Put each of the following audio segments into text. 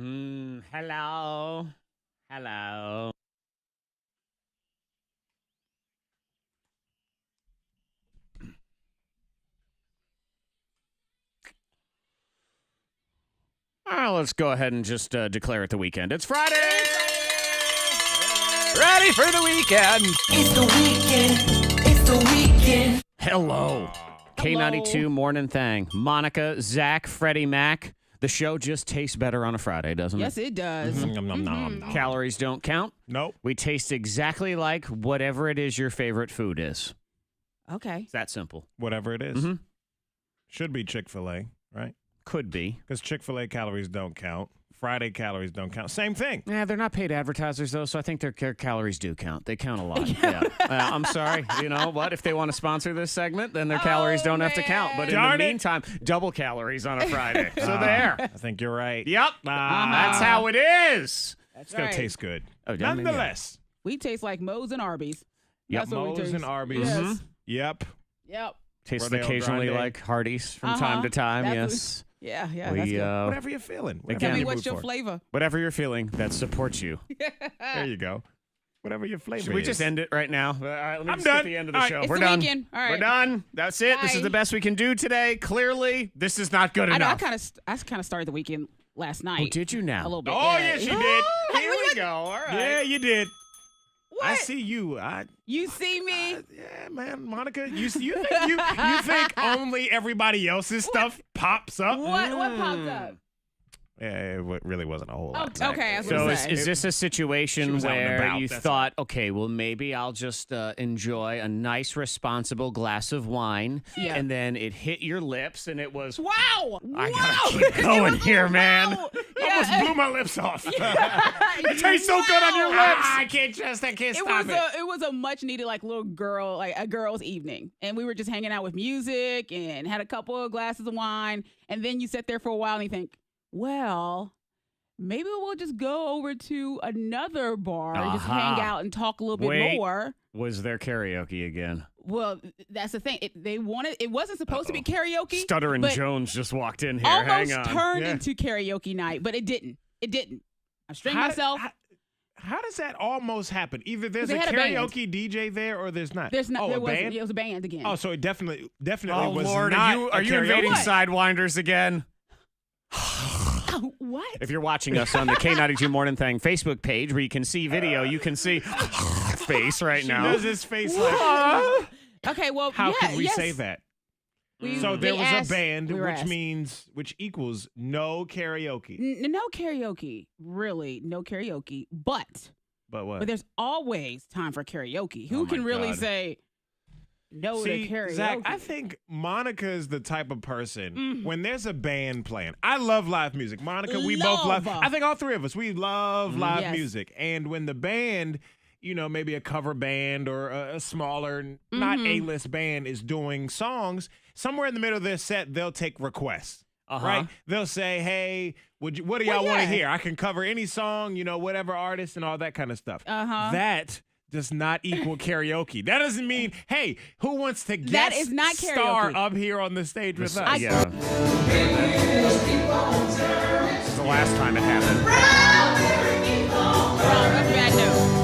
Hello. Hello. Let's go ahead and just declare it the weekend. It's Friday! Ready for the weekend! It's the weekend. It's the weekend. Hello. K92 Mornin Thang. Monica, Zach, Freddie Mac. The show just tastes better on a Friday, doesn't it? Yes, it does. Calories don't count. Nope. We taste exactly like whatever it is your favorite food is. Okay. It's that simple. Whatever it is. Should be Chick-fil-A, right? Could be. Because Chick-fil-A calories don't count. Friday calories don't count. Same thing. Yeah, they're not paid advertisers, though, so I think their calories do count. They count a lot. Yeah. I'm sorry. You know what? If they want to sponsor this segment, then their calories don't have to count. But in the meantime, double calories on a Friday. So there. I think you're right. Yep. That's how it is. It's going to taste good. Oh, Nonetheless. We taste like Moe's and Arby's. Yep. That's what we Moe's taste. and Arby's. Yes. Yep. Yep. Tastes Rodeo occasionally Grande. like Hardee's from time to time, That's yes. Yeah, We, that's good. Whatever you're feeling. Whatever Tell me you're what's mood your for. flavor. Whatever you're feeling that supports you. There you go. Whatever your flavor Should we is. just end it right now? All right, let me I'm just get done. the end of the All right. show. It's We're the done. weekend. All right. We're done. That's it. This is Bye. the best we can do today. Clearly, this is not good I know. enough. I kind of started the weekend last night. Oh, did you now? A little bit. Oh, yes, you did. Here we go. All right. Yeah, you did. What? I see you. You see me? Yeah, man, Monica. You think only everybody else's stuff pops up? What popped up? Yeah, it really wasn't a whole lot. Okay, I was So gonna is, say. is this a She situation was out and where about, you that's thought, okay, well, maybe I'll just enjoy a nice, responsible glass of wine, Yeah. and then it hit your lips, and it was, Wow! I wow. gotta keep going here, man. Wow. Almost Yeah. blew my lips off. It tastes so good on your lips. I can't It was a much needed like little girl, like a girl's evening. And we were just hanging out with music and had a couple of glasses of wine. And then you sit there for a while and you think, well, maybe we'll just go over to another bar and just hang out and talk a little bit more. Was there karaoke again? Well, that's the thing. It wasn't supposed to be karaoke. Stuttering but Jones just walked in here. almost Hang on. turned into karaoke night, but it didn't. It didn't. I strained myself. How does that almost happen? Either there's They a had a band. karaoke DJ there or there's not. There's not. Oh, there a wasn't. band? It was a band again. Oh, so it definitely Oh, was Lord, not are you a karaoke. invading What? Sidewinders again? Oh, what? If you're watching us on the K92 Mornin Thang Facebook page where you can see video, you can see face right She now. does this face like, Okay, well, how yeah, can we yes. say that? We- So there we was asked- a band, we were which asked. which equals no karaoke. No karaoke, really, no karaoke. But But there's always time for karaoke. Who Oh, can my really God. say no See, to karaoke? Zach, I think Monica is the type of person Mm-hmm. when there's a band playing. I love live music. Monica, we both love. Love. I think all three of us, we love live Yes. music. And when the band, maybe a cover band or a smaller, not Mm-hmm. A-list band is doing songs, somewhere in the middle of their set, they'll take requests. Right? They'll say, hey, what do y'all want to yeah. hear? I can cover any song, whatever artist and all that kind of stuff. That does not equal karaoke. That doesn't mean, hey, who wants to guest is not star karaoke. up here on the stage with us? Yeah. This is the last time it happened. Wrong, that's a bad note.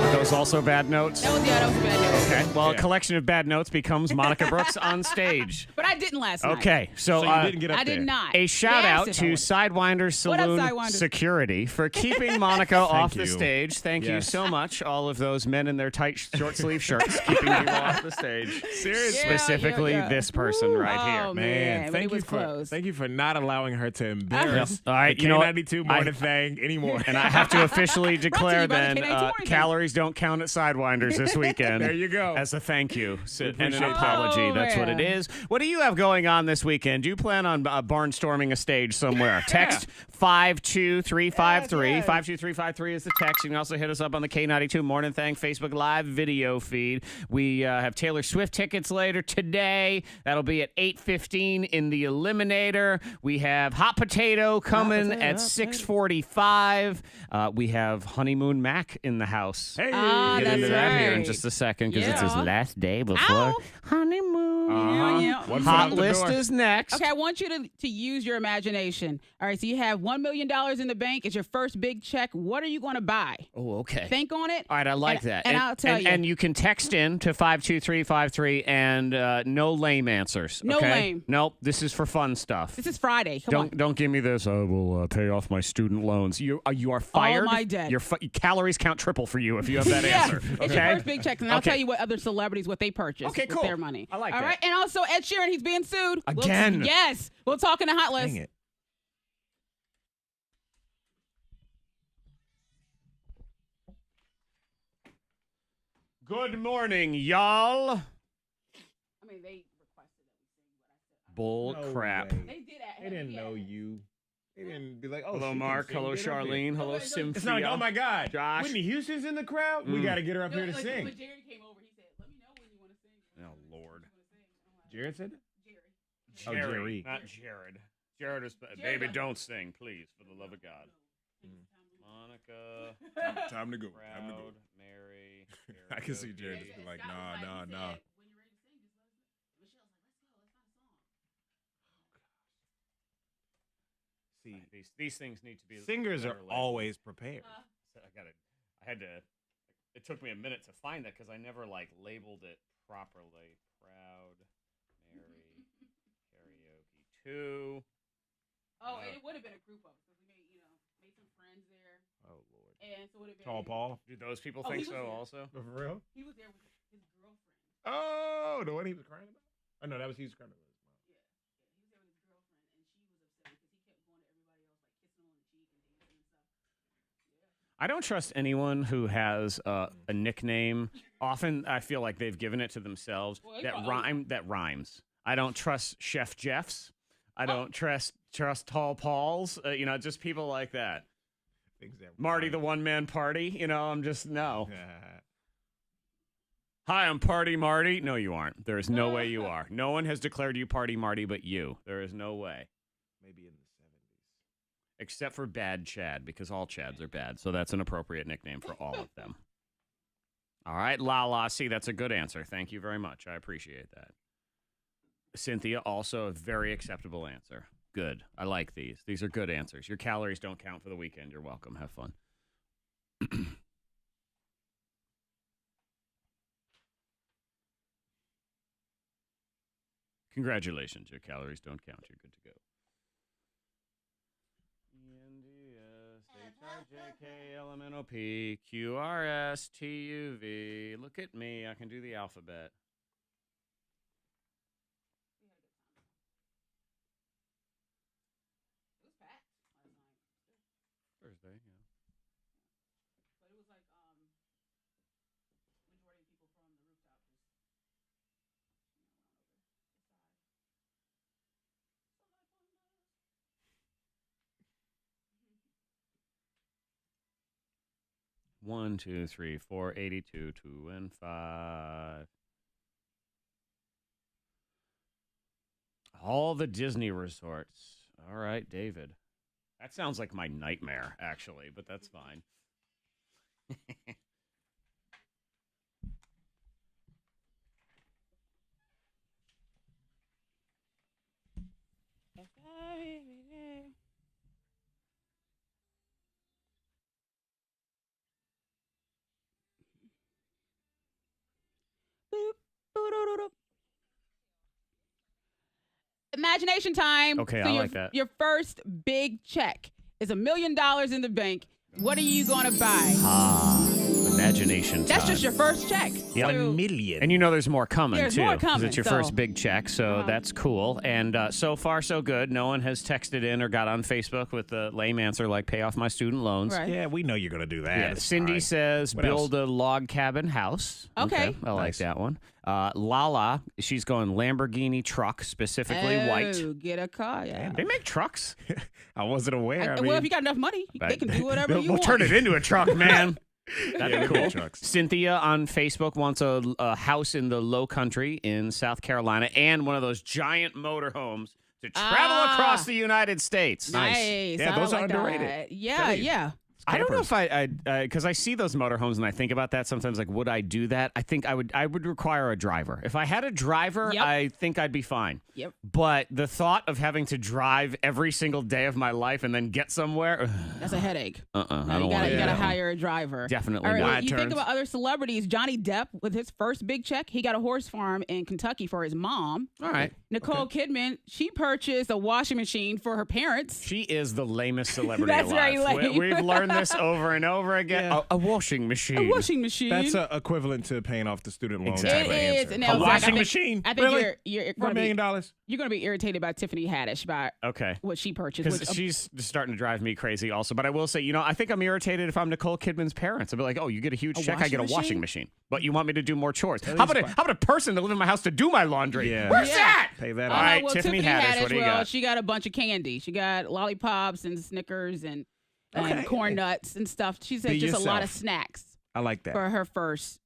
Are those also bad notes? That was a bad note. Okay. Well, Yeah. a collection of bad notes becomes Monica Brooks on stage. But I didn't last night. Okay. So, So you didn't get up I there. did not. a shout They out asked if to I would. Sidewinder What up, Saloon Sidewinder? Security for keeping Monica off the you. stage. Thank you Yes. so much, all of those men in their tight short sleeve shirts keeping people off the stage. Seriously. Yeah, Specifically, yeah. this person right here. Oh, Man, when thank it was you for closed. thank you for not allowing her to embarrass All right, the you know what? K92 Morning Thang anymore. And I have to officially declare by the then K92 Morning Thang. calories don't count at Sidewinders this weekend. There you go. As a thank you and an appreciate that. apology. Oh, That's what it man. is. What do you have going on this weekend? Do you plan on barnstorming a stage somewhere? Text 52353. Yes, yes. 52353 is the text. You can also hit us up on the K92 Morning Thang Facebook Live video feed. We have Taylor Swift tickets later today. That'll be at 8:15 in the Eliminator. We have Hot Potato coming at 6:45. We have Honeymoon Mac in the house. Hey. Ah, Get that's into that here in right. just a second because it's his Yeah. last day before Ow. honeymoon. One foot Hot out the list door. is next. Okay, I want you to use your imagination. All right, so you have $1 million in the bank. It's your first big check. What are you going to buy? Oh, okay. Think on it. All right, I like that. And I'll tell you. And you can text in to 52353 and no lame answers. No okay? lame. Nope, this is for fun stuff. This is Friday. Come on. Don't give me this. I will pay off my student loans. You are fired. my debt. Your calories count triple for you if you have that Yeah, answer. it's your first big check, and I'll Okay. tell you what other celebrities what they purchased Okay, with cool. their money. I like All that. right, and also Ed Sheeran, he's being sued Again. Yes, we'll talk in the hot list. Dang it. Good morning, y'all. I mean, they requested that we sing what I said. Bull No crap. way. They did. They didn't know you. They didn't be like, oh, Hello, she can Mark. sing. Hello, Get up here. Charlene. Hello, It's Cynthia. It's not like, oh my God, Josh. Whitney Houston's in the crowd. We got to get her up here to sing. When Jerry came over, he said, "Let me know when you want to sing." Oh, Lord. Jared said that? Jerry. Oh, Jerry. Not Jared. Jared is, Jared baby, doesn't. don't sing, please, for the love of God. Monica, Time to go. Proud, Mary. I can see Jared karaoke. just be like, Scott was nah. he said, "When you're ready to sing, just let us know." Michelle's like, "Let's go. Let's find a song." See, These things need to be. singers are better labeled. always prepared. So I had to. It took me a minute to find that because I never labeled it properly. Proud, Mary, karaoke 2. Oh, and it would have been a group of us because we made some friends there, Oh, Lord. and so it would have been Tall Paul? Do those people Oh, think he was so there. also? For real? He was there with his girlfriend. Oh, the one he was crying about? Oh, no, he was crying about his mom. Yeah, he was there with his girlfriend, and she was upset because he kept going to everybody else, kissing on the cheek and dancing and stuff. I don't trust anyone who has a nickname. Often, I feel like they've given it to themselves Well, that yeah. rhymes. I don't trust Chef Jeffs. I don't trust Tall Pauls. Just people like that. Things that Marty, the one-man party. I'm just no. Yeah. Hi, I'm Party Marty. No, you aren't. There is no way you are. No one has declared you Party Marty but you. There is no way. Maybe in the 70s. Except for Bad Chad, because all Chads are bad. So that's an appropriate nickname for all of them. All right, La. See, that's a good answer. Thank you very much. I appreciate that. Cynthia, also a very acceptable answer. Good. I like these. These are good answers. Your calories don't count for the weekend. You're welcome. Have fun. Congratulations. Your calories don't count. You're good to go. ENDSHIJKLMNOP Look at me. I can do the alphabet. It was packed last night. Thursday, yeah. But it was majority of people from the rooftop just One, 2, 3, 4, 82, 2, and 5. All the Disney resorts. All right, David. That sounds like my nightmare, actually, but that's fine. Imagination time. Okay, So I your, like that. Your first big check is $1 million in the bank. What are you gonna buy? Imagination That's time. just your first check. Yep. So- $1 million. And there's more coming, There's too. more 'cause coming, it's your so- first big check, so that's cool. And so far, so good. No one has texted in or got on Facebook with the lame answer like pay off my student loans. Right. Yeah, we know you're going to do that. Yeah, It's Cindy fine. says What build a log cabin house. Okay. I like Nice. that one. Lala, she's going Lamborghini truck, specifically white. Oh, get a car, yeah. They make trucks. I wasn't aware. I mean, Well, if you got enough money, they can do whatever you we'll want. turn it into a truck, man. That'd Yeah, be we make cool. trucks. Cynthia on Facebook wants a house in the Low Country in South Carolina and one of those giant motorhomes to travel across the United States. Nice. Yeah, I those are like underrated. that. Yeah, Tell you. yeah. I don't know if I because I see those motorhomes and I think about that sometimes. Like, would I do that? I think I would require a driver. If I had a driver, I think I'd be fine. Yep. But the thought of having to drive every single day of my life and then get somewhere, that's a headache. I don't want to. You gotta hire a driver. Definitely All right, not. well, you think about other celebrities. Johnny Depp with his first big check, he got a horse farm in Kentucky for his mom. All right. Nicole Kidman, she purchased a washing machine for her parents. She is the lamest celebrity That's alive. very lame. We've learned this over and over again. Yeah. A washing machine. A washing machine. That's equivalent to paying off the student loan. Exactly. It is. Answer. Now, A Zach, washing machine? I think Really? you're For $1 million? You're going to be irritated by Tiffany Haddish by what she purchased. Because she's starting to drive me crazy also. But I will say, I think I'm irritated if I'm Nicole Kidman's parents. I'll be like, oh, you get a huge check, I get a washing machine. But you want me to do more chores. How about a person to live in my house to do my laundry? Yeah. Where's that? Pay that All off. right, well, Tiffany Haddish, what do you got? She got a bunch of candy. She got lollipops and Snickers and corn nuts and stuff. She said Be just a lot of yourself. snacks I like that. for her first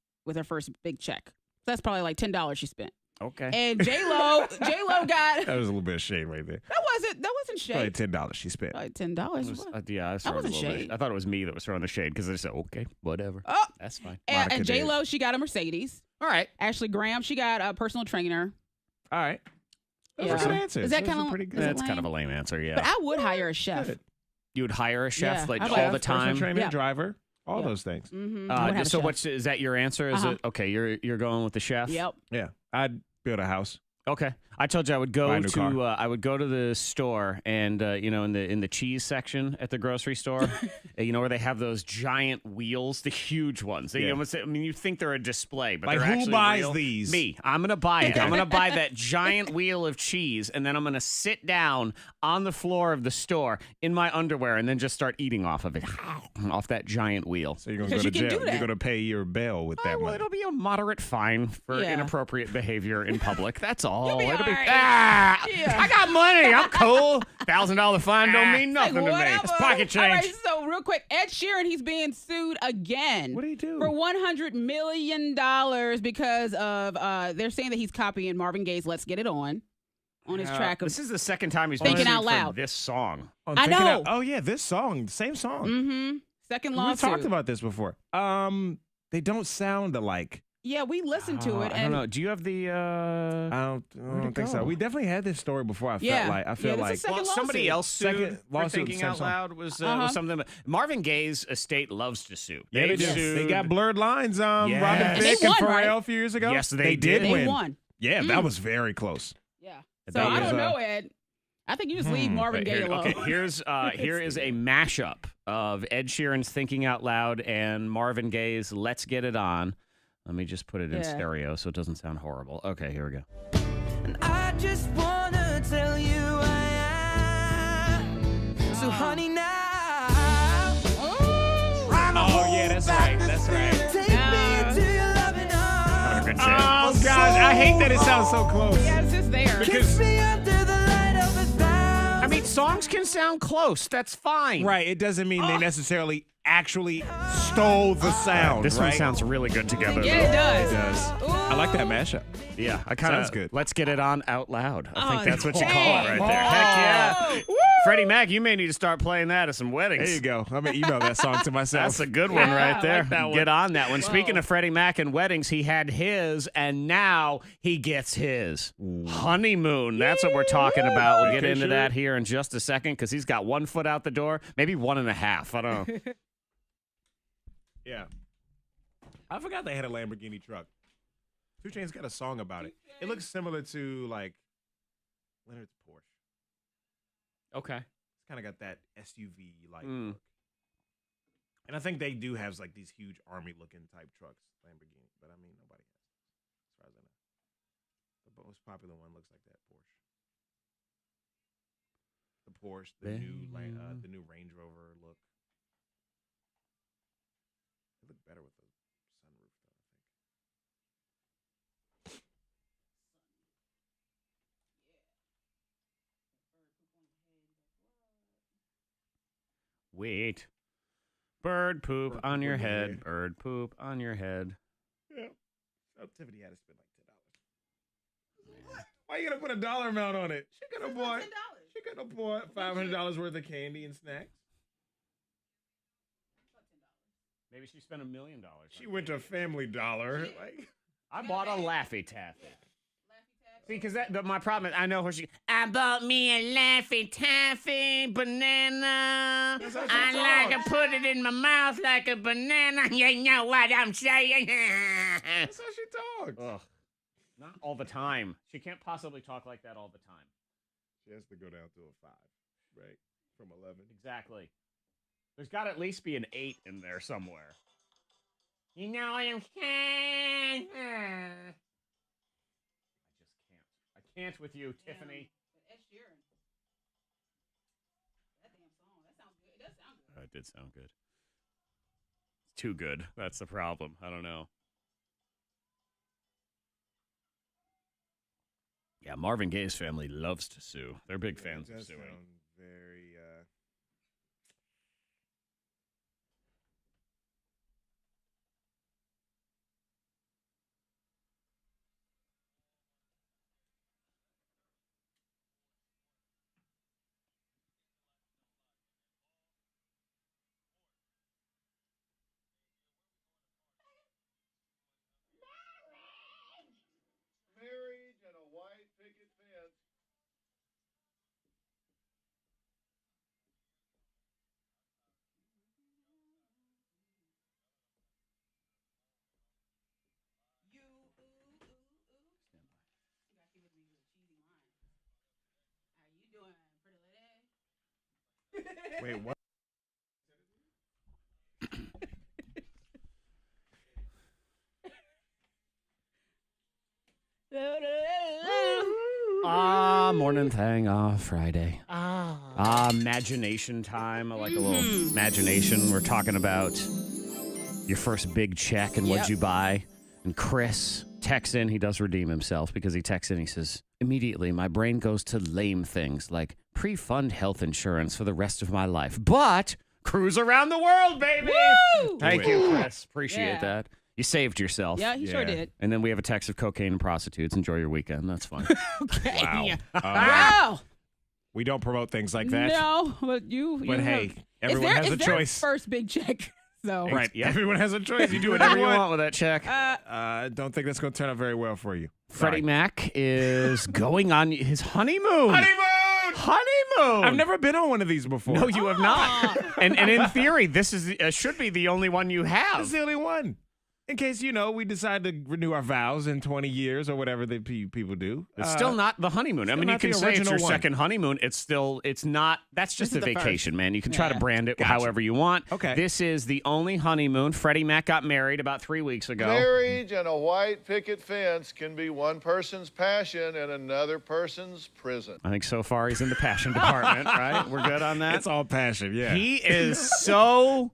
big check. That's probably like $10 she spent. Okay. And J-Lo got That was a little bit of shade right there. that wasn't shade. Probably $10 she spent. Probably $10. Yeah, I was That throwing a wasn't little bit. shade. I thought it was me that was throwing the shade because I said, okay, whatever. Oh, That's fine. and J-Lo, she got a Mercedes. All right. Ashley Graham, she got a personal trainer. All right. Those Yeah. are good answers. Is that Those are kinda- pretty good? is it That's kind of lame? a lame answer, yeah. But I would hire a chef. Good. You would hire a chef Yeah, like I'd all like the a time? Personal trainer, Yeah. driver, all Yeah. those things. Mm-hmm. I would have a So chef. is that your answer? Is it okay? You're going with the chef? Yep. Yeah. I'd build a house. Okay. I told you I would Buy go a new car. I would go to the store and in the cheese section at the grocery store, where they have those giant wheels, the huge ones. Yeah. You think they're a display, but Like, they're who actually buys real. these? Me. I'm gonna buy it. I'm gonna buy that giant wheel of cheese, and then I'm gonna sit down on the floor of the store in my underwear, and then just start eating off of it, off that giant wheel. So you're going to go Because to you can jail. do that. You're going to pay your bail with that Well, money. it'll be a moderate fine for Yeah. inappropriate behavior in public. That's all. be It'll all right. Yeah. I got money. I'm cool. $1,000 fine don't mean Like, nothing to me. whatever. It's pocket change. All right, so real quick, Ed Sheeran, he's being sued again. What did he do? For $100 million because of, they're saying that he's copying Marvin Gaye's Let's Get It On his track of This is the second time he's Thinking been sued Out Loud. for this song. Oh, I thinking know. out- oh, yeah, this song. Same song. Mm-hmm. Second We lawsuit. talked about this before. They don't sound alike. Yeah, we listened to it. I And don't know. Do you have the? I don't think so. go? We definitely had this story before. I Yeah. feel Yeah, this like is second Somebody lawsuit. else sued Second for lawsuit, thinking same out song. loud was something. Marvin Gaye's estate loves to sue. Yeah, they do. sued. They got blurred lines. Robin Yes. Thicke They and won, right? Pharrell a few years ago. Yes, they did. they win. won. Yeah, that was very close. Yeah. So That I was, don't know, Ed. I think you just leave Marvin But Gaye here, alone. okay, here is a mashup of Ed Sheeran's "Thinking Out Loud" and Marvin Gaye's "Let's Get It On." Let me just put it in Yeah. stereo so it doesn't sound horrible. Okay, here we go. And I just wanna tell you I am. So honey now. Oh yeah, that's right. That's right. Take me to your loving arms. Good Oh God, I hate that it sounds so close. Yeah, it's just there. Kiss me under the light of a thousand. I mean, songs can sound close. That's fine. Right, it doesn't mean they necessarily actually stole the sound. This right? one sounds really good together. Yeah, though. it does. It does. I like that mashup. Yeah, I kind of Sounds good. Let's get it on out loud. I think Oh, that's what you call it dang. right there. Heck yeah. Freddie Mac, you may need to start playing that at some weddings. There you go. I'm gonna email that song to myself. That's a good one Yeah, right I there. like that one. Get on that one. Whoa. Speaking of Freddie Mac and weddings, he had his, and now he gets his. Honeymoon. That's what we're talking about. We'll get Okay, into sure. that here in just a second because he's got 1 foot out the door, maybe 1.5. I don't know. Yeah. I forgot they had a Lamborghini truck. 2 Chainz got a song about it. It looks similar to like Leonard's Porsche. Okay. It's kind of got that SUV like Mm. look. And I think they do have like these huge army looking type trucks, Lamborghini, but I mean nobody has it, as far as I know. The most popular one looks like that Porsche. The Porsche, the new Range Rover look. They look better with the sunroof though, I think. Wait. Bird poop Bird on poop your on your head. head. Bird poop on your head. Yeah. So Tiffany had to spend like $10. Why you gonna put a dollar amount on it? She could have bought. She could have bought $500 worth of candy and snacks. Maybe she spent $1 million. She went to Family Dollar. Like, I bought a Laffy Taffy. See, because my problem is, I know where I bought me a Laffy Taffy banana. I like to put it in my mouth like a banana. You know what I'm saying? that's how she talks. Ugh. Not all the time. She can't possibly talk like that all the time. She has to go down to a 5, right? From 11. Exactly. There's got to at least be an 8 in there somewhere. You know what I'm saying? I can't with you, Tiffany. Ed Sheeran. That damn song. That sounds good. It does sound good. It did sound good. It's too good. That's the problem. I don't know. Yeah, Marvin Gaye's family loves to sue. They're big fans of suing. Sound very. Marriage and a white picket fence. Wait, what? Morning Thang, Friday. Imagination time. I like a little imagination. We're talking about your first big check and what'd you buy. And Chris texts in. He does redeem himself because he texts in. He says, immediately, my brain goes to lame things like pre-fund health insurance for the rest of my life. But cruise around the world, baby. Woo! Thank you, Chris. Appreciate that. You saved yourself. Yeah, he sure did. And then we have a text of cocaine and prostitutes. Enjoy your weekend. That's fine. Okay. Wow. Wow. We don't promote things like that. No, but you. But hey, everyone has a choice. First big check. So Right. Yeah. Everyone has a choice. You do Whatever whatever you want with that check. Don't think that's going to turn out very well for you. Freddie Sorry. Mac is going on his honeymoon. Honeymoon. I've never been on one of these before. No, you have not. And in theory, this is should be the only one you That's have. the only one. In case, we decide to renew our vows in 20 years or whatever the people do. It's still not the honeymoon. I mean, you not can the say it's your original one. second honeymoon. It's not. That's just a This is the vacation, man. You can try to Yeah. brand it however you want. Okay. This is the only honeymoon. Freddie Mac got married about 3 weeks ago. Marriage and a white picket fence can be one person's passion and another person's prison. I think so far he's in the passion department, right? We're good on that? It's all passion, yeah. He is so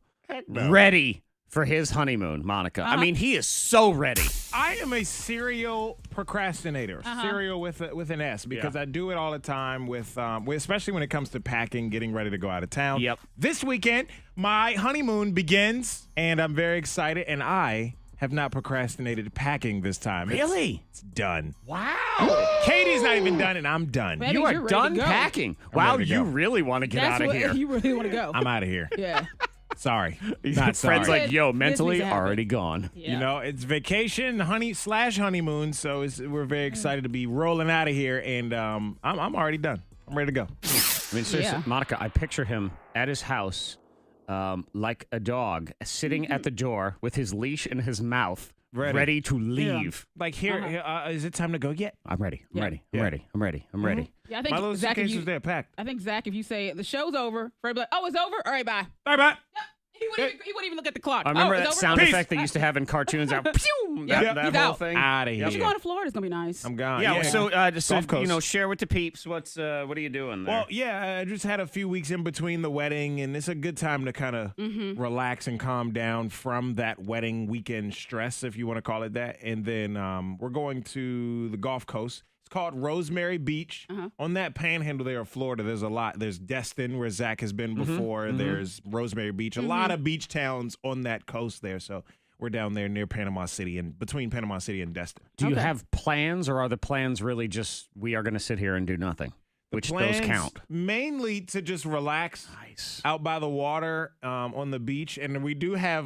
no. ready for his honeymoon, Monica. I mean, he is so ready. I am a serial procrastinator, serial with an S, because I do it all the time with especially when it comes to packing, getting ready to go out of town. Yep. This weekend, my honeymoon begins, and I'm very excited, and I have not procrastinated packing this time. Really? It's done. Wow. Katie's not even done, and I'm done. Man, You you're are ready to done go. packing. Wow, ready to you go. really want to get That's out of what here. you really want to go. I'm out of here. Yeah. Sorry. Not sorry. Friends like, yo, This mentally needs to happen. already gone. Yeah. You know, it's vacation, honeymoon, so we're very excited to be rolling out of here, and I'm already done. I'm ready to go. I mean, seriously, Yeah. Monica, I picture him at his house like a dog sitting at the door with his leash in his mouth, ready to leave. Like, here, is it time to go yet? I'm ready. I'm Yeah. ready. I'm ready. I'm ready. I'm ready. Yeah, I My little think Zach, suitcase was there packed. I think Zach, if you say the show's over, Fred be like, "Oh, it's over. All right, bye." Bye-bye. He wouldn't even look at the clock. I remember oh, it's that over? sound Peace. effect they used to have in cartoons. Out, pew, Yeah, that he's whole out. thing. Out of You here. should go to Florida. It's gonna be nice. I'm gone. Yeah, so just Gulf Coast. share with the peeps what are you doing there? Well, yeah, I just had a few weeks in between the wedding, and it's a good time to kind of relax and calm down from that wedding weekend stress, if you want to call it that. And then we're going to the Gulf Coast. It's called Rosemary Beach. On that panhandle there of Florida, there's a lot. There's Destin, where Zach has been before. There's Rosemary Beach. A lot of beach towns on that coast there. So we're down there near Panama City and between Panama City and Destin. do you have plans, or are the plans really just we are going to sit here and do nothing? which those Plans count. mainly to just relax Nice. out by the water on the beach. And we do have,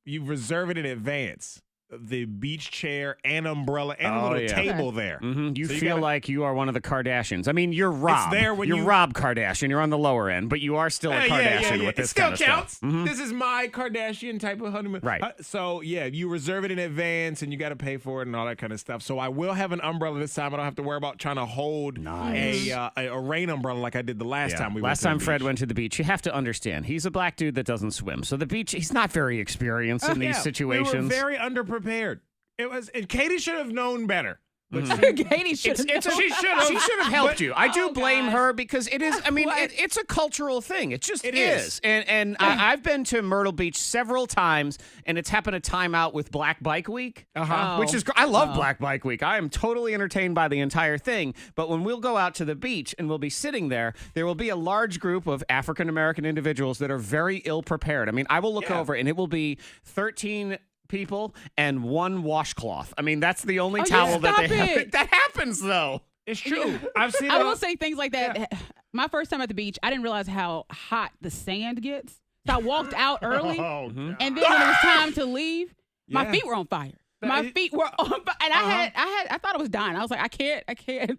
you reserve it in advance. The beach chair and umbrella and a little table there. Mm-hmm. You So you feel gotta- like you are one of the Kardashians. I mean, you're Rob. there when you're you- Rob Kardashian. You're on the lower end, but you are still a Kardashian with It this still kind of counts. stuff. Mhm. This is my Kardashian type of honeymoon. Right. So, yeah, you reserve it in advance and you got to pay for it and all that kind of stuff. So I will have an umbrella this time. I don't have to worry about trying to hold a rain umbrella like I did the last time we went Last to the time Fred beach. went to the beach, you have to understand, he's a black dude that doesn't swim. So the beach, he's not very experienced in these situations. We were very underprepared. It was, and Katie should have known better. But Katie should have. She should have helped you. I do blame gosh. her because it is. I mean, it's a cultural thing. It just It is. And I've been to Myrtle Beach several times, and it's happened to time out with Black Bike Week, which is. I love Black Bike Week. I am totally entertained by the entire thing. But when we'll go out to the beach and we'll be sitting there will be a large group of African American individuals that are very ill prepared. I mean, I will look over and it will be 13 people and one washcloth. I mean, that's the only towel that they have. That happens though. it's true. I've seen I will say things like that. My first time at the beach, I didn't realize how hot the sand gets. So I walked out early, and then when it was time to leave, my feet were on fire. My feet were on fire, and I thought I was dying. I was like, I can't.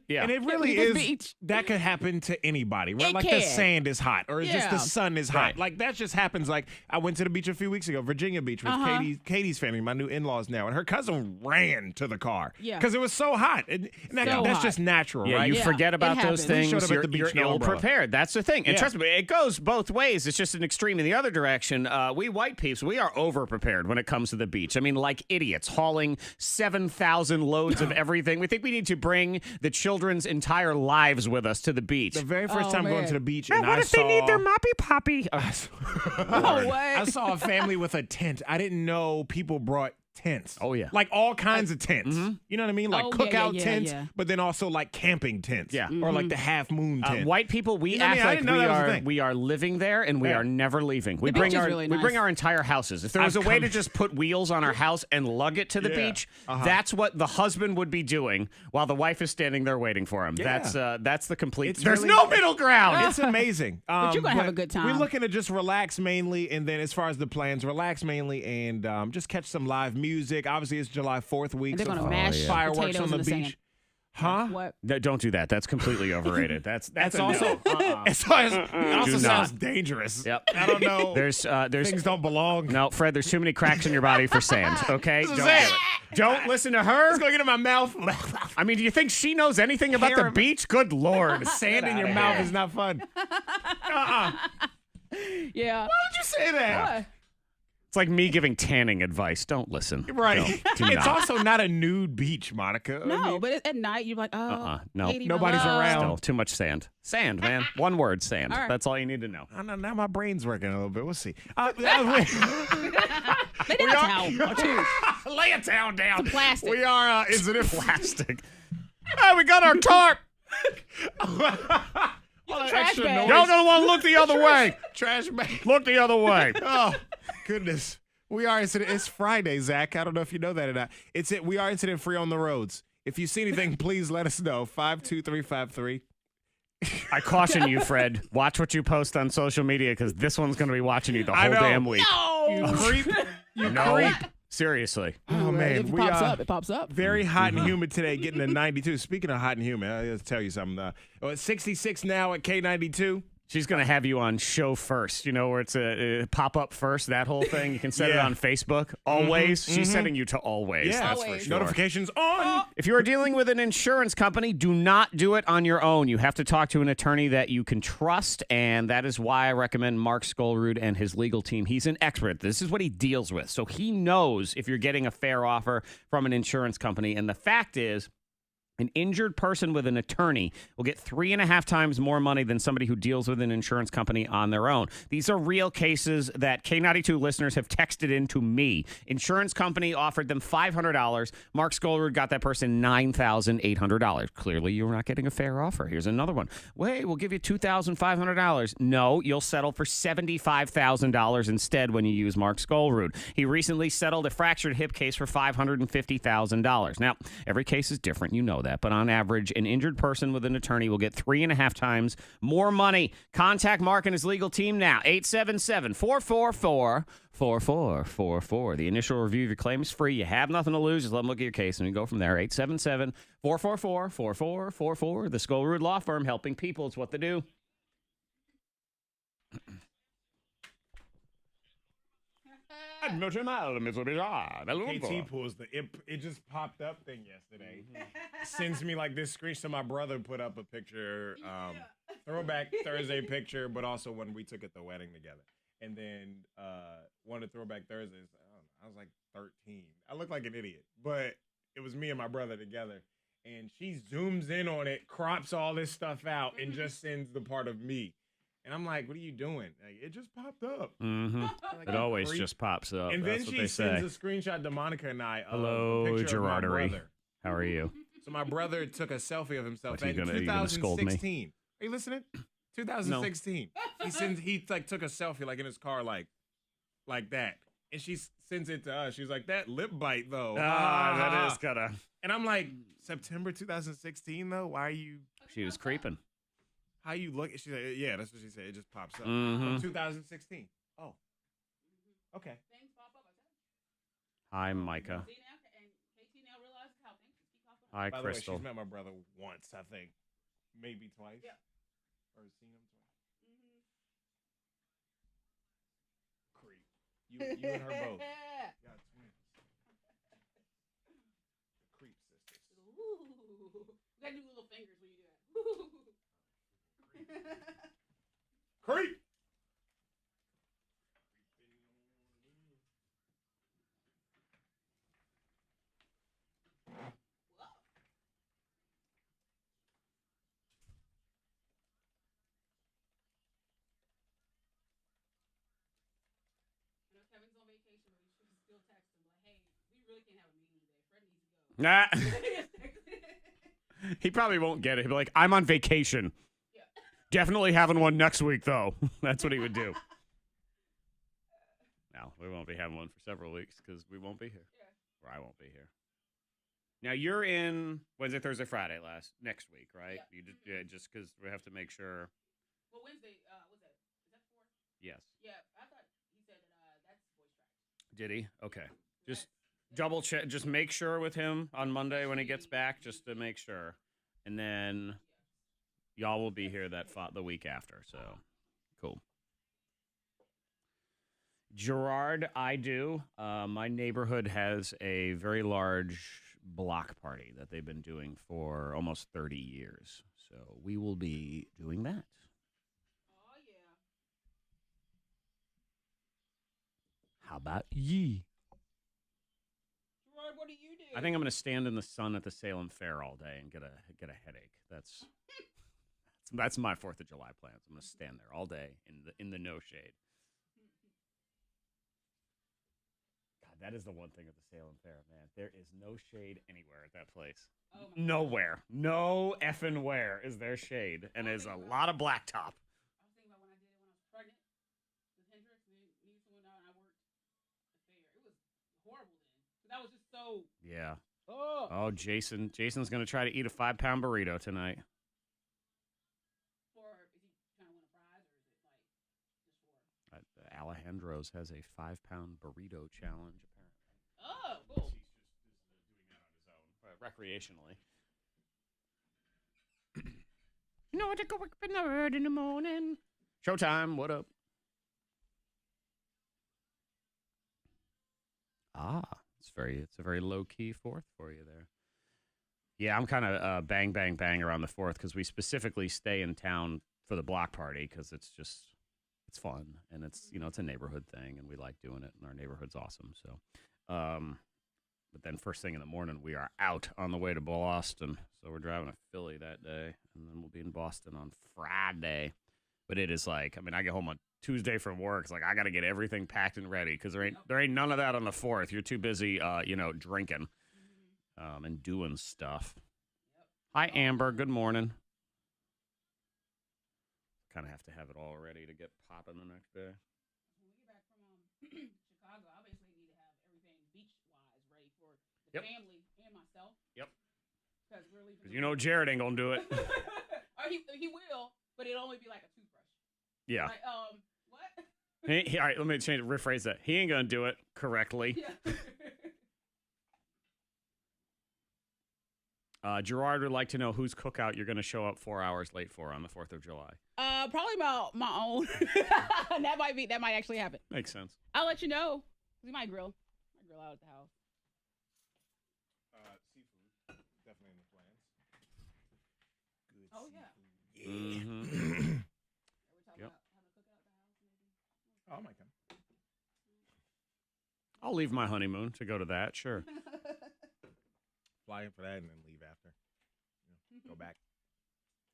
Yeah. And it really This is. beach. That could happen to anybody, right? It Like can. the sand is hot, or just the Yeah. sun is hot. Like that just happens. Like I went to the beach a few weeks ago, Virginia Beach, with Katie's family, my new in-laws now, and her cousin ran to the car because it was so hot. And that's hot. just natural, Yeah, right? you forget about it those happens. things. We showed up at You're, the beach, you're no ill umbrella. prepared. That's the thing. And Yeah. trust me, it goes both ways. It's just an extreme in the other direction. We white peeps, we are over prepared when it comes to the beach. I mean, like idiots hauling 7,000 loads of everything. We think we need to bring the children's entire lives with us to the beach. The very first time going to the beach, Now, and what I if saw, they need their moppy poppy? No way. I saw a family with a tent. I didn't know people brought tents. Oh, yeah. Like all kinds of tents. You know what I mean? Like Oh, yeah, cookout yeah, tents, yeah. but then also like camping tents. Yeah. Or like the half moon tent. White people, we You know what I act mean? I like didn't know that was a thing. we are living there and we Yeah. are never leaving. We The bring beach is our really we bring nice. our entire houses. If there was I've a way come- to just put wheels on our house and lug it to the Yeah. beach, that's what the husband would be doing while the wife is standing there waiting for him. Yeah. That's the complete. It's There's really- no middle ground. It's amazing. But you're gonna have a good time. We're looking to just relax mainly, and then as far as the plans, relax mainly and just catch some live music. Obviously, it's July 4th week. And they're so gonna mash fireworks potatoes on the in the beach. sand. Huh? What? No, don't do that. That's completely overrated. That's That's a also no. it also Do sounds not. dangerous. Yep. I don't know. There's Things don't belong. no, Fred. There's too many cracks in your body for sand. Okay, don't do sand. it. Don't listen to her. It's gonna get in my mouth. I mean, do you think she knows anything about the Hair- beach? Good Lord. Sand in your mouth is not fun. Yeah. Why would you say that? What? It's like me giving tanning advice. Don't listen. Right. No, do It's not. also not a nude beach, Monica. I No, mean, but at night you're like, oh, No. Katie, my Nobody's love. around. Still, too much sand. Sand, man. One word, sand. All right. That's all you need to know. I know, now my brain's working a little bit. We'll see. They did a towel or two. Lay a towel down. Plastic. we are, is it Plastic. Hey, we got our tarp. Trash bag. Y'all don't want to look the other way. Trash bag. Look the other way. Oh, goodness. We are incident. It's Friday, Zach. I don't know if you know that or not. We are incident free on the roads. If you see anything, please let us know. 52353. I caution you, Fred. Watch what you post on social media because this one's going to be watching you the I whole know. damn week. You creep. You No, creep. seriously. Oh, man. If it pops up, it pops up. Very hot and humid today, getting to 92. Speaking of hot and humid, I got to tell you something. It's 66 now at K92. She's going to have you on show first, you know, where it's a pop up first, that whole thing. You can set it Yeah. on Facebook. Always. She's setting you to always. Yeah. That's for Always. sure. Notifications on. If you are dealing with an insurance company, do not do it on your own. You have to talk to an attorney that you can trust, and that is why I recommend Mark Skolrud and his legal team. He's an expert. This is what he deals with. So he knows if you're getting a fair offer from an insurance company. And the fact is, an injured person with an attorney will get 3.5 times more money than somebody who deals with an insurance company on their own. These are real cases that K92 listeners have texted in to me. Insurance company offered them $500. Mark Skolrud got that person $9,800. Clearly, you're not getting a fair offer. Here's another one. Wait, we'll give you $2,500. No, you'll settle for $75,000 instead when you use Mark Skolrud. He recently settled a fractured hip case for $550,000. Now, every case is different. You know that. that, but on average, an injured person with an attorney will get 3.5 times more money. Contact Mark and his legal team now. 877-444-4444. The initial review of your claim is free. You have nothing to lose. Just let them look at your case, and we go from there. 877-444-4444. The Skolerud Law Firm, helping people. It's what they do. KT pulls it just popped up thing yesterday. Sends me like this screen. So my brother put up a picture, throwback Thursday picture, but also when we took at the wedding together. And then one of the throwback Thursdays, I was like 13. I looked like an idiot, but it was me and my brother together. And she zooms in on it, crops all this stuff out, and just sends the part of me. And I'm like, what are you doing? Like, it just popped up. Mm-hmm. Like, It always just pops up. And That's then what she they say. sends a screenshot to Monica and I of Hello, a picture of my Gerardery. brother. How are you? So my brother took a selfie of himself What, are you in gonna scold me? 2016. Are you listening? 2016. He like took a selfie like in his car like that. And she sends it to us. She's like, that lip bite though. That is kind of. And I'm like, September 2016 though? Why are you? She was creeping. How you look? She said, yeah, that's what she said. It just pops up. Mhm. From 2016. Oh. Okay. Hi, Micah. Hi, By the way, Crystal. she's met my brother once, I think. Maybe twice. Yeah. Or seen him twice. Creep. You and her both. Got twins. The creep sisters. Ooh. You gotta do little fingers when you do that. Creep! Kevin's on vacation, but you should still text him like, hey, we really can't have a meeting today. Fred needs to go. Nah. He probably won't get it. He'll be like, I'm on vacation. Yeah. Definitely having one next week, though. That's what he would do. No, we won't be having one for several weeks because we won't be here. Yeah. Or I won't be here. Now, you're in Wednesday, Thursday, Friday next week, right? Yeah. Just because we have to make sure. Well, Wednesday, what's that? Is that 4? Yes. Yeah, I thought he said that's voice track. Did he? Okay. Just double check. Just make sure with him on Monday when he gets back, just to make sure. And then y'all will be here the week after. So cool. Gerard, I do. My neighborhood has a very large block party that they've been doing for almost 30 years. So we will be doing that. Oh, yeah. How about ye? Gerard, what do you do? I think I'm going to stand in the sun at the Salem Fair all day and get a headache. That's my 4th of July plans. I'm going to stand there all day in the no shade. God, that is the one thing at the Salem Fair, man. There is no shade anywhere at that place. Oh my Nowhere. No effing where is there shade, and there's a lot of blacktop. I was thinking about when I did it when I was pregnant with Hendrix. Me and someone out, and I worked the fair. It was horrible then. That was just so. Yeah. Oh. Jason's going to try to eat a 5-pound burrito tonight. Or is he trying to win a prize, or is it like just for? Alejandro's has a 5-pound burrito challenge, apparently. Oh, cool. He's just doing that on his own, recreationally. You know what to go up in the morning. Showtime, what up? It's a very low key 4th for you there. Yeah, I'm kind of bang bang bang around the 4th because we specifically stay in town for the block party because it's fun and it's a neighborhood thing and we like doing it and our neighborhood's awesome. So, but then first thing in the morning we are out on the way to Boston. So we're driving to Philly that day and then we'll be in Boston on Friday. But it is like, I mean, I get home on Tuesday from work. It's like I got to get everything packed and ready because there ain't none of that on the 4th. You're too busy, drinking and doing stuff. Hi, Amber. Good morning. Kind of have to have it all ready to get popping the next day. When we get back from Chicago, I basically need to have everything beach-wise ready for the family and myself. Yep. Because we're leaving. You know Jared ain't gonna do it. Or he will, but it'll only be like a toothbrush. Yeah. Like, what? All right, let me rephrase that. He ain't gonna do it correctly. Yeah. Gerard would like to know whose cookout you're gonna show up 4 hours late for on the 4th of July. Probably my own. that might actually happen. Makes sense. I'll let you know. We might grill. Out at the house. Seafood, definitely in the plans. Good. Oh seafood. yeah. Mm-hmm. We're talking Yep. about having a cookout at the house, maybe. Oh, I might come. I'll leave my honeymoon to go to that. Sure. Fly in for that and then leave after. Go back.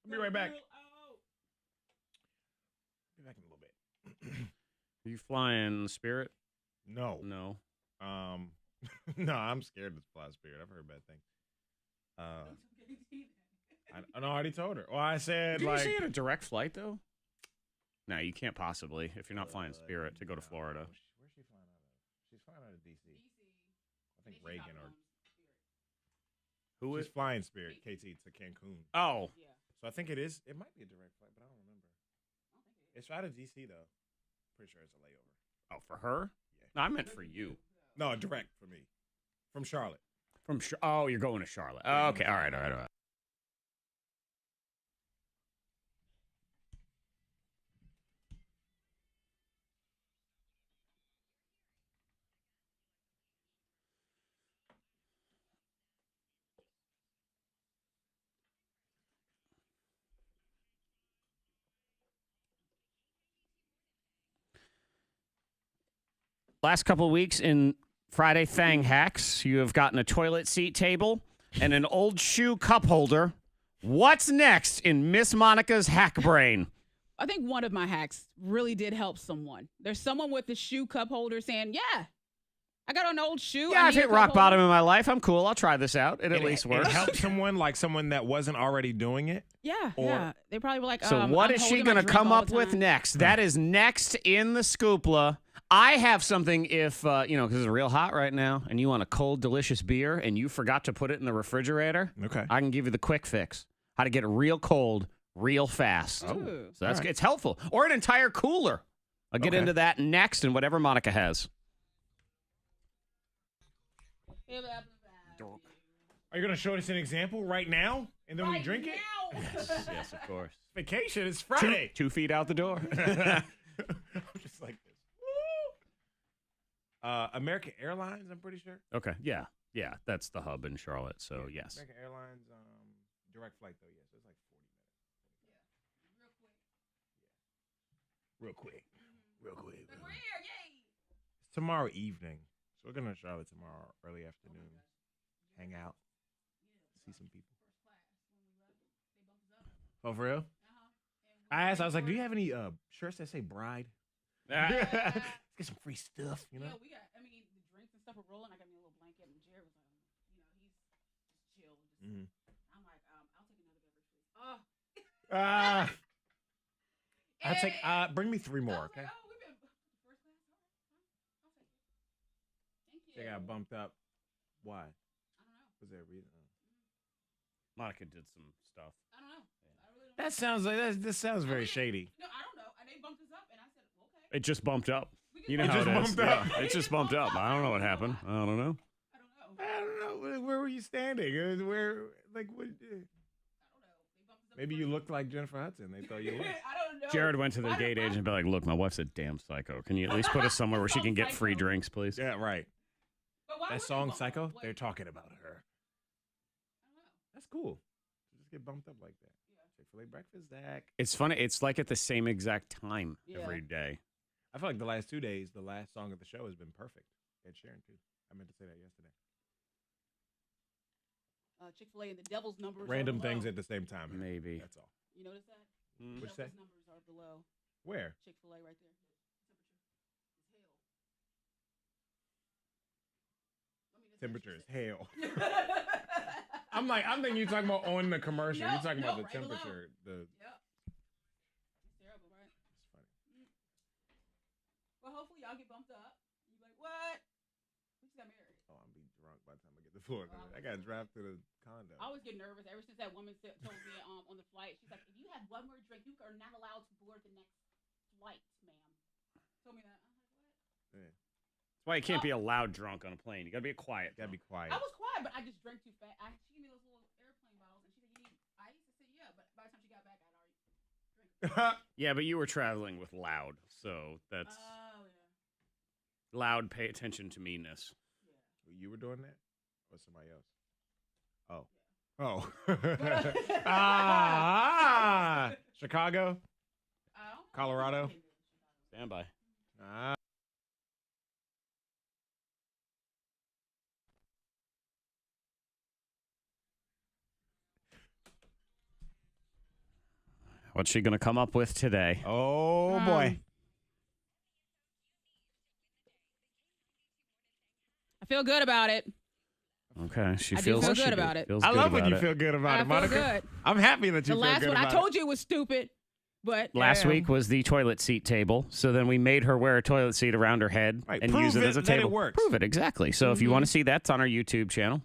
I'll be right back. Be back in a little bit. Are you flying Spirit? No. No. No, I'm scared to fly Spirit. I've heard bad things. I already told her. Well, I said Did like. you say you had a direct flight though? No, you can't possibly if you're not flying Spirit to go to Florida. Where's she flying out of? She's flying out of DC. I think Reagan or. Who is? She's flying Spirit, KT, to Cancun. Oh, Yeah. So I think it is. It might be a direct flight, but I don't remember. It's out of DC though. Pretty sure it's a layover. oh, for her? Yeah. No, I meant for you. No, direct for me. From Charlotte. Oh, you're going to Charlotte. Oh, okay, all right. Last couple of weeks in Friday Thang Hacks, you have gotten a toilet seat table and an old shoe cup holder. What's next in Miss Monica's hack brain? I think one of my hacks really did help someone. There's someone with the shoe cup holder saying, "Yeah, I got an old shoe. Yeah, I I've need a hit cup rock holder." bottom in my life. I'm cool. I'll try this out. It at least works. It helped someone that wasn't already doing it. Yeah, Or- yeah. They probably were like, So what I'm is she holding my going to drink come all up the with time. next? That is next in the scoopla. I have something if, because it's real hot right now, and you want a cold, delicious beer, and you forgot to put it in the refrigerator, Okay. I can give you the quick fix. How to get it real cold, real fast. Ooh. So that's All right. it's helpful. Or an entire cooler. I'll get Okay. into that next and whatever Monica has. Are you going to show us an example right now? And then we drink it? Yes, of course. Vacation is Friday. 2 feet out the door. I'm just like this. Woo! American Airlines, I'm pretty sure. Okay, yeah. That's the hub in Charlotte, so yes. American Airlines, direct flight though, yes. It's like 40 minutes. Real quick. It's tomorrow evening. So we're going to Charlotte tomorrow, early afternoon. Hang out. See some people. Oh, for real? I asked, I was like, do you have any shirts that say bride? Let's get some free stuff, you know? Yeah, we got, the drinks and stuff were rolling. I got me a little blanket, and Jared was like, he's just chill. Mhm. I'm like, I'll take another beverage, please. I'll take, bring me 3 more, okay? We've been first class. I'll take it. Thank you. They got bumped up. Why? I don't know. Was there a reason? Monica did some stuff. I don't know. I really don't That sounds like this sounds very shady. No, I don't know. And they bumped us up, and I said, okay. It just bumped up. We You know can- how just it is. bumped up. Yeah, it just bumped up. I don't know what happened. I don't know. I don't know. I don't know. Where were you standing? Where, like, what? I don't know. They bumped us up. Maybe you looked like Jennifer Hudson. They thought you looked. I don't know. Jared went to the Why- gate why- agent and be like, look, my wife's a damn psycho. Can you at least put us somewhere where she can get free drinks, please? Yeah, right. But why That would they song bump Psycho, up? What? they're talking about her. I don't know. That's cool. Just get bumped up like that. Chick-fil-A breakfast, Zach. It's funny. It's like at the same exact time Yeah. every day. I feel like the last 2 days, the last song of the show has been perfect. Ed Sheeran, too. I meant to say that yesterday. Chick-fil-A and the devil's numbers. are Random below. things at the same time. Maybe. That's all. You notice that? Mm. What'd you say? Devil's numbers are below Where? Chick-fil-A right there. Temperature is hell. I'm thinking you're talking about on the commercial. No, You're talking about no, the right below. temperature. Yep. It's terrible, right? It's funny. Well, hopefully y'all get bumped up. You're like, what? We just got married. Oh, I'm be drunk by the time I get to Florida. I got to drive to the condo. I always get nervous ever since that woman told me on the flight. She's like, if you have one more drink, you are not allowed to board the next flight, ma'am. Told me that. I was like, what? Yeah. That's why you can't be a loud drunk on a plane. You got to be quiet. Got to be quiet. I was quiet, but I just drank too fast. She gave me those little airplane bottles, and she said, you need ice? I said, yeah, but by the time she got back, I'd already drank. Yeah, but you were traveling with loud, so that's Oh, yeah. loud. Pay attention to meanness. You were doing that? Or somebody else? Oh. Oh. Chicago? Colorado? Stand by. What's she going to come up with today? Oh, boy. I feel good about it. Okay, she I do feels feel she good about it. feels I good love when about you it. feel good about I it, feel Monica. good. I'm happy that you The feel last good one, about I told you it was stupid, but Last week was the toilet seat table. So then we made her wear a toilet seat around her head Right, and prove use it as a that it table. works. Prove it, exactly. So if you want to see that, it's on our YouTube channel.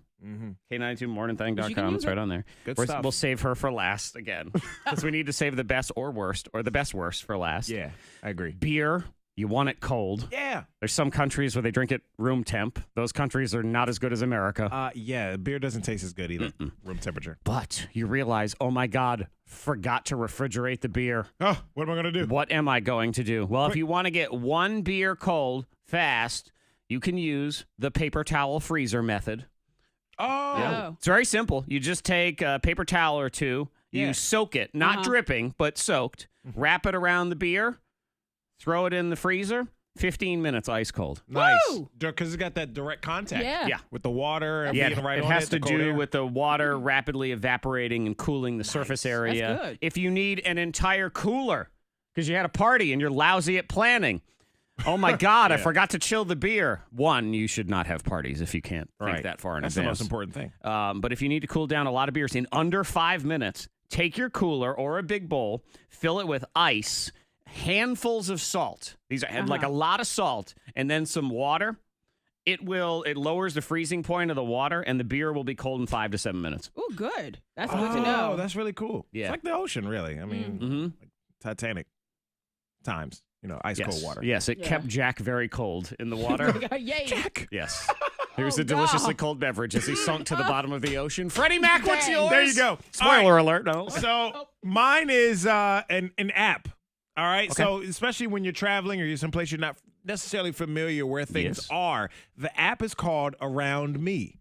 K92morninthang.com. It's right on there. Good We'll stuff. save her for last again. Because we need to save the best or worst, or the best worst for last. Yeah, I agree. Beer, you want it cold. Yeah. There's some countries where they drink it room temp. Those countries are not as good as America. Yeah, beer doesn't taste as good either. Room temperature. But you realize, oh my God, forgot to refrigerate the beer. Oh, what am I going to do? What am I going to do? Well, if you want to get one beer cold fast, you can use the paper towel freezer method. Oh. Yeah. It's very simple. You just take a paper towel or two, you Yeah. soak it, not dripping, but soaked, wrap it around the beer, throw it in the freezer, 15 minutes ice cold. Nice. Woo! Because it's got that direct contact. Yeah. Yeah. With the water and Yeah, being right it on has to the cold do air. with the water rapidly evaporating and cooling the surface area. good. If you need an entire cooler because you had a party and you're lousy at planning, oh my God, I forgot to chill the beer. One, you should not have parties if you can't think that far in That's advance. the most important thing. But if you need to cool down a lot of beers in under 5 minutes, take your cooler or a big bowl, fill it with ice, handfuls of salt. These are like a lot of salt, and then some water. It lowers the freezing point of the water, and the beer will be cold in 5 to 7 minutes. Oh, good. That's good to know. Oh, that's really cool. Yeah. It's like the ocean, really. I mean, like Titanic times. Ice cold water. Yes, it kept Jack very cold in the water. Yay. Jack. Yes. Here's Oh, a deliciously God. cold beverage as he sunk to the bottom of the ocean. Freddie Mac, what's Dang. yours? There you go. Spoiler alert. No. So mine is an app. All right. Okay. So especially when you're traveling or you're someplace you're not necessarily familiar where things are, the app is called Around Me.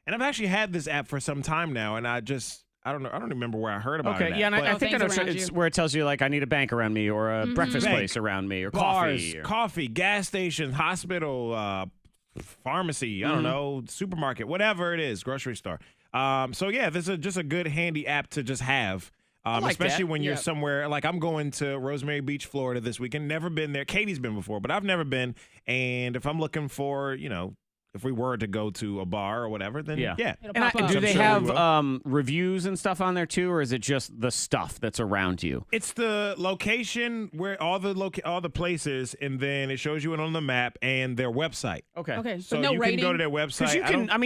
And I've actually had this app for some time now, and I don't know. I don't remember where I heard about it. Okay, yeah, and I think I know things around it's you. where it tells you, like, I need a bank around me or a breakfast Bank. place around me or bars, coffee. Or... coffee, gas stations, hospital, pharmacy, I don't know, supermarket, whatever it is, grocery store. So yeah, this is just a good handy app to just have. like Especially that. when you're Yep. somewhere like I'm going to Rosemary Beach, Florida this weekend. Never been there. Katie's been before, but I've never been. And if I'm looking for, if we were to go to a bar or whatever, then Yeah. It'll And pop up. do I'm they sure we have will. reviews and stuff on there too, or is it just the stuff that's around you? it's the location where all the places, and then it shows you it on the map and their website. Okay, So but no you rating. can go to their website.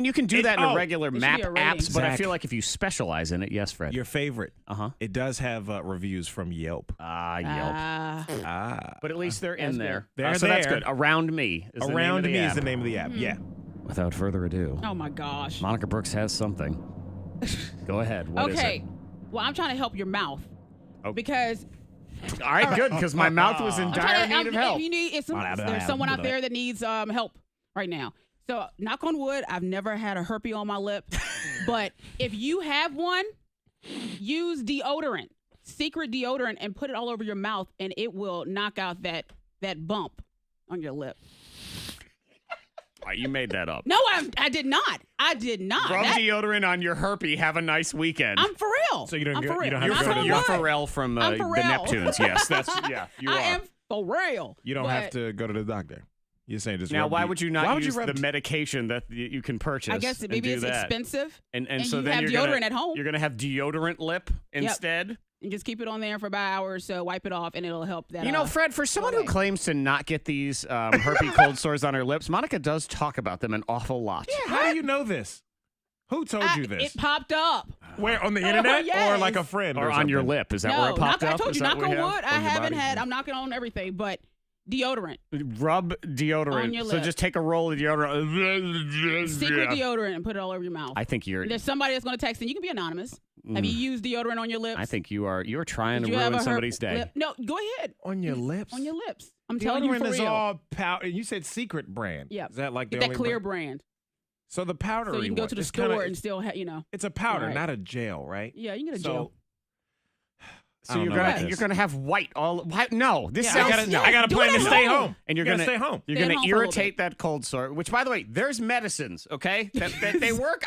You can do that in a regular There should map be a rating. apps, but I Zach. feel like if you specialize in it, yes, Fred. Your favorite. Uh-huh. It does have reviews from Yelp. Yelp. But at least they're in That's there. good. They're so that's there. good. Around Me is the name Around of the Me app. is the name of the app. Yeah. Without further ado, Oh my gosh. Monica Brooks has something. Go ahead. What is Okay. Well, I'm trying to help your mouth Oh. because it? All right, good, because my mouth was in dire need of help. If you need, there's someone out there that needs help right now. So, knock on wood, I've never had a herpes on my lip, but if you have one, use deodorant, secret deodorant, and put it all over your mouth, and it will knock out that bump on your lip. All right, you made that up. No, I did not. I did not. Rub That- deodorant on your herpes. Have a nice weekend. I'm for real. So you don't I'm go- for real. you don't have You're, to go to you're Knock on wood. Pharrell from I'm the Pharrell. Neptunes. Yes, that's you I are. am for real. You don't But have to go to the doctor. You're saying just Now, rub why the- would you why not would use rub the medication that you can purchase? I guess and maybe do it's that? expensive. And so you then have you're deodorant gonna, at home. You're gonna have deodorant lip instead. And just keep it on there for about an hour or so, wipe it off, and it'll help that. You know, Fred, for someone who away. claims to not get these herpes cold sores on her lips, Monica does talk about them an awful lot. How do you know this? Who told you this? It popped up. Where, on the internet? Yes. Or like a friend? Or Or on your something? lip? Is that No, where it popped I up? told Is you, that knock what we on have wood. I on your haven't body? had. I'm knocking on everything, but deodorant. Rub deodorant. On your So lip. just take a roll of deodorant. Secret deodorant and put it all over your mouth. I think you're. There's somebody that's going to text in. You can be anonymous. Have you used deodorant on your lips? I think you're trying Did to you ruin ever somebody's hurt day. lip? No, go ahead. On your lips? On your lips. I'm telling you Deodorant for is real. all powder. You said secret brand. Yeah. Is that like the Get that only clear brand? brand. So the powdery So you can go one, to the it's store kinda- and still, It's a powder, Right. not a gel, right? Yeah, you can get a So- gel. So I don't you're know about gonna this. you're gonna have white all. No, this Yeah, sounds. I gotta do plan it to at stay home. home. And you're Gotta gonna stay home. You're Stay at gonna home for a little irritate that cold sore. Which, by the way, there's medicines. Okay, that they work.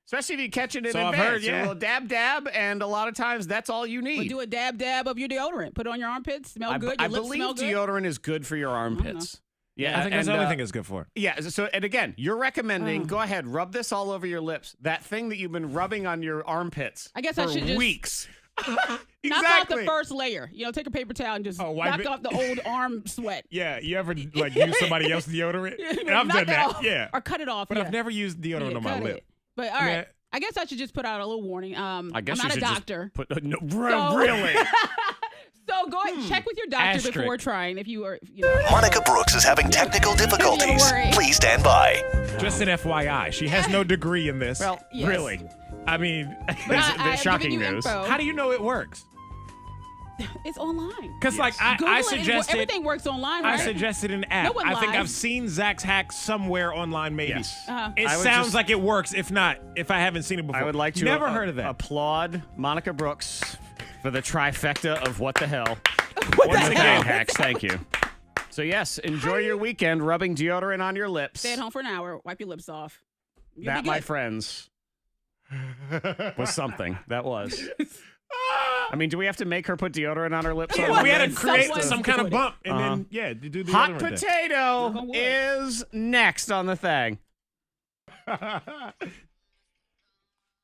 Especially if you catch it in So I've advance. heard, A yeah. little dab, and a lot of times that's all you Or need. do a dab of your deodorant. Put it on your armpits. Smell good. Your I lips believe smell good. deodorant is good for your armpits. Yeah, I think that's the and, only thing it's good for. Yeah, so and again, you're recommending go ahead, rub this all over your lips. That thing that you've been rubbing on your armpits I guess for I should just weeks. knock off the first layer. You know, take a paper towel and just wipe knock it. off the old arm sweat. Yeah, you ever like use somebody else's deodorant? And I've Knock done it that. off. Yeah, Or cut it off. but yeah. I've never used deodorant Yeah, on my cut lip. it. But all right. I guess I should just put out a little warning. I guess I'm not you a should doctor. Just put no, So- really. So go ahead and check with your doctor Asterisk. before trying if you are, you know. Monica Brooks is having technical difficulties. worry. Please stand by. Just an FYI, she has no degree in this. Well, Yes. really. I mean, But There's I am shocking giving you news. info. how do you know it works? It's online. Because like Google I it. suggested, Everything works online, I right? suggested an app. No one I think lies. I've seen Zach's hack somewhere online, maybe. Yes. It I would sounds just- like it works. If not, if I haven't seen it before, I would like to Never heard of that. applaud Monica Brooks for the trifecta of what the hell. Once Thang again, Hacks, thank you. So yes, enjoy your weekend rubbing deodorant on your lips. Stay at home for an hour. Wipe your lips off. You'll That, be my good. friends, was something. That was. I mean, do we have to make her put deodorant on her lips? Yeah, we had to Someone create to some do kind of it. bump, and then do the Hot deodorant thing. potato on wood. is next on the thing.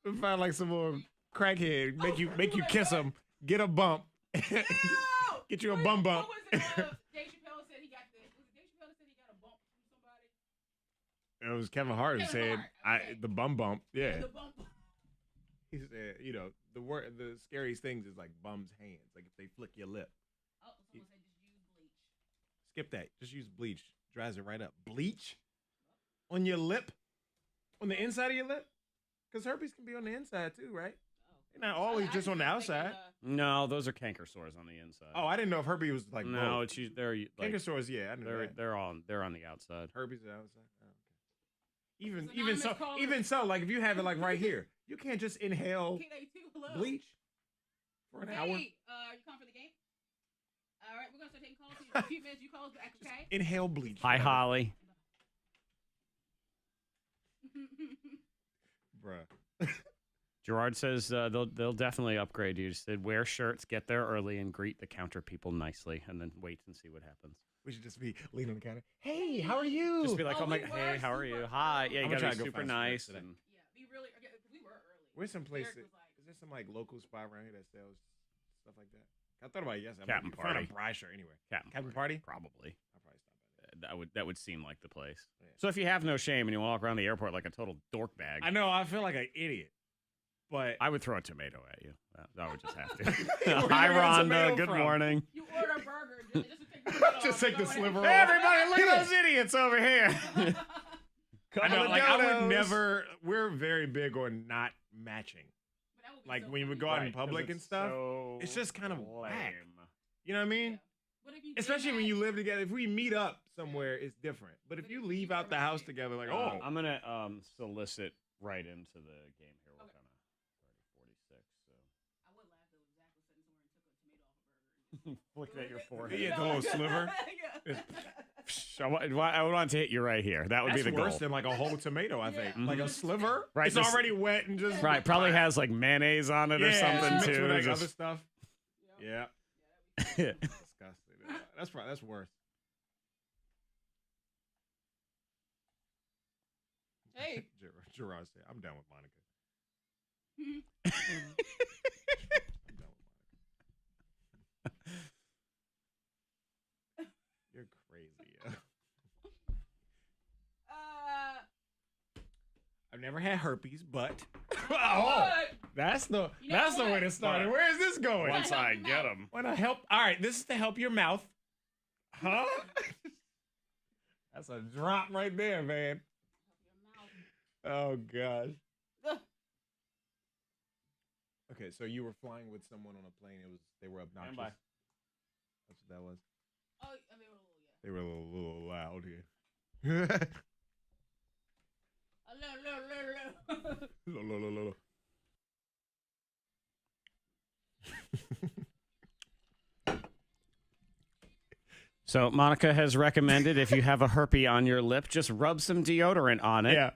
We find like some more crackhead, make you kiss him, get a bump, get you a bum bump. Dave Chappelle said he got this. Dave Chappelle said he got a bump from somebody. It was Kevin Hart who Kevin said, Hart, okay. the bum bump. Yeah, The bump. he said, the scariest things is like bum's hands, like if they flick your lip. Oh, someone said just use bleach. Skip that. Just use bleach. Dries it right up. Bleach on your lip, on the inside of your lip, because herpes can be on the inside too, right? Not always just on the outside. No, those are canker sores on the inside. Oh, I didn't know if herpes was like no, both. it's they're like, Canker sores, yeah, I know that. they're on the outside. Herpes is outside. Oh, okay. It's anonymous caller. Even so, like if you have it like right here, you can't just inhale K92, hello. bleach for an hour. Hey, you come for the game? All right, we're gonna start taking calls. In a few minutes, you call us back, okay? Inhale bleach. Hi, Holly. Bruh. Gerard says they'll definitely upgrade you. He said wear shirts, get there early, and greet the counter people nicely, and then wait and see what happens. We should just be leaning on the counter. Hey, how are you? Just be like, oh my, we hey, were how are you? super Hi, yeah, you I'm gotta gonna try be to go super find some nice. today. And Yeah, be really. We were early. Where's some place? Derek was like- Is there some like local spot around here that sells stuff like that? I thought about it yesterday. Captain I'm find Party. a Brysher anyway. Captain Party? probably. I'll probably stop by there. That would seem like the place. Yeah. So if you have no shame and you walk around the airport like a total dork bag, I know. I feel like an idiot, but I would throw a tomato at you. I would just have Where to. you Hi, getting Rhonda. tomato Good from? morning. You order a burger just to take the sliver Just off. take the Go ahead. sliver Hey, off. everybody, look at those idiots over here. I know. Couple Like of I would donuts. never. We're very big on not matching. But that would be Like so when we funny. go out in Right, 'cause public and it's stuff, so it's just kind of whack. lame. You know what I mean? What if you did Especially when that? you live together. If we meet up somewhere, it's different. But if you leave out the house together, like, oh, I'm gonna solicit right into the game here. We're kind of 46. So I would laugh though if Zach was sitting somewhere and took a tomato off a burger. flick at your forehead. yeah, the little sliver. I would want to hit you right here. That would That's be the worse goal. than like a whole tomato. I think Yeah. like a sliver. Right, It's this- already wet and just Right, probably has like mayonnaise on it or something mixed too. with like Just- other stuff. Yeah. Disgusting. That's worse. Hey. Gerard said, "I'm done with Monica. I'm done with Monica. You're crazy. Yo. I've never had herpes, but that's the way to start it. Where is this going? Once I get them. When I help, all right, this is to help your mouth. Huh? That's a drop right there, man. Oh gosh. Okay, so you were flying with someone on a plane. They were obnoxious. Stand by. That's what that was. Oh, They were a little loud here. Lo. So Monica has recommended if you have a herpy on your lip, just rub some deodorant on it. Yeah.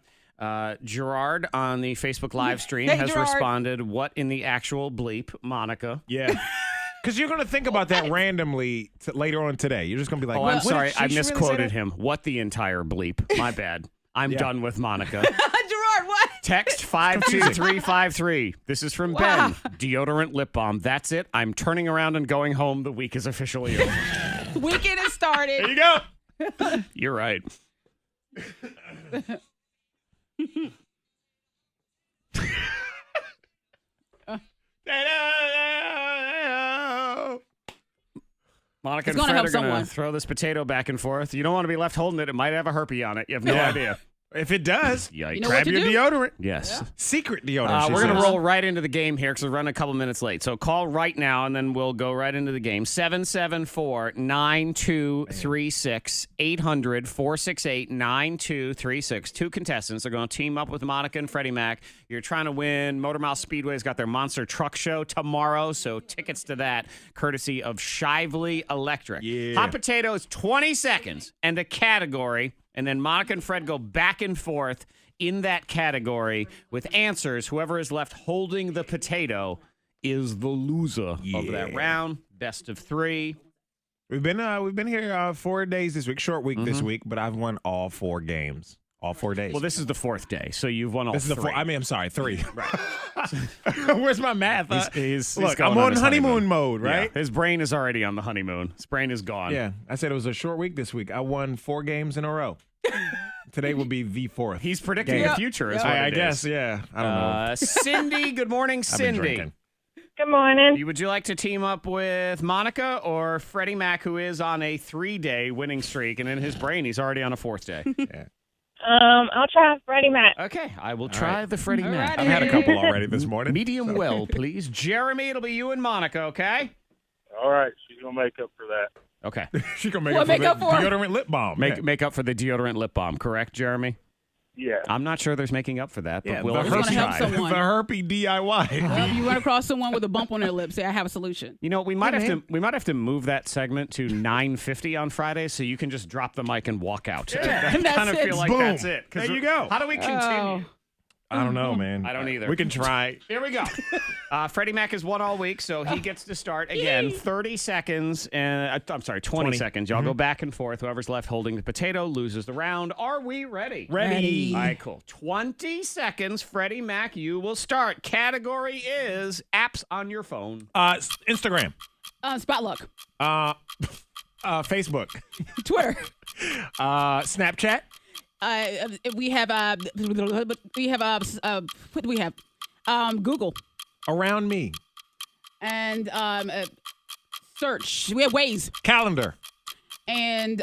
Gerard on the Facebook live stream Hey, has Gerard. responded, what in the actual bleep, Monica? Yeah. Because you're going to think about that randomly later on today. You're just going to be like, Oh, what I'm sorry. did I she really say misquoted that? him. What the entire bleep? My bad. I'm Yeah. done with Monica. Gerard, what? Text 52353. This is from Wow. Ben. Deodorant lip balm. That's it. I'm turning around and going home. The week is officially over. Weekend has started. There you go. You're right. Monica It's and gonna Fred help are going to someone. throw this potato back and forth. You don't want to be left holding it. It might have a herpy on it. You have no Yeah. idea. If it does, Yikes. You know grab what to your do? deodorant. Yes. Secret deodorant. she We're going to says. roll right into the game here because we're running a couple minutes late. So call right now, and then we'll go right into the game. 774-9236, 800-468-9236. Two contestants are going to team up with Monica and Freddie Mac. You're trying to win. Motor Mouth Speedway's got their monster truck show tomorrow, so tickets to that courtesy of Shively Electric. Yeah. Hot potatoes, 20 seconds, and a category. And then Monica and Fred go back and forth in that category with answers. Whoever is left holding the potato is the loser of that round. Best of three. We've been here 4 days this week, short week this week, but I've won all 4 games, all 4 days. Well, this is the fourth day, so you've won all This is three. I'm sorry, 3. Right. Where's my math? He's Look, going I'm on his honeymoon mode, right? Yeah, his brain is already on the honeymoon. His brain is gone. Yeah, I said it was a short week this week. I won 4 games in a row. Today will be the 4th. He's predicting game. the future is what I it guess, is. yeah. I don't know. Cindy, good morning, I've been Cindy. drinking. Good morning. Would you like to team up with Monica or Freddie Mac, who is on a 3-day winning streak, and in his brain, he's already on a 4th day? Yeah. I'll try Freddie Mac. Okay, I will try the Freddie Mac. I've had a couple already this morning. Medium well, please. Jeremy, it'll be you and Monica, okay? All right, she's gonna make up for that. Okay. She gonna make What up make for up the for? deodorant lip balm. Make up for the deodorant lip balm, correct, Jeremy? Yeah. I'm not sure there's making up for that, but Yeah, we'll the at least herpes- try. help someone. The herpy DIY. Well, you run across someone with a bump on their lip, say, I have a solution. You know, we might have to move that segment to 9:50 on Friday, so you can just drop the mic and walk out. I That's kind of it. feel like Boom. that's it. 'Cause There you go. How do we continue? Oh. I don't know, man. I don't either. We can try. Here we go. Freddie Mac has won all week, so he gets to start again. 30 seconds, and I'm sorry, 20 seconds. Y'all go back and forth. Whoever's left holding the potato loses the round. Are we ready? Ready. All right, cool. 20 seconds. Freddie Mac, you will start. Category is apps on your phone. Instagram. Spotluck. Facebook. Twitter. Snapchat. We have what do we have? Google Around me. and search. We have Waze Calendar. and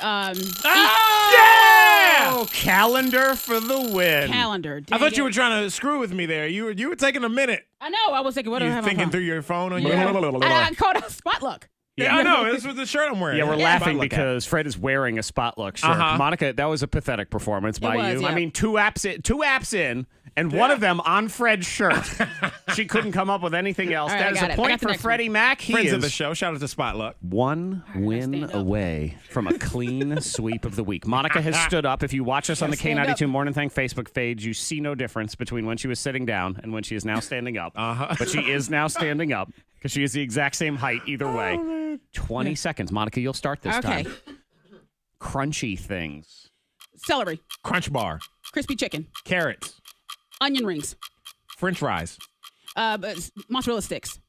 Oh, calendar for the win. calendar. I Dang thought you it. were trying to screw with me there. You were taking a minute. I know. I was thinking, what do I You have on thinking phone? through your phone on Yeah. your. I called it Spotluck. Yeah, I know. This was the shirt I'm wearing. Yeah, we're Spotluck laughing app. because Fred is wearing a Spotluck shirt. Uh-huh. Monica, that was a pathetic performance by was, you. I yeah. mean, two apps in, and one of them on Fred's shirt. She couldn't come up with anything else. All right, That I is got a it. I point got the for next Freddie Mac. He Friends is of the show. Shout out to Spotluck. one win stand up. away from a clean sweep of the week. Monica has stood up. If you watch us on the Stand K92 up. Mornin Thang Facebook page, you see no difference between when she was sitting down and when she is now standing up. But she is now standing up because she is the exact same height either way. 20 seconds. Monica, you'll start this Okay. time. Crunchy things. Celery, Crunch bar. crispy chicken, Carrots. onion rings, French fries. mozzarella sticks,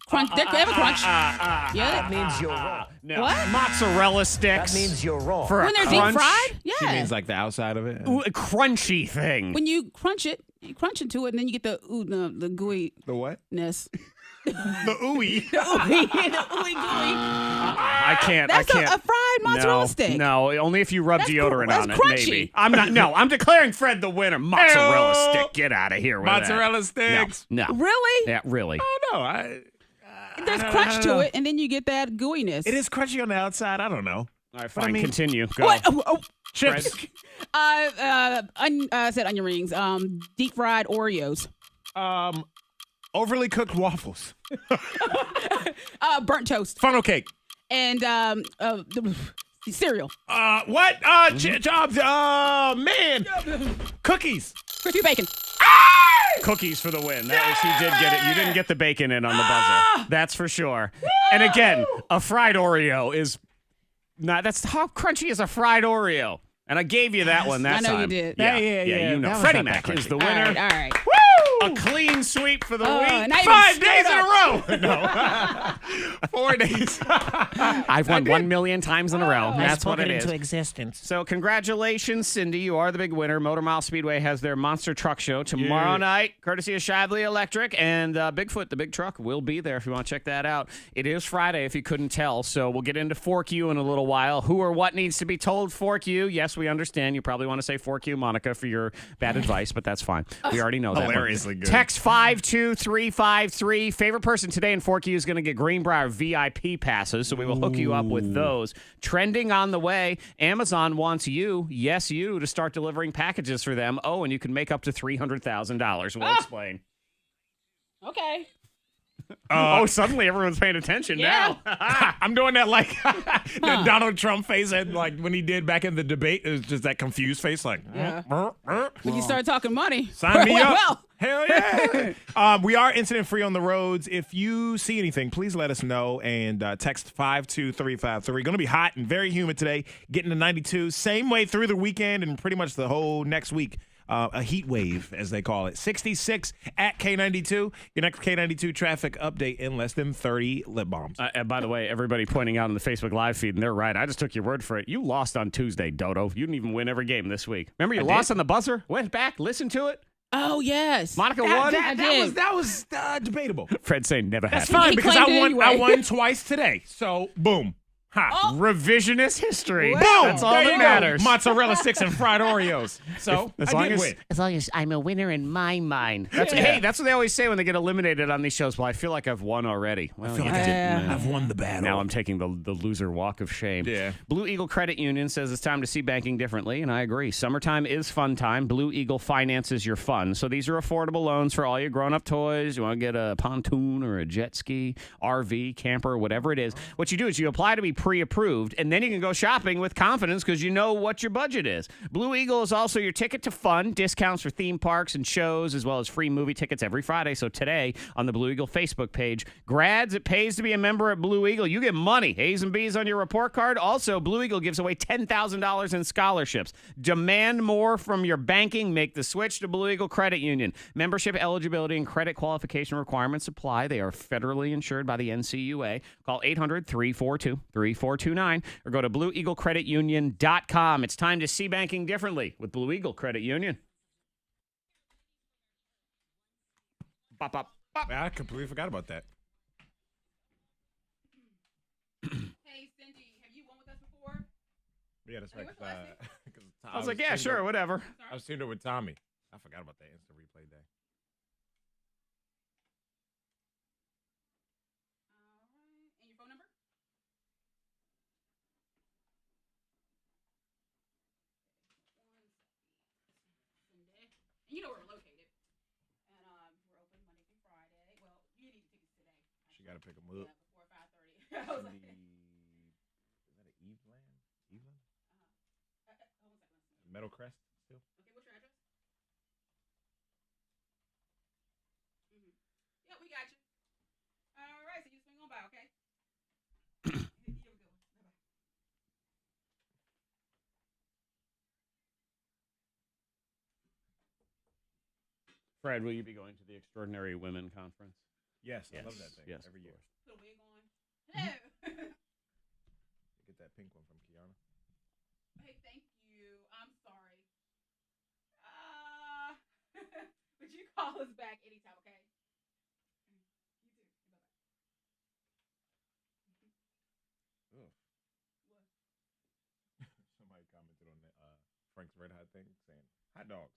Crunch. They have a crunch. Yeah. That means you're wrong. No. What? Mozzarella sticks. That means you're wrong. For When a they're crunch. deep fried? Yeah. She means like the outside of it. Ooh, a crunchy thing. When you crunch it, you crunch into it, and then you get the gooey-ness. The what? The ooey. The ooey gooey. I can't. That's I can't. a fried mozzarella stick. No, only if you rub That's deodorant that's on it, crunchy. maybe. I'm not. No, I'm declaring Fred the winner. Mozzarella Hey-o. stick. Get out of here with Mozzarella that. sticks. No. Really? Yeah, really. I don't know. There's I crunch don't to know. it, and then you get that gooiness. It is crunchy on the outside. I don't know. All right, But I fine. mean- Continue. Go. What? Oh, Chips. I said onion rings. Deep fried Oreos. Overly cooked waffles. Burnt toast. Funnel cake. And cereal. What? Man. Cookies. Crispy bacon. Cookies for the win. That was, he did get it. You didn't get the bacon in on the buzzer. That's for sure. And again, a fried Oreo is not. That's how crunchy is a fried Oreo. And I gave you that one that I know time. you did. Yeah, Yeah, you know. that was Freddie not that Mac is crunchy. the winner. All right. A clean sweep for the week. now you 5 screwed days in a up. row. No. 4 days. I've won 1 million times in a row. That's what it is. existence. So congratulations, Cindy. You are the big winner. Motor Mile Speedway has their monster truck show tomorrow night, courtesy of Shively Electric. And Bigfoot, the big truck, will be there if you want to check that out. It is Friday, if you couldn't tell. So we'll get into Fork You in a little while. Who or what needs to be told Fork You? Yes, we understand. You probably want to say Fork You, Monica, for your bad advice, but that's fine. We already know that. Hilariously good. Text 52353. Favorite person today in Fork You is going to get Greenbrier VIP passes, so we will hook you up with those. Trending on the way, Amazon wants you, yes, you, to start delivering packages for them. Oh, and you can make up to $300,000. We'll explain. Okay. Suddenly everyone's paying attention Yeah. now. I'm doing that like the Donald Trump face at, like when he did back in the debate. It was just that confused face, like, Yeah. When you start talking money. sign me up. Well. Hell yeah. We are incident free on the roads. If you see anything, please let us know and text 52353. Going to be hot and very humid today, getting to 92. Same way through the weekend and pretty much the whole next week. A heat wave, as they call it. 66 at K92. Your next K92 traffic update in less than 30 lip balms. And by the way, everybody pointing out on the Facebook Live feed, and they're right. I just took your word for it. You lost on Tuesday, Dodo. You didn't even win every game this week. Remember, you lost on the buzzer? Went back, listened to it. Oh, yes. Monica won. That was debatable. Fred saying never That's happened. fine He because claimed it I anyway. won twice today. So, boom. Ha. Revisionist history. Wow. That's all There that you go. matters. Mozzarella sticks and fried Oreos. So, As I long did as- win. As long as I'm a winner in my mind. Hey, that's what they always say when they get eliminated on these shows. Well, I feel like I've won already. Well, I feel you like didn't. I've won the battle. Now I'm taking the loser walk of shame. Yeah. Blue Eagle Credit Union says it's time to see banking differently, and I agree. Summertime is fun time. Blue Eagle finances your fun. So these are affordable loans for all your grown-up toys. You want to get a pontoon or a jet ski, RV, camper, whatever it is. What you do is you apply to be pre-approved, and then you can go shopping with confidence because you know what your budget is. Blue Eagle is also your ticket to fun, discounts for theme parks and shows, as well as free movie tickets every Friday. So today on the Blue Eagle Facebook page, grads, it pays to be a member at Blue Eagle. You get money, A's and B's on your report card. Also, Blue Eagle gives away $10,000 in scholarships. Demand more from your banking. Make the switch to Blue Eagle Credit Union. Membership eligibility and credit qualification requirements apply. They are federally insured by the NCUA. Call 800-342-3429 or go to BlueEagleCreditUnion.com. It's time to see banking differently with Blue Eagle Credit Union. Bop, bop, bop. I completely forgot about that. Hey, Cindy, have you won with us before? Yeah, that's right. what's the last name? I was like, yeah, sure, whatever. I was tuned in with Tommy. I forgot about that instant replay day. And your phone number? And you know where we're located. And we're open Monday through Friday. Well, you need tickets today. She got to pick them up. Before 5:30. I was like, Is that an Eveland? Eveland? hold on a second. Metal Crest still? Okay, what's your address? Yeah, we got you. All right, so you swing on by, okay? Here we go. Bye-bye. Fred, will you be going to the Extraordinary Women Conference? Yes, I love that thing. Yes, every of year. course. Put a wig on. Hello. Get that pink one from Kiana. Hey, thank you. I'm sorry. But you call us back anytime, okay? You too. Bye-bye. Ugh. What? Somebody commented on the Frank's Red Hot thing saying hot dogs.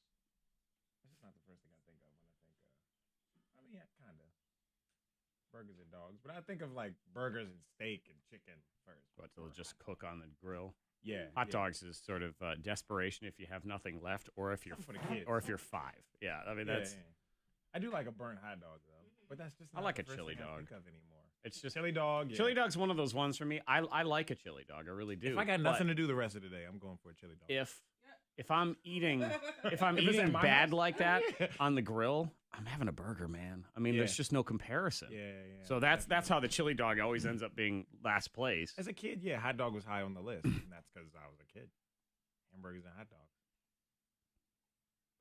That's just not the first thing I think of when I think. I mean, yeah, kind of burgers and dogs, but I think of like burgers and steak and chicken first. But they'll just cook on the grill. Yeah, Hot dogs is sort of desperation if you have nothing left, or if you're Something for the kids. or if you're 5. Yeah, I mean that's. Yeah. I do like a burnt hot dog though, but that's just I not like the a first chili thing I dog. think of anymore. It's just Chili dog. Yeah. Chili dog's one of those ones for me. I like a chili dog. I really do. If I got But nothing to do the rest of the day, I'm going for a chili dog. if I'm eating If it's eating at my bad house. like that on the grill, I'm having a burger, man. I mean, there's Yeah. just no comparison. Yeah. So that's how the chili dog always ends up being last place. As a kid, yeah, hot dog was high on the list, and that's because I was a kid. Hamburgers and hot dogs.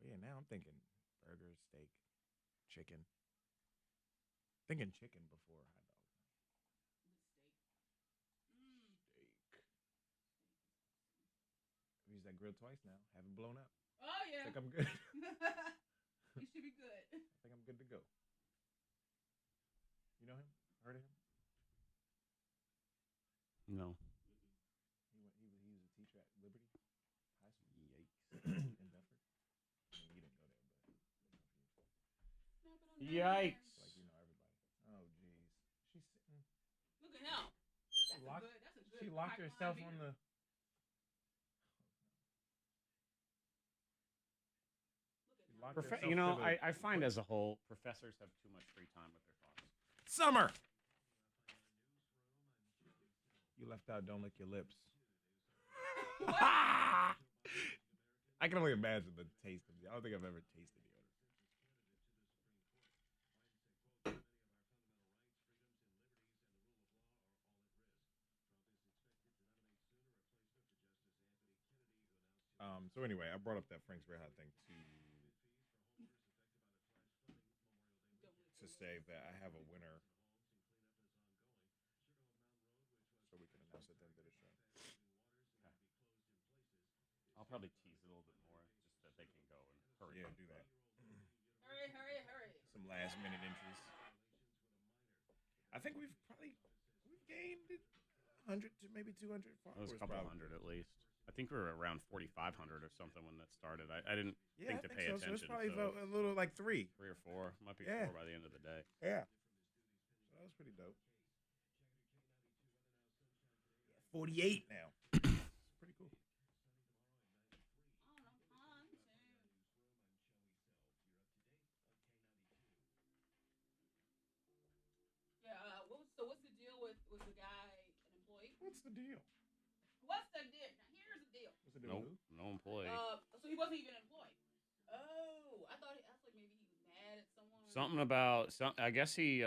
But yeah, now I'm thinking burgers, steak, chicken. Thinking chicken before hot dogs. Steak. I've used that grill twice now. Haven't blown up. Oh, yeah. I think I'm good. You should be good. I think I'm good to go. You know him? Heard of him? No. He was a teacher at Liberty High School. Yikes. In Bedford. I mean, he didn't go there, but Yikes. like everybody. Oh jeez. She's sitting. Look at him. That's a good. She locked herself on the. She locked herself You know, to the- I find as a whole, professors have too much free time with their thoughts. Summer. You left out "Don't Lick Your Lips." I can only imagine the taste of it. I don't think I've ever tasted deodorant. So anyway, I brought up that Frank's Red Hot thing to say that I have a winner, so we can announce it at the end of the show. I'll probably tease it a little bit more, just that they can go and hurry. Yeah, do that. Hurry. Some last minute entries. I think we've gained 100 to maybe 200 It followers. was a couple hundred at least. I think we were around 4,500 or something when that started. I didn't think to pay so. attention. So it's probably so a little like 3. 3 or 4. Might be Yeah. 4 by the end of the day. Yeah. So that was pretty dope. 48 now. It's pretty cool. Yeah. What's the deal with the guy, an employee? What's the deal? What's the deal? Now here's the deal. What's the deal? Nope, no employee. So he wasn't even employed. Oh, I thought like maybe he was mad at someone. Something about I guess he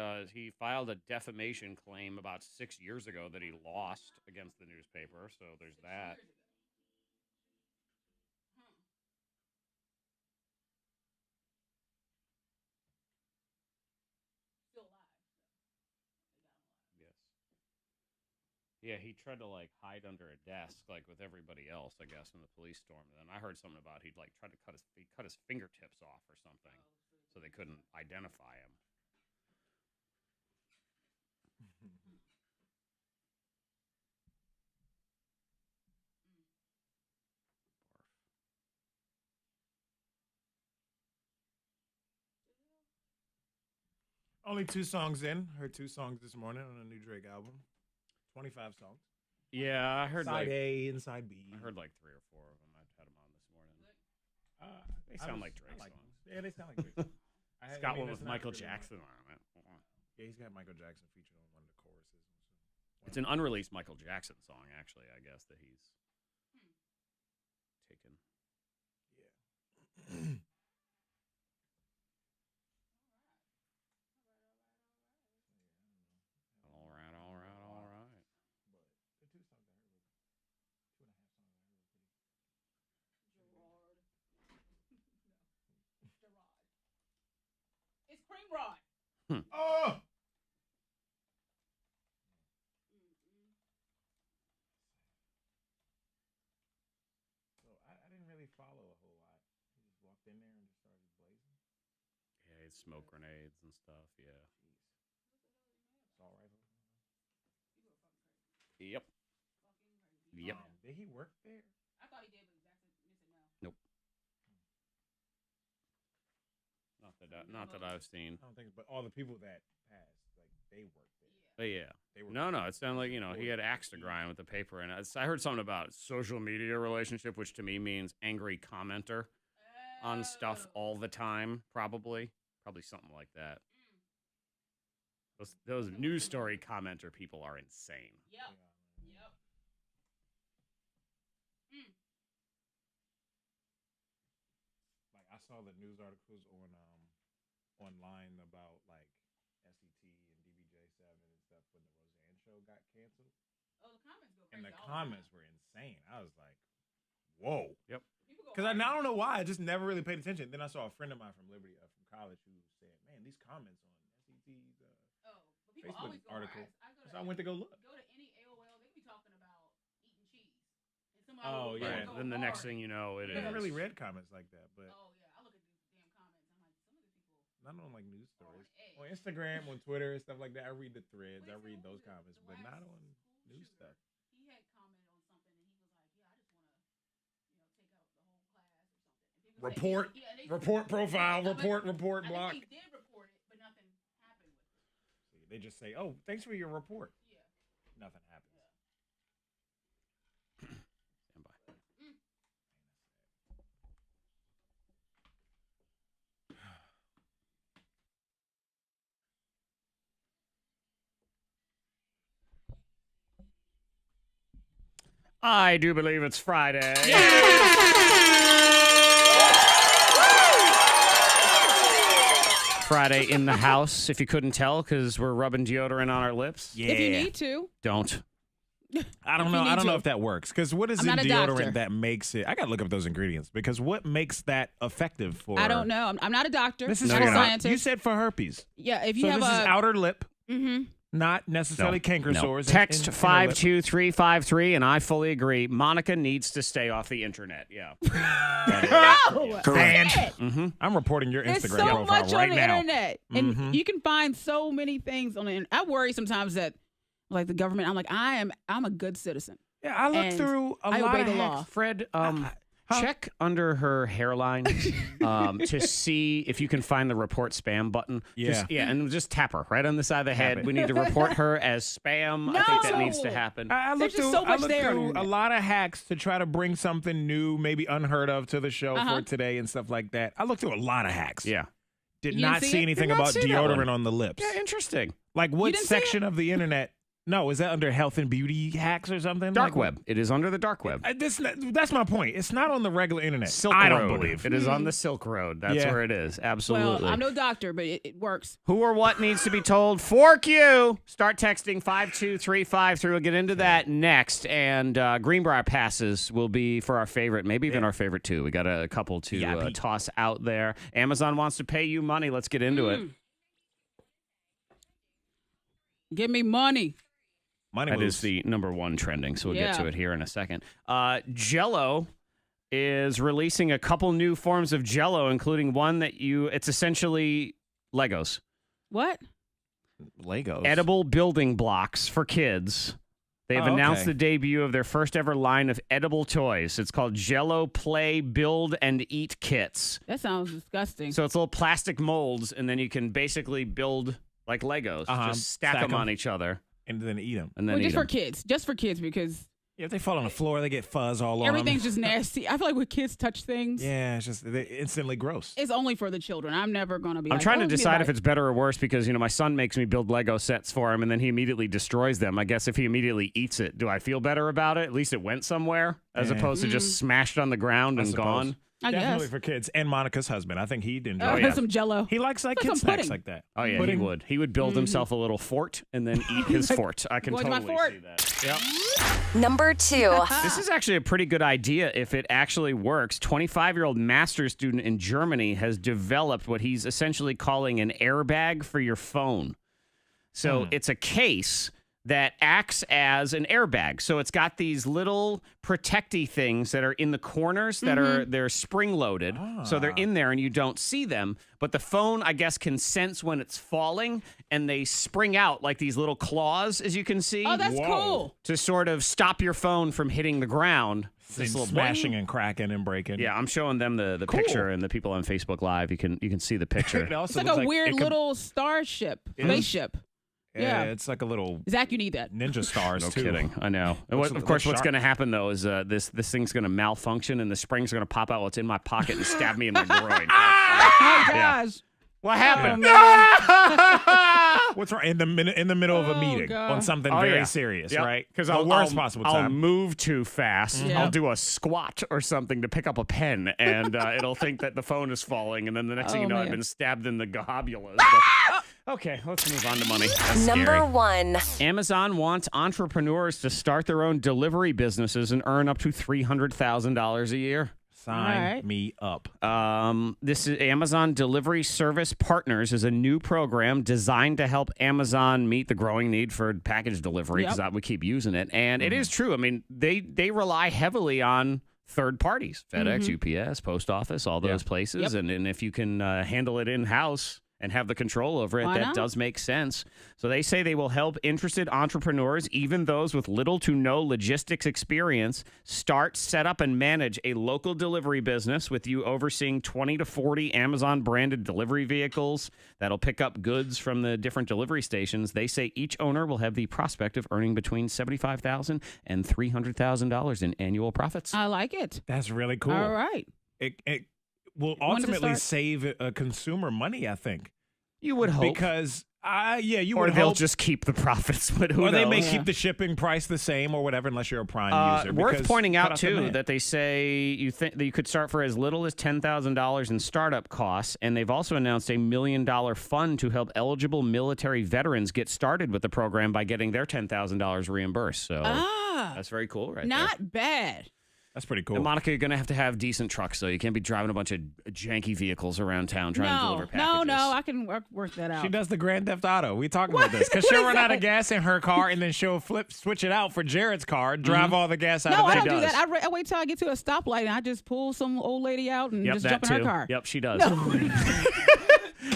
filed a defamation claim about 6 years ago that he lost against the newspaper. So there's 6 that. years ago. Still alive. They got him alive. Yes. Yeah, he tried to like hide under a desk, like with everybody else, I guess, when the police stormed. And then I heard something about he'd like tried to cut his fingertips off or something, so they couldn't identify him. Only 2 songs in. Heard 2 songs this morning on a new Drake album. 25 songs. Yeah, I heard Side like A and side B. I heard like 3 or 4 of them. I had them on this morning. They I sound was- like Drake I like songs. them. Yeah, they sound like Drake songs. It's got one it's with not Michael really Jackson on it. Yeah, he's got Michael Jackson featured on one of the choruses. It's an unreleased Michael Jackson song, actually, I guess, that he's taken. Yeah. All right. But the 2 songs I heard were 2.5 songs I heard were pretty. Gerard. No. Gerard. It's Cream Rod. Oh! really follow a whole lot. He just walked in there and just started blazing. Yeah, he'd smoke grenades and stuff. Yeah. Assault rifle. Yep. Yep. Did he work there? I thought he did, but that's no. Nope. Not that I've seen. I don't think, but all the people that passed, like they worked there. But yeah. They were No, it sounded like, he had axe to grind with the paper. And I heard something about social media relationship, which to me means angry commenter on stuff all the time, probably. Probably something like that. Those news story commenter people are insane. Yep. Yep. Like I saw the news articles on online about like SET and DBJ7 and stuff when the Roseanne show got canceled. Oh, the comments go crazy. And the comments were insane. I was like, whoa. Yep. Because I don't know why. I just never really paid attention. Then I saw a friend of mine from Liberty, from college, who said, man, these comments on SET's people Facebook always go article. I So I went to go look. Go to any AOL, they be talking about eating cheese. And somebody Yeah. Then the next thing you know, it I is. never really read comments like that, but Oh yeah, I look at these damn comments. I'm like, some of the people. not on like news stories. On Instagram, on Twitter, and stuff like that. I read the threads. I read those comments, but not on news stuff. He had commented on something, and he was like, "Yeah, I just want to, take out the whole class or something." And people Report, say, report profile, Yeah, report I block. think he did report it, but nothing happened with it. They just say, "Oh, thanks for your report." Yeah. Nothing happens. Stand by. I do believe it's Friday. Friday in the house, if you couldn't tell, because we're rubbing deodorant on our lips. Yeah. If you need to. Don't. I don't If know. you need I don't know to. if that works. Because what is I'm in not a doctor. deodorant that makes it? I gotta look up those ingredients. Because what makes that effective for? I don't know. I'm not a doctor. This is not No, a you're not. scientist. You said for herpes. Yeah, if you So have this is outer lip, not necessarily canker No. sores. Text in- in the lip. 52353, and I fully agree. Monica needs to stay off the internet. Yeah. No! Correct. Shit! I'm reporting your There's Instagram so profile much right on the now. internet, and you can find so many things on the internet. I worry sometimes that, like the government, I'm like, I'm a good citizen. Yeah, I looked And through a I lot obey of the hacks. law. Fred, check under her hairline to see if you can find the report spam button. Yeah. And just tap her right on the side of the head. it. We need to report her as spam. I think that needs to No! happen. I There's looked just through, so I much looked there on the through a internet. lot of hacks to try to bring something new, maybe unheard of, to the show for today and stuff like that. I looked through a lot of hacks. Yeah. Did You not didn't see see it? anything Did not about see that one. deodorant on the lips. Yeah, interesting. Like what didn't see section of the internet? No, is that under health and beauty hacks or something? Dark Like, web. It is under the dark web. That's my point. It's not on the regular internet. Silk I Road. don't believe. It is on the Silk Road. That's Yeah. where it is. Absolutely. Well, I'm no doctor, but it works. Who or what needs to be told? Fork you. Start texting 52353. We'll get into that next. And Greenbrier passes will be for our favorite, maybe even our favorite too. We got a couple to toss out there. Amazon wants to pay you money. Let's get into it. Give me money. Money That moves. is the number one trending, so we'll get to Yeah. it here in a second. Jell-O is releasing a couple new forms of Jell-O, including one that it's essentially Legos. What? Legos. Edible building blocks for kids. They've announced the debut of their first ever line of edible toys. It's called Jell-O Play, Build, and Eat Kits. That sounds disgusting. So it's little plastic molds, and then you can basically build like Legos. Just stack them on each other. and then eat them. And then Well, eat just for 'em. kids. Just for kids because If they fall on the floor, they get fuzz all on them. everything's just nasty. I feel like when kids touch things, Yeah, it's just they're instantly gross. it's only for the children. I'm never going to be I'm like, trying oh, to give me decide a if bite. it's better or worse because, my son makes me build Lego sets for him and then he immediately destroys them. I guess if he immediately eats it, do I feel better about it? At least it went somewhere as Yeah. opposed to just smashed on the ground I and suppose. gone. I Definitely guess. for kids and Monica's husband. I think he'd enjoy Oh, it. some Jell-O. He likes Like kid some snacks pudding. like that. Oh, yeah, Pudding. he would. He would build himself a little fort and then eat his fort. I can Going to my totally fort. see that. Yep. Number 2. This is actually a pretty good idea if it actually works. 25-year-old master's student in Germany has developed what he's essentially calling an airbag for your phone. So it's a case that acts as an airbag. So it's got these little protecty things that are in the corners that they're spring loaded. So they're in there and you don't see them. But the phone, I guess, can sense when it's falling and they spring out like these little claws, as you can see. Oh, that's cool. To sort of stop your phone from hitting the ground. This little smashing and cracking and breaking. Yeah, I'm showing them the picture, and the people on Facebook Live, you can see the picture. It's like a weird little spaceship. Yeah, it's like a little Zach, you need that. ninja stars No too. kidding. I know. And of course, what's going to happen, though, is this thing's going to malfunction, and the springs are going to pop out while it's in my pocket and stab me in my groin. Oh, gosh. What happened? What's wrong in the middle of a meeting God. on something very serious, right? Because the worst possible time. I'll move too fast. Yeah. I'll do a squat or something to pick up a pen, and it'll think that the phone is falling, and then the next thing you know, I've been stabbed in the globules. Okay, let's move on to money. That's Number scary. 1. Amazon wants entrepreneurs to start their own delivery businesses and earn up to $300,000 a year. Sign me up. This is Amazon Delivery Service Partners is a new program designed to help Amazon meet the growing need for package delivery because we keep using it. And it is true. I mean, they rely heavily on third parties, FedEx, UPS, Post Office, all those places. And if you can handle it in-house and have the control over it, that does make sense. So they say they will help interested entrepreneurs, even those with little to no logistics experience, start, set up, and manage a local delivery business with you overseeing 20 to 40 Amazon-branded delivery vehicles that'll pick up goods from the different delivery stations. They say each owner will have the prospect of earning between $75,000 and $300,000 in annual profits. I like it. That's really cool. All right. It will ultimately save a consumer money, I think. You would hope. Because, you or would they'll hope. just keep the profits, but who Or they may knows? keep the shipping price the same or whatever, unless you're a Prime user. Worth because pointing out, cut too, demand. that they say you think that you could start for as little as $10,000 in startup costs, and they've also announced $1 million fund to help eligible military veterans get started with the program by getting their $10,000 reimbursed. So that's very cool, right? Not bad. That's pretty cool. And Monica, you're going to have decent trucks, though. You can't be driving a bunch of janky vehicles around town trying to deliver packages. No, I can work that out. She does the Grand Theft Auto. We talking about this because she'll run out of gas in her car and then she'll switch it out for Jared's car, drive all the gas out of No, that. I don't do that. I wait till I get to a stoplight and I just pull some old lady out and just jump in her car. Yep, she does.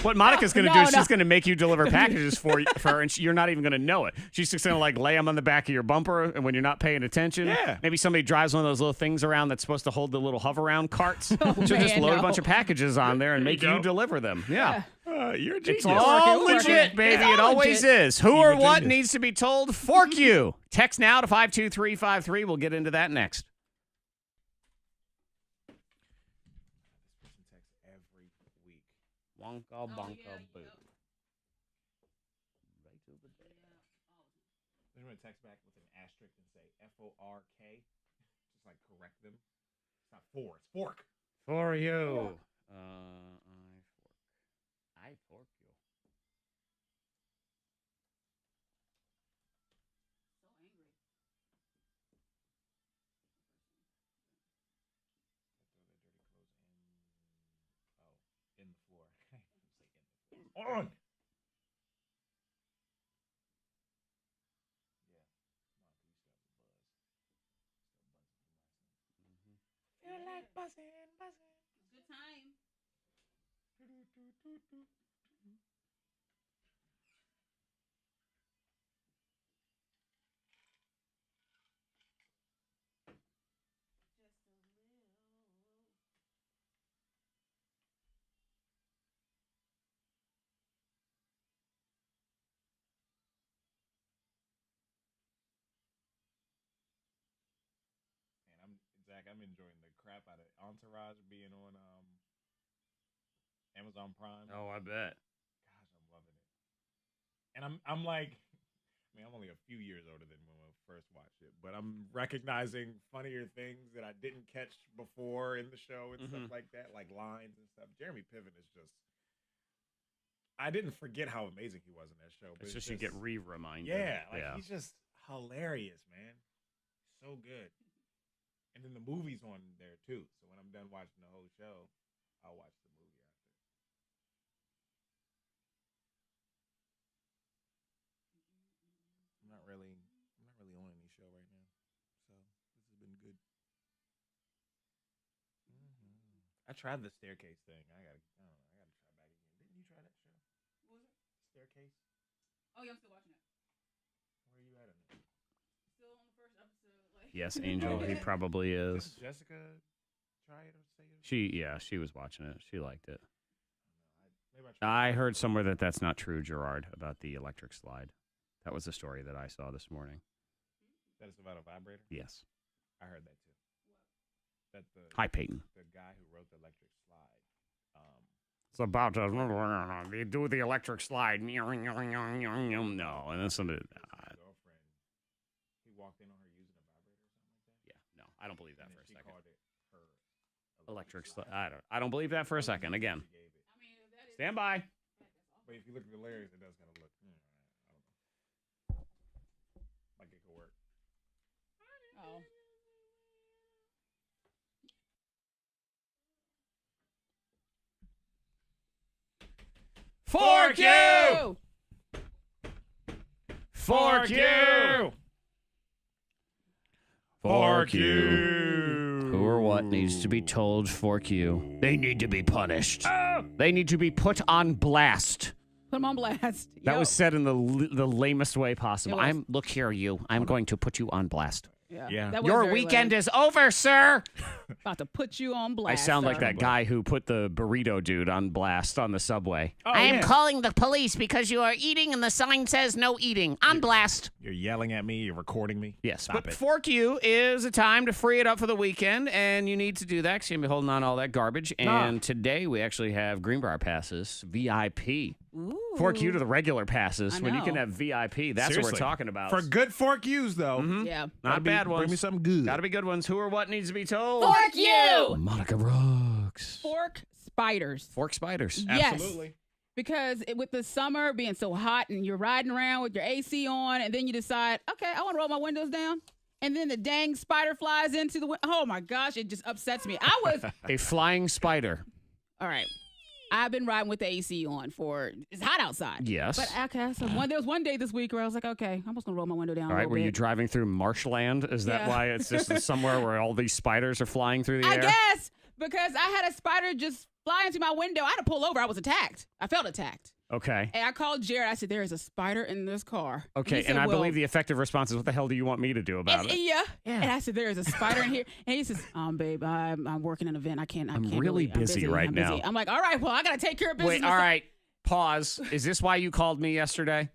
What Monica's going to do is she's going to make you deliver packages for her, and you're not even going to know it. She's just going to like lay them on the back of your bumper, and when you're not paying attention, maybe somebody drives one of those little things around that's supposed to hold the little hover around carts. She'll just load a bunch of packages on there and make you deliver them. Yeah. You're a genius. It's all legit, baby. It always is. Who or what genius. needs to be told? Fork you. Text now to 52353. We'll get into that next. Wonka bonka boo. I'm going to text back with an asterisk and say FORK. Just like correct them. It's not four, it's fork. For you. I fork you. In the floor. On. Feel like buzzing. Good time. Zach, I'm enjoying the crap out of Entourage being on Amazon Prime. Oh, I bet. Gosh, I'm loving it. And I'm like, I mean, I'm only a few years older than when I first watched it, but I'm recognizing funnier things that I didn't catch before in the show and stuff like that, like lines and stuff. Jeremy Piven is just, I didn't forget how amazing he was in that show. But It's just you get re-reminded. Yeah, he's just hilarious, man. So good. And then the movie's on there, too. So when I'm done watching the whole show, I'll watch the movie after. I'm not really so this has been good. I tried the staircase thing. I gotta try back again. Didn't you try that show? What was it? Staircase. Oh, yeah, I'm still watching it. Where are you at in it? Still on the first episode. Like. Yes, Angel, he probably is. Did Jessica try it or say it? She was watching it. She liked it. Maybe I I heard somewhere that that's not true, Gerard, about the electric slide. That was the story that I saw this morning. That it's about a vibrator? Yes. I heard that too. That the Hi, Peyton. the guy who wrote the electric slide. It's about they do the electric slide. No, and then somebody. His girlfriend. He walked in on her using a vibrator or something like that. Yeah, no, I don't believe that And for a then she second. called it her Electric slide. I don't believe that for a second. Again, She gave it. stand by. But if you look at the lyrics, it does kind of look. I don't know. Like it could work. Oh. Fork you! Fork you! Fork you! Who or what needs to be told fork you? They need to be punished. They need to be put on blast. Put them on blast. That Yo. was said in the lamest way possible. It was. Look here, you. I'm going to put you on blast. Yeah. That was Your very weekend lame. is over, sir. About to put you on blast. I sound like sir. that guy who put the burrito dude on blast on the subway. Oh, I am yeah. calling the police because you are eating and the sign says no eating. On blast. You're yelling at me. You're recording me. Yes, Stop but it. Fork You is a time to free it up for the weekend, and you need to do that because you're going to be holding on to all that garbage. And today we actually have Greenbrier passes, VIP. Ooh. Fork You to the regular passes I when you can know. have VIP. That's what Seriously. we're talking about. For good fork yous, though. Yeah. Not bad ones. Bring me something good. Got to be good ones. Who or what needs to be told? Fork you! Monica Brooks. Fork spiders. Fork spiders. Yes. Absolutely. Because with the summer being so hot and you're riding around with your AC on and then you decide, okay, I want to roll my windows down. And then the dang spider flies into the window. Oh, my gosh. It just upsets me. I was, A flying spider. all right. I've been riding with the AC on it's hot outside. Yes. But okay, so there was one day this week where I was like, okay, I'm just going to roll my window down All a right, little were bit. you driving through marshland? Is that Yeah. why it's just somewhere where all these spiders are flying through the I air? guess because I had a spider just fly into my window. I had to pull over. I was attacked. I felt attacked. Okay. And I called Jared. I said, there is a spider in this car. Okay, He said, and I well, believe the effective response is, what the hell do you want me to do about it? Yeah. And I said, there is a spider in here. And he says, babe, I'm working an event. I can't I'm really really busy right I'm now. I'm like, all right, well, I got to take care of business. Wait, all right, pause. Is this why you called me yesterday?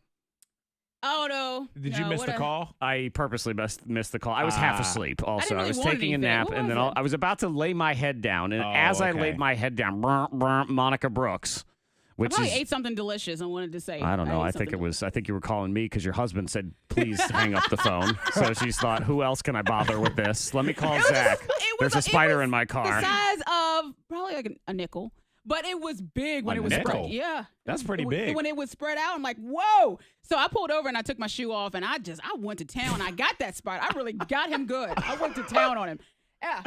Oh, no. Did you No, miss what the a- call? I purposely missed the call. I was half asleep also. really I was want taking a anything. nap, What and then was it? I was about to lay my head down. And Oh, as I okay. laid my head down, Monica Brooks, I which probably is... ate something delicious and wanted to say. I don't know. ate I think something it was. I think you were calling me because your husband said, "Please hang up the phone." So she's thought, "Who else can I bother with this? Let me call Zach." There's a spider in my car. The size of probably like a nickel, but it was big when A it was nickel? spread. Yeah, That's pretty It- big. When it was spread out, I'm like, whoa! So I pulled over and I took my shoe off and I went to town. I got that spider. I really got him good. I went to town on him. Yeah,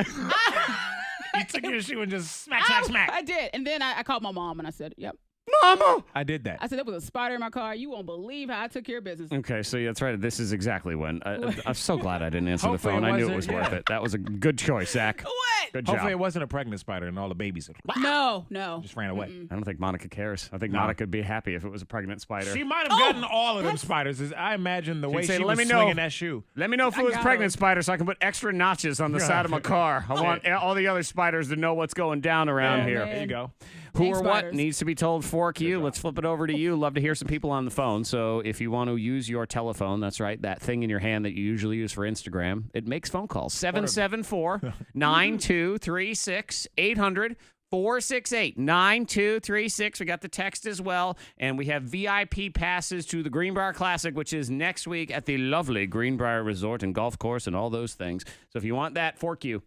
You took your shoe and just smack. I did, and then I called my mom and I said, "Yep." Mama. I did that. I said there was a spider in my car. You won't believe how I took care of business. Okay, so that's right. This is exactly when. I'm so glad I didn't answer the Hopefully phone. it I knew it wasn't, was yeah. worth it. That was a good choice, Zach. What? Good job. Hopefully it wasn't a pregnant spider and all the babies No. just ran away. I don't think Monica cares. I think No. Monica would be happy if it was a pregnant spider. She might have gotten all of them spiders. I imagine the way say, she "Let was me know." swinging that shoe. Let me know if it was got pregnant her. spider so I can put extra notches on the side of my car. I want all the other spiders to know what's going down around Yeah, here. man. There you go. Who Thanks, or what spiders. needs to be told fork you? Let's flip it over to you. Love to hear some people on the phone. So if you want to use your telephone, that's right, that thing in your hand that you usually use for Instagram, it makes phone calls. 774-9236-800. 468-9236. We got the text as well. And we have VIP passes to the Greenbrier Classic, which is next week at the lovely Greenbrier Resort and Golf Course and all those things. So if you want that, fork you.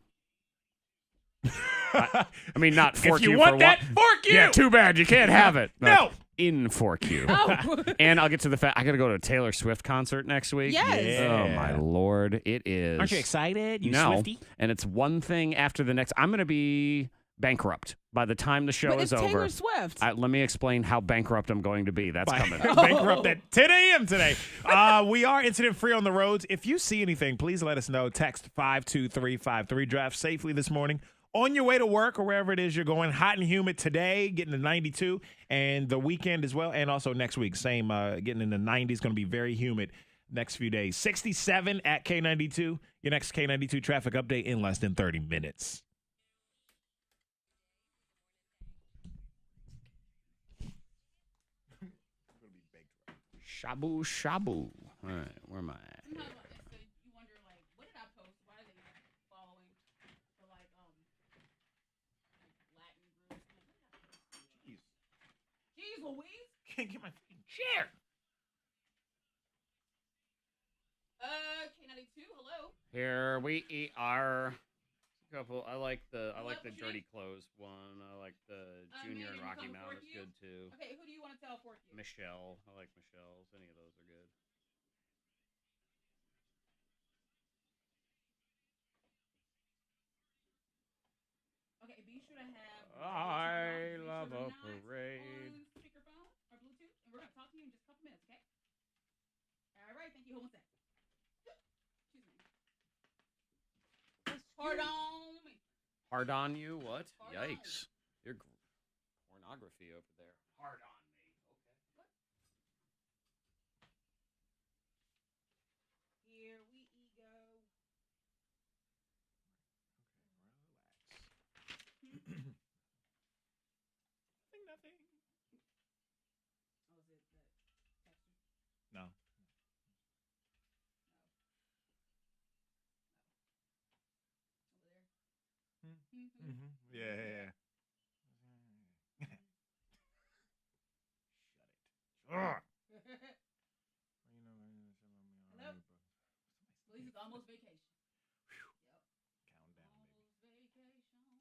I mean, not fork If you you want for that, one. fork you. Yeah, too bad. You can't have it. No. In fork you. Oh. And I'll get to the fact I got to go to a Taylor Swift concert next week. Yes. Oh, my Lord. It is. Aren't you excited? You no. Swiftie? And it's one thing after the next. I'm going to be bankrupt By the time the show But is it's over, Taylor Swift. let me explain how bankrupt I'm going to be. That's coming. Bankrupt at 10 a.m. today. We are incident free on the roads. If you see anything, please let us know. Text 52353. Drive safely this morning on your way to work or wherever it is you're going. Hot and humid today, getting to 92, and the weekend as well, and also next week. Same, getting in the 90s. Going to be very humid next few days. 67 at K92. Your next K92 traffic update in less than 30 minutes. Shabu shabu. All right, where am I at? You wonder, like, what did I post? Why are they following for, like Latin groups? Jeez Louise. Can't get my fucking chair. K92, hello. Here we are. Couple. I like the What's your dirty name? clothes one. I like the Junior and Megan, Rocky who's on Mountain fourth is you? good too. Okay, who do you want to tell fourth you? Michelle. I like Michelle's. Any of those are good. Okay, be sure to have. I be love sure a to not parade. On speakerphone or Bluetooth, and we're gonna talk to you in just a couple minutes, okay? All right, thank you. Hold on a sec. Excuse me. Hard on me. Hard on you? What? Hard on. Yikes! You're pornography over there. Hard on me. Okay. Here we go. Nothing. Oh, is it that texture? No. Over there. Mm-hmm. Yeah. Shut it. Hello? At least it's almost vacation. Yep. Count down, baby.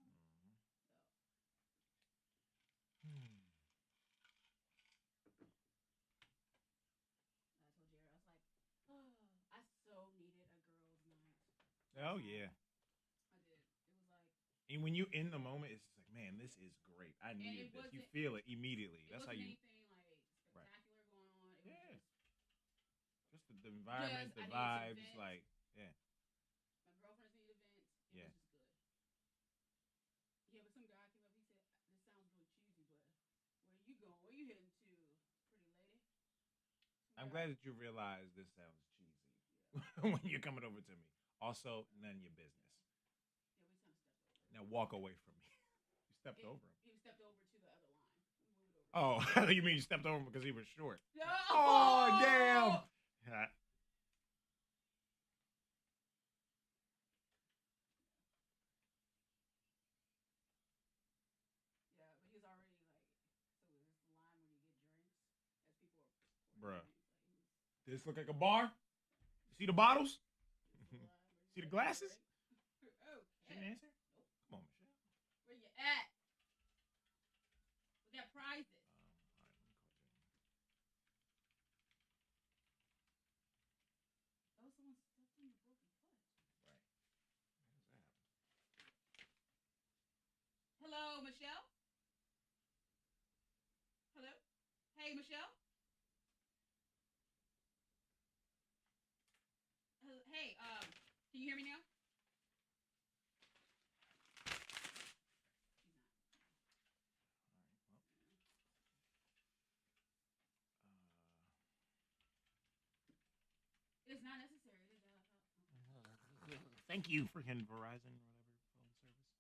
Almost vacation. I told Jared, I was like, oh, I so needed a girls' night. Oh, yeah. I did. It was like, And when you in the moment, it's just like, man, this is great. I needed this. You wasn't- feel it immediately. it That's how wasn't you. anything like spectacular going on. It Yeah. was Just the environment, Just, the I needed some vibes, vent. like, yeah. my girlfriends needed events. It Yeah. was just good. Yeah, but some guy came up. He said, "This sounds really cheesy, but where you going? Where you heading to, pretty lady?" I'm Some glad guy- that you realize this sounds cheesy when you're coming over to me. Also, none of your business. Yeah, we kind of stepped over. Now walk away from me. You stepped over him. He stepped over to the other line. We moved over. Oh, you mean you stepped over him because he was short? No! Oh, damn. Yeah, but he was already like, so there's the line when you get drinks, as people are. Bruh. Drinks, like, he was, This look like a bar? You see the bottles? the line where you See the get glasses? drink. She didn't Okay. answer? Come on, Michelle. Where you at? We got prizes. Oh, someone stepped on your broken foot. Right. How does that happen? Hello, Michelle? Hello? Hey, Michelle? Hey, can you hear me now? It's not necessary. It is, Thank you, freaking Verizon or whatever phone service.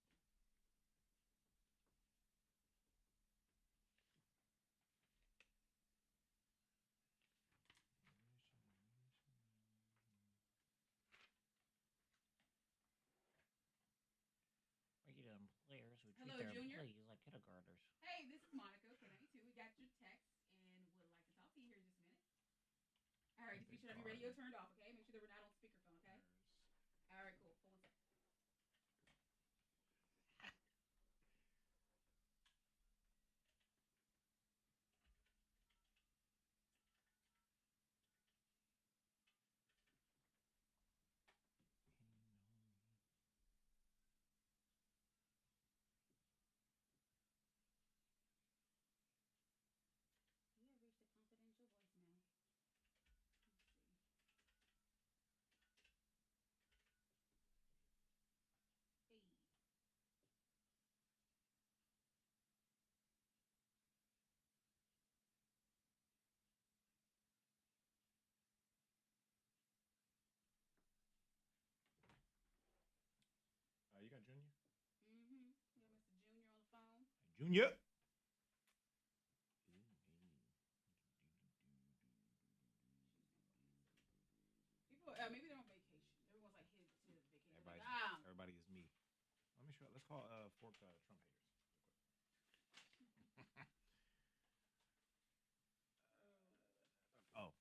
Employers who treat Hello, their Junior. employees like kindergartners. Hey, this is Monica, K92. We got your text and would like to talk to you here in just a minute. All right, just be sure to have your radio turned off, okay? Make sure that we're not on speakerphone, okay? All right, cool. Hold on a sec. Junior. People, maybe they're on vacation. Everyone's like hit vacation. Everybody is me. Let me show. Let's call Fork Trump haters. Oh.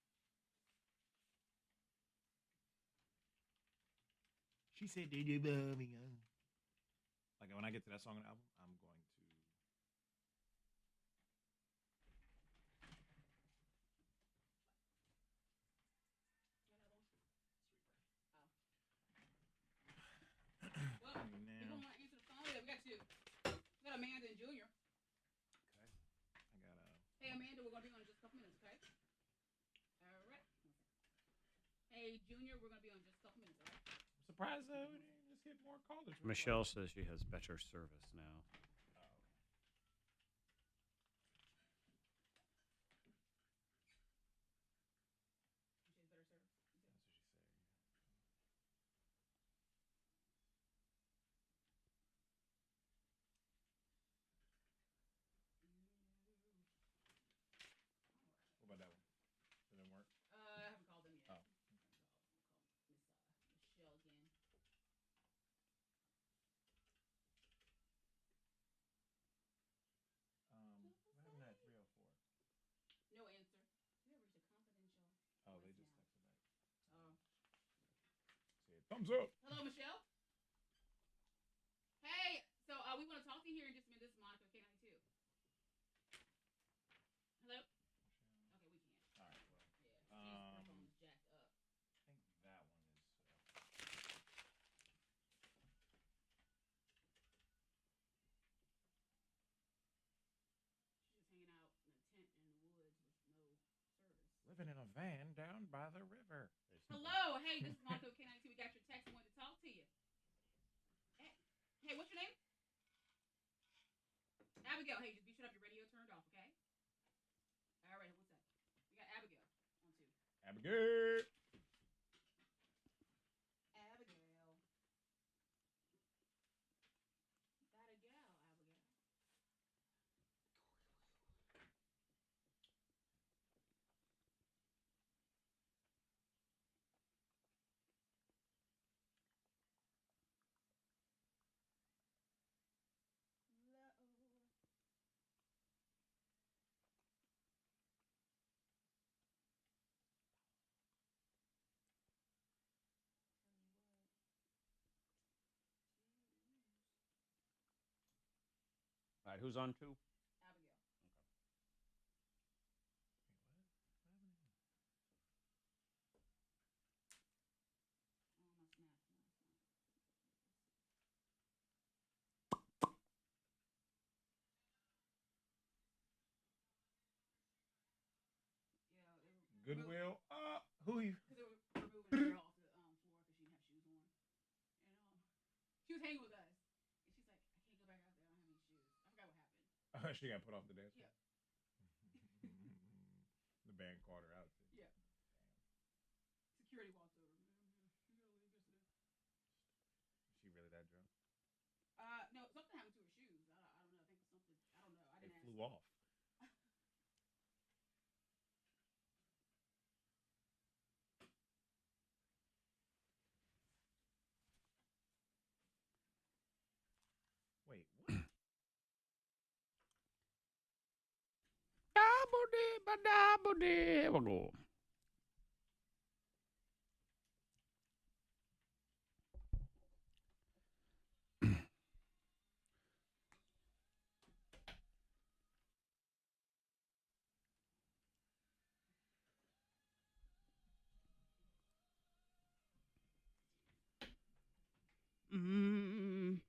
She said, "Did you love me?" Like when I get to that song on the album, I'm going to. Well, people want to answer the phone. Yeah, we got two. We got Amanda and Junior. Okay. I got Hey, Amanda, we're going to be on in just a couple minutes, okay? All right. Hey, Junior, we're going to be on in just a couple minutes, all right? I'm surprised we didn't just get more callers. Michelle says she has better service now. She has better service. That's what she said. What about that one? Did it work? I haven't called them yet. Oh. Call Miss Michelle again. What happened at 304? No answer. We have reached a confidential. Oh, they just texted back. Oh. Said thumbs up. Hello, Michelle. Hey, so we want to talk to you here in just a minute. This is Monica, K92. Hello. Okay, we can't. All right. Well. Yeah. Her phone is jacked up. I think that one is. She's just hanging out in a tent in the woods with no service. Living in a van down by the river. Hello. Hey, this is Monica, K92. We got your text and wanted to talk to you. Hey, what's your name? Abigail. Hey, just be sure to have your radio turned off, okay? All right, what's that? We got Abigail on two. Abigail. Abigail. Got a gal, Abigail. All right, who's on two? Abigail. Okay. Oh, my snap. Yeah, Goodwill. Who you? because they were removing her off the floor because she didn't have shoes on. And she was hanging with us. And she's like, I can't go back out there. I don't have any shoes. I forgot what happened. She got put off the dance floor. Yeah. The band called her out too. Yeah. Security walked over. You gotta leave yesterday. Is she really that drunk? No, something happened to her shoes. I don't know. I think something. I don't know. I They didn't flew ask. off. Wait, what? Here we go. Mm.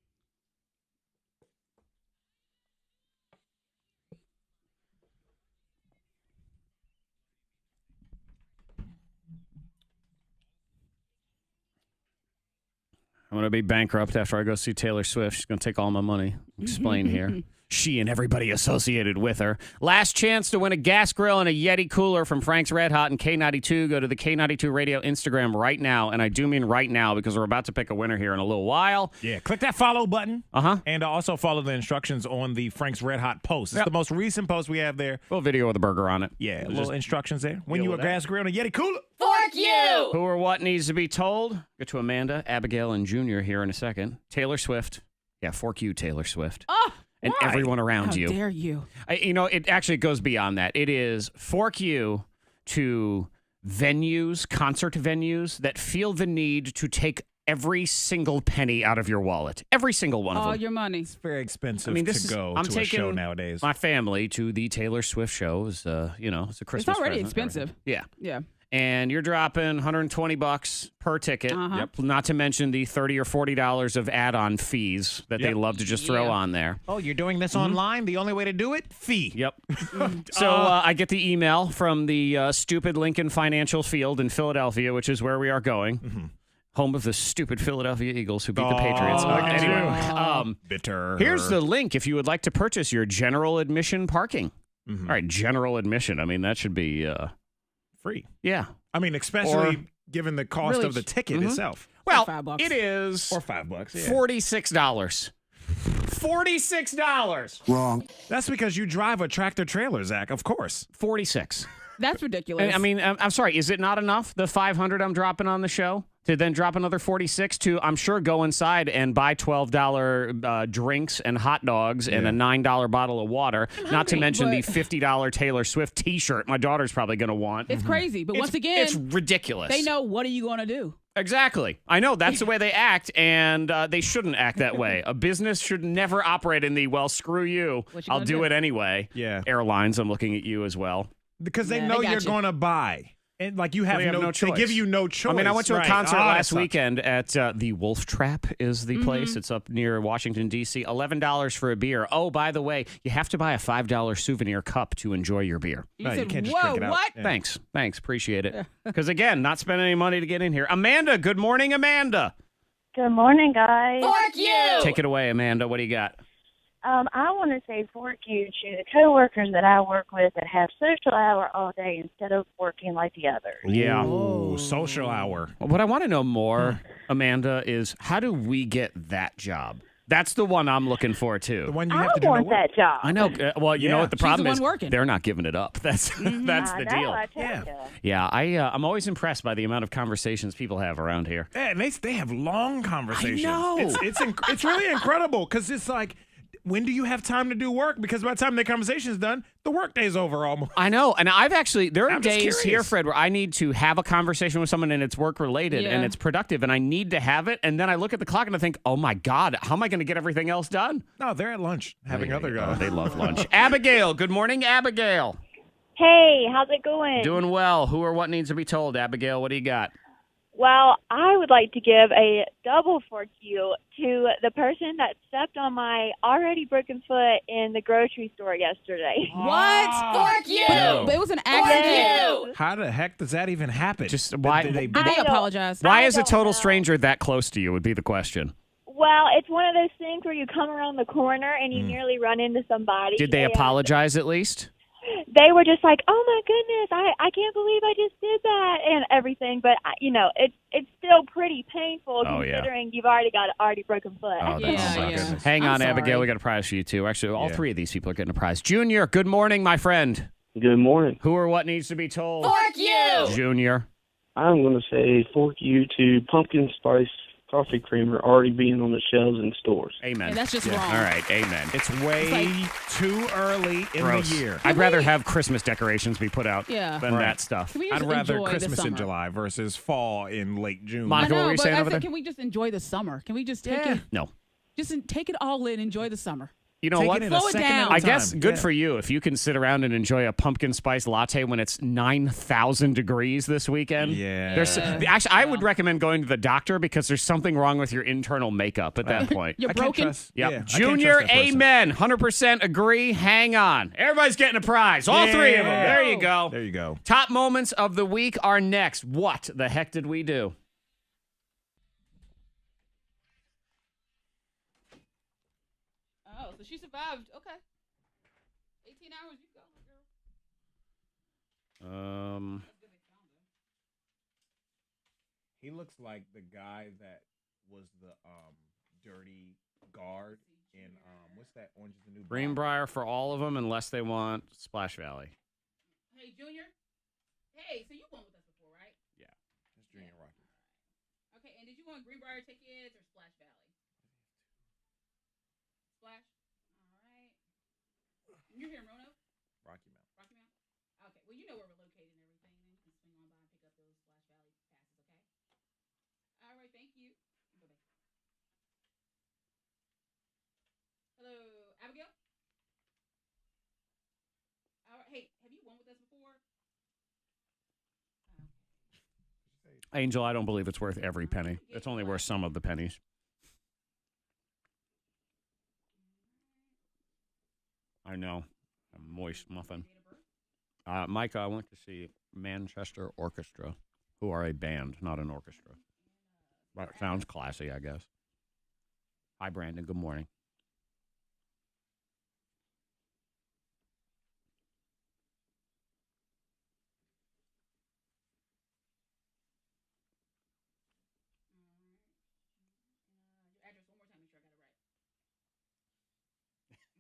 I'm going to be bankrupt after I go see Taylor Swift. She's going to take all my money. Explain here. she and everybody associated with her. Last chance to win a gas grill and a Yeti cooler from Frank's Red Hot and K92. Go to the K92 Radio Instagram right now, and I do mean right now because we're about to pick a winner here in a little while. Yeah, click that follow button. Uh-huh. And also follow the instructions on the Frank's Red Hot post. It's the most recent post we have there. Little video with a burger on it. Yeah, little instructions there. Win you a gas grill and a Yeti cooler. Fork you! Who or what needs to be told? Get to Amanda, Abigail, and Junior here in a second. Taylor Swift. Yeah, fork you, Taylor Swift. Oh, and why? everyone around How you. dare you? It actually goes beyond that. It is fork you to venues, concert venues that feel the need to take every single penny out of your wallet. Every single one of All them. your money. It's very expensive I'm to go to a show nowadays. My family to the Taylor Swift show. It's a Christmas It's already present. expensive. Yeah. Yeah. And you're dropping $120 per ticket. Uh-huh. Yep. Not to mention the $30 or $40 of add-on fees that they love to just throw on there. Oh, you're doing this online? The only way to do it? Fee. Yep. So I get the email from the stupid Lincoln Financial Field in Philadelphia, which is where we are going. Home of the stupid Philadelphia Eagles who beat the Patriots. Anyway, bitter. Here's the link if you would like to purchase your general admission parking. All right, general admission. I mean, that should be free. Yeah. I mean, especially given the cost Really of the ticket itself. Well, $5. it is Or $5. Yeah. $46. $46. Wrong. That's because you drive a tractor trailer, Zach. Of course. 46. That's ridiculous. I mean, I'm sorry. Is it not enough? The 500 I'm dropping on the show to then drop another 46 to, I'm sure, go inside and buy $12 drinks and hot dogs and a $9 bottle of water. Not to mention the $50 Taylor Swift T-shirt my daughter's probably going to want. it's crazy. But once again, it's ridiculous. they know what are you going to do. Exactly. I know that's the way they act, and they shouldn't act that way. A business should never operate in the, well, screw you. What you I'll gonna do do? it anyway. Yeah. Airlines, I'm looking at you as well. Because they Yeah, know they got you're you. going to buy. And like you have, Well, you have no choice. They give you no choice. I mean, I went to a Right. concert that last sucks. weekend at the Wolf Trap is the place. It's up near Washington, D.C. $11 for a beer. Oh, by the way, you have to buy a $5 souvenir cup to enjoy your beer. You Right, you said, can't just whoa, drink it out. what? Yeah. Thanks. Appreciate it. Because, again, not spending any money to get in here. Amanda, good morning, Amanda. Good morning, guys. Fork you! Take it away, Amanda. What do you got? I want to say fork you to the coworkers that I work with that have social hour all day instead of working like the others. Yeah. Ooh, social hour. What I want to know more, Amanda, is how do we get that job? That's the one I'm looking for, too. The one you I have to do want no work. that job. I know. Well, you know Yeah. what the She's the problem one is? working. They're not giving it up. That's that's I the know, deal. I tell Yeah. ya. Yeah, I'm always impressed by the amount of conversations people have around here. Yeah, and they have long conversations. know. It's really incredible because it's like, when do you have time to do work? Because by the time the conversation's done, the workday's over almost. I know, and there are I'm just days here, curious. Fred, where I need to have a conversation with someone and it's work related and Yeah. it's productive, and I need to have it, and then I look at the clock and I think, oh my God, how am I going to get everything else done? No, they're at lunch having other Oh, they love lunch. Abigail, good morning, Abigail. Hey, how's it going? Doing well. Who or what needs to be told? Abigail, what do you got? Well, I would like to give a double fork you to the person that stepped on my already broken foot in the grocery store yesterday. What? Fork you! But it was an accident. you! How the heck does that even happen? Just why- Did they Did they I don't- apologize? Why I is a don't total know. stranger that close to you would be the question. Well, it's one of those things where you come around the corner and you nearly run into somebody. Did they and apologize at least? They were just like, "Oh my goodness, I can't believe I just did that," and everything. But it's still pretty painful Oh, yeah. considering you've already got an already broken foot. Oh, Yeah, that's yeah. goodness. Hang I'm on, Abigail. sorry. We got a prize for you, too. Actually, all Yeah. three of these people are getting a prize. Junior, good morning, my friend. Good morning. Who or what needs to be told? Fork you! Junior. I'm going to say fork you to pumpkin spice coffee creamer already being on the shelves in stores. Amen. Yeah, that's just Yeah. wrong. All right, amen. It's way It's too early in Gross. the year. I'd rather have Christmas decorations be put out Yeah. than Right. that stuff. Can we I'd just rather enjoy Christmas the in summer? July versus fall in late June. Mon- I Monica, what know, were you but saying I over said, there? can we just enjoy the summer? Can we just take Yeah. it? No. Just take it all in. Enjoy the summer. You know Take what? it in a Slow it second down. at a I guess time. good Yeah. for you if you can sit around and enjoy a pumpkin spice latte when it's 9,000 degrees this weekend. Yeah. Actually, I would recommend going to the doctor because there's something wrong with your internal makeup at that point. You're I can't broken. trust- Yep. yeah, I can't Junior, trust that person. amen. 100% agree. Hang on. Everybody's getting a prize. All three of them. Yeah. There you go. There you go. Top moments of the week are next. What the heck did we do? Oh, So she survived. Okay. 18 hours, you go, girl. He looks like the guy that was the dirty guard in what's that? Orange is the New Black? Greenbrier for all of them unless they want Splash Valley. Hey, Junior. Hey, so you went with us before, right? Yeah. That's Junior Rocky. Okay, and did you want Greenbrier tickets or Splash Valley? Splash? All right. You're here in Roanoke? Rocky Mountain. Rocky Mountain? Okay, well, you know where we're located and everything. Then you can swing on by and pick up those Splash Valley passes, okay? All right, thank you. Bye-bye. Hello, Abigail? All right, hey, have you won with us before? Angel, I don't believe it's worth every penny. It's only worth some of the pennies. I know. A moist muffin. Micah, I went to see Manchester Orchestra, who are a band, not an orchestra. But it sounds classy, I guess. Hi, Brandon. Good morning. Your address one more time, make sure I got it right. Okay.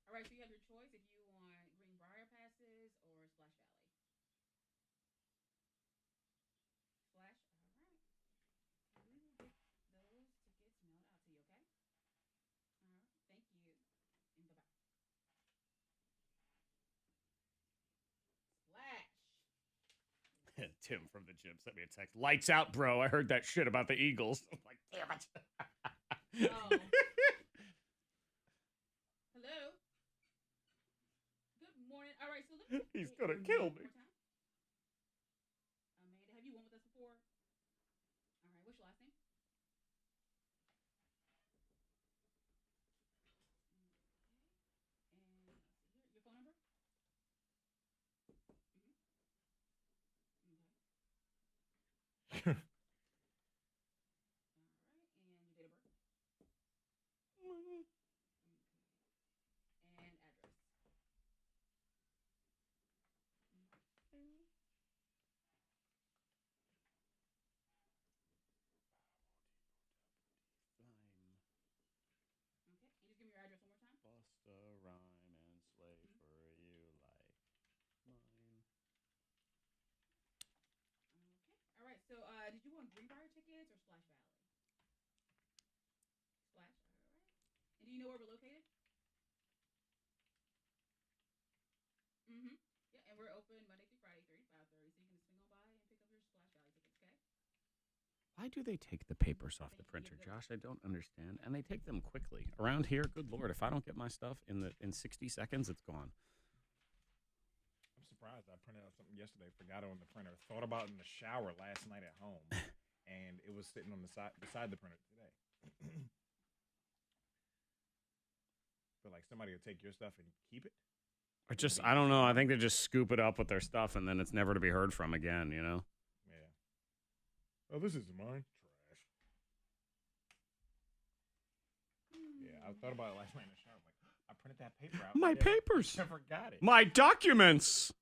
All right, so you have your choice if you want Greenbrier passes or Splash Valley. Splash? All right. We will get those tickets mailed out to you, okay? All right. Thank you. And bye-bye. Splash. Tim from the gym sent me a text. Lights out, bro. I heard that shit about the Eagles. I'm like, damn it. Oh. Hello. Good morning. All right, so let me. He's gonna kill me. Amanda, have you won with us before? All right, what's your last name? Okay. And let's see here. Your phone number? Okay. All right, and your date of birth? Okay. And address? Okay, and just give me your address one more time. Bust a rhyme and slay for you like mine. Okay. All right. So, did you want Greenbrier tickets or Splash Valley? Splash. All right. And do you know where we're located? Mm-hmm. Yeah, and we're open Monday through Friday, 3 to 5:30. So you can swing on by and pick up your Splash Valley tickets. Okay. Why do they take the papers off the printer, Josh? I don't understand. And they take them quickly. Around here, good Lord, if I don't get my stuff in 60 seconds, it's gone. I'm surprised. I printed out something yesterday, forgot it on the printer. Thought about it in the shower last night at home, and it was sitting on the side beside the printer today. Feel like somebody will take your stuff and keep it. Or just, I don't know. I think they just scoop it up with their stuff, and then it's never to be heard from again, you know? Yeah. Oh, this isn't mine. Trash. Yeah, I thought about it last night in the shower. I'm like, I printed that paper out. My papers. I forgot it. My documents.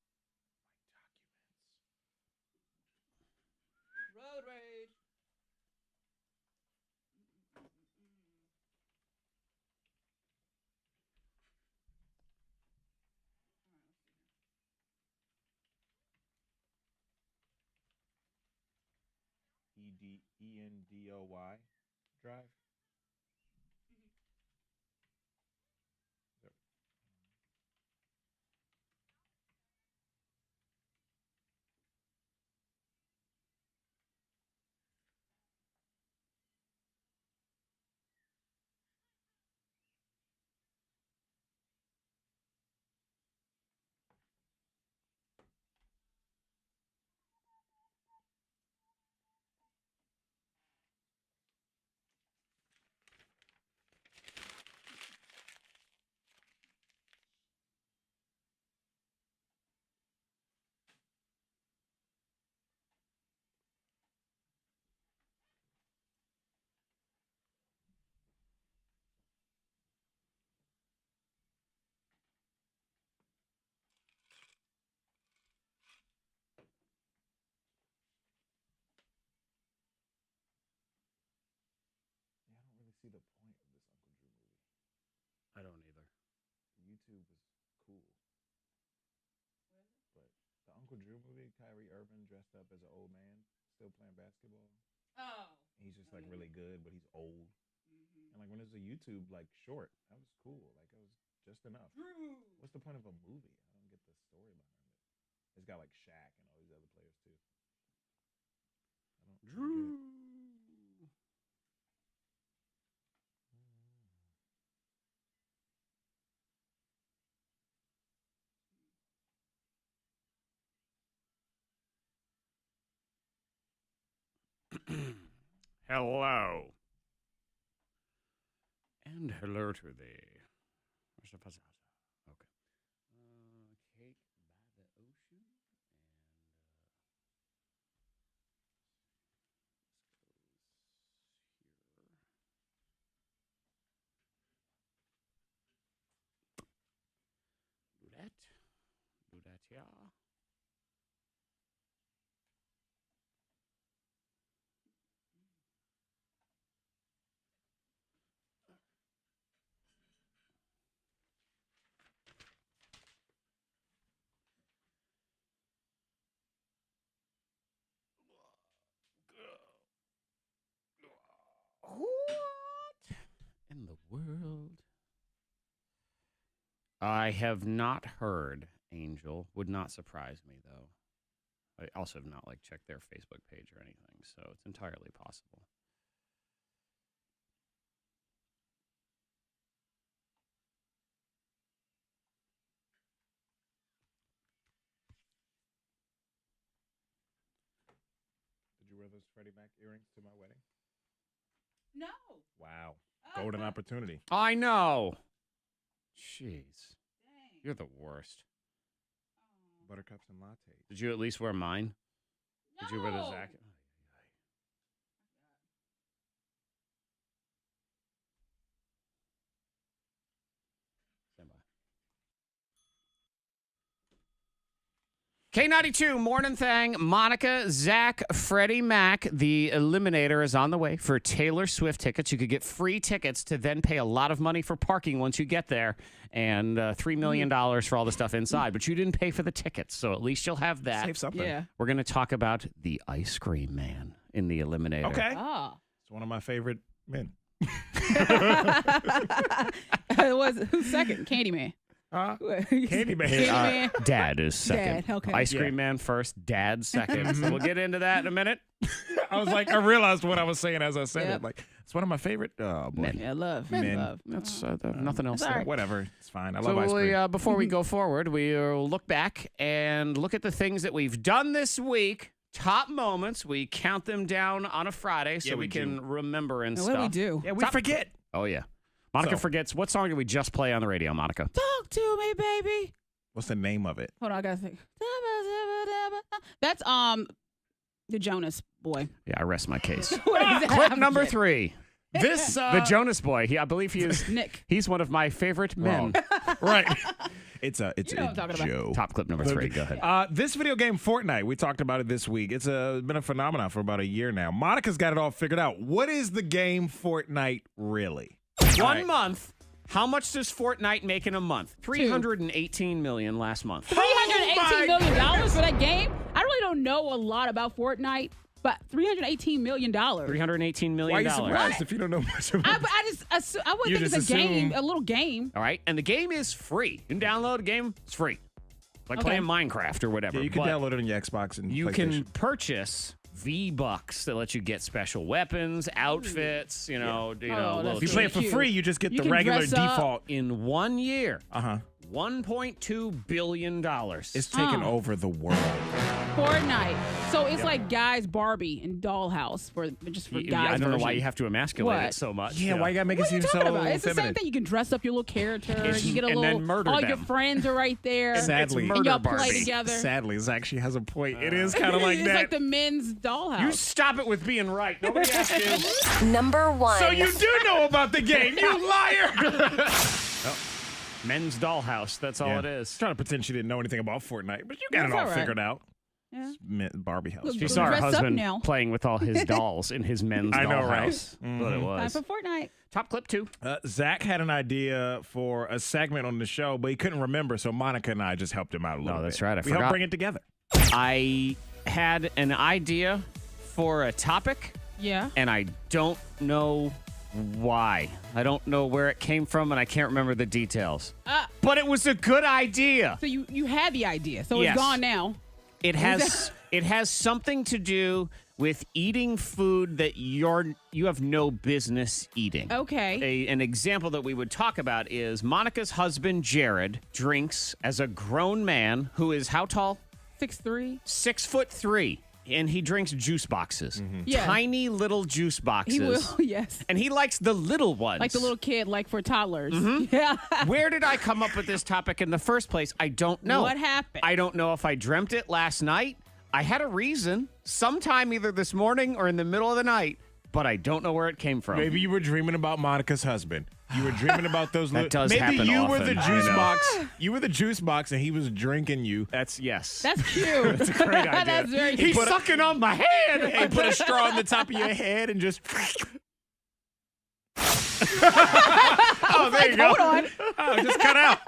Road rage. ENDOY drive. YouTube was cool. But the Uncle Drew movie, Kyrie Irving dressed up as an old man, still playing basketball. Oh. He's just like really good, but he's old. And like when there's a YouTube like short, that was cool. Like it was just enough. What's the point of a movie? I don't get the story behind it. It's got like Shaq and all these other players too. I don't get it. Hello. And hello to thee. Where's the pizzazz? Okay. Cake by the ocean. And this goes here. Do that here. What in the world? I have not heard Angel. Would not surprise me, though. I also have not checked their Facebook page or anything, so it's entirely possible. Did you wear those Freddie Mac earrings to my wedding? No. Wow. Golden opportunity. I know. Jeez. Dang. You're the worst. Buttercups and lattes. Did you at least wear mine? No. Did you wear the Zach? Stand by. K92 Mornin Thang, Monica, Zach, Freddie Mac. The Eliminator is on the way for Taylor Swift tickets. You could get free tickets to then pay a lot of money for parking once you get there, and $3 million for all the stuff inside. But you didn't pay for the tickets, so at least you'll have that. Save something. Yeah. We're going to talk about the ice cream man in the Eliminator. Okay. Oh. It's one of my favorite men. Who's second? Candyman. Candyman. Candyman. Dad is second. Dad, okay. Ice cream Yeah. man first, dad second. So we'll get into that in a minute. I was like, I realized what I was saying as I said Yep. it. Like, it's one of my favorite Men. Yeah, love. Men. Love. That's nothing else all there. right. Whatever. It's fine. I So love ice cream. before we go forward, we'll look back and look at the things that we've done this week. Top moments. We count them down on a Friday so Yeah, we we can do. remember and What stuff. do we do? Yeah, we forget. Oh, yeah. Monica So- forgets. What song did we just play on the radio, Monica? Talk to me, baby. What's the name of it? Hold on, I gotta think. That's the Jonas Boy. Yeah, I rest my case. What is that? Clip I'm number kidding. 3. This The Jonas Boy. I believe he is. Nick. He's one of my favorite men. Wrong. Right. It's You know what I'm talking about. Joe. Top clip number 3. Go ahead. This video game, Fortnite, we talked about it this week. It's been a phenomenon for about a year now. Monica's got it all figured out. What is the game Fortnite really? 1 month. How much does Fortnite make in a month? $318 million last month. $318 million for that game? I really don't know a lot about Fortnite, but $318 million. $318 million. Why are you surprised if you don't know much about it? I would You think it's a just game, assume- a little game. All right. And the game is free. You can download a game. It's free. Like Okay. playing Minecraft or whatever. Yeah, you can But download it on your Xbox and you PlayStation. can purchase V-Bucks that let you get special weapons, outfits, you know. that's little If you play it for cute. free, you just get You the can regular dress up. default. In 1 year, Uh-huh. $1.2 billion. It's taken over the world. Fortnite. So it's like guys Barbie and Dollhouse for guys. I don't know why version. you have to emasculate What? it so much. Yeah, you why know. you gotta make What it are you seem so talking about? It's the feminine? same thing. You can dress up your little character. It's- You get a and little. then murder all your them. friends are right there. Sadly, It's and y'all murder play Barbie. together. Sadly, Zach, she has a point. It is kind of like it's that. like the men's Dollhouse. You stop it with being right. Nobody asked you. Number 1. So you do know about the game, you liar! Men's Dollhouse. That's all it is. Trying to pretend she didn't know anything about Fortnite, but you got That's it all all right. figured out. Barbie house. Look, She We'll saw her dress up husband now. playing with all his dolls in his men's I know, right? dollhouse. What it Time was. for Fortnite. Top clip 2. Zach had an idea for a segment on the show, but he couldn't remember, so Monica and I just helped him out a little bit. that's right. I we forgot. helped bring it together. I had an idea for a topic, Yeah. and I don't know why. I don't know where it came from, and I can't remember the details. But it was a good idea. So you had the idea. So Yes. it's gone now. It has something to do with eating food that you have no business eating. Okay. An example that we would talk about is Monica's husband, Jared, drinks as a grown man who is how tall? 6'3". 6'3", and he drinks juice boxes. Yeah. Tiny little juice boxes. He will, yes. And he likes the little ones. Like the little kid, like for toddlers. Yeah. Where did I come up with this topic in the first place? I don't know. What happened? I don't know if I dreamt it last night. I had a reason sometime either this morning or in the middle of the night, but I don't know where it came from. Maybe you were dreaming about Monica's husband. You were dreaming about those That does maybe happen you were often. the I juice know. box. You were the juice box and he was drinking you. Yes. That's cute. That's a great idea. That's very He's cute. sucking on my hand. Hey, put a straw on the top of your head and just Oh, there you go. Hold on. oh, just cut out.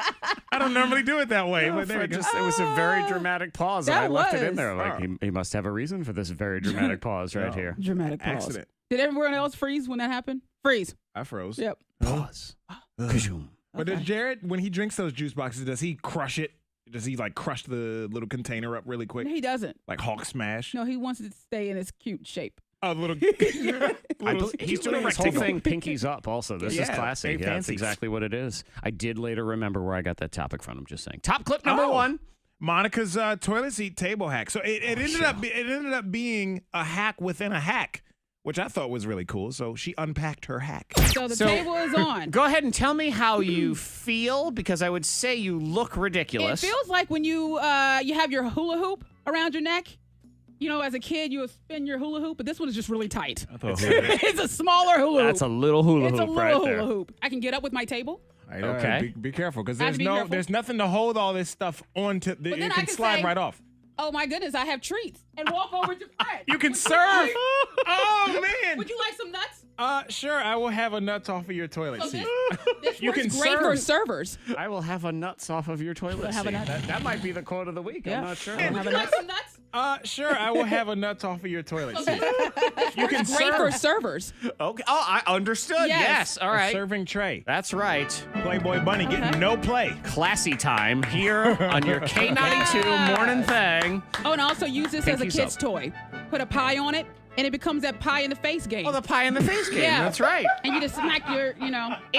I don't normally do it that way, but there you go. It was a very dramatic pause. And That I left it in was. there. Like he must have a reason for this very dramatic pause right here. Dramatic pause. Accident. Did everyone else freeze when that happened? Freeze. I froze. Yep. Pause. Kazoom. But does Jared, when he drinks those juice boxes, does he crush it? Does he like crush the little container up really quick? No, he doesn't. Like Hulk smash? No, he wants it to stay in his cute shape. Oh, little. He's doing this whole thing pinkies up also. This is Yeah, classic. very Yeah, that's fancy. exactly what it is. I did later remember where I got that topic from. I'm just saying. Top clip number Oh. 1. Monica's toilet seat table hack. So it ended up being a hack within a hack, which I thought was really cool. So she unpacked her hack. So the table is on. Go ahead and tell me how you feel, because I would say you look ridiculous. It feels like when you have your hula hoop around your neck. You know, as a kid, you would spin your hula hoop, but this one is just really tight. It's a smaller hula hoop. That's a little hula It's a hoop little right hula there. hoop. I can get up with my table. Okay. Be careful, because I have to be careful. there's nothing to hold all this stuff onto. then It I can can slide say- right off. Oh my goodness, I have treats. And walk over to Fred. You can Would serve. like- Oh man. Would you like some nuts? Sure. I will have a nuts off of your toilet So seat. this You works can great for serve. servers. I will have a nuts off of your toilet have a seat. nut. That might be the quote of the week. Yeah. I'm not sure. Would you like some nuts? Sure. I will have a nuts off of your toilet seat. You can Great for serve. servers. Okay. Oh, I understood. Yes. Yes. All A right. serving tray. That's right. Playboy Bunny getting no play. Classy time here on your K92 Morning Thang. Oh, and also use this as a Pinkies kid's up. toy. Put a pie on it, and it becomes that pie in the face game. Oh, the pie in the face game. Yeah. That's right. And you just smack your, It kid in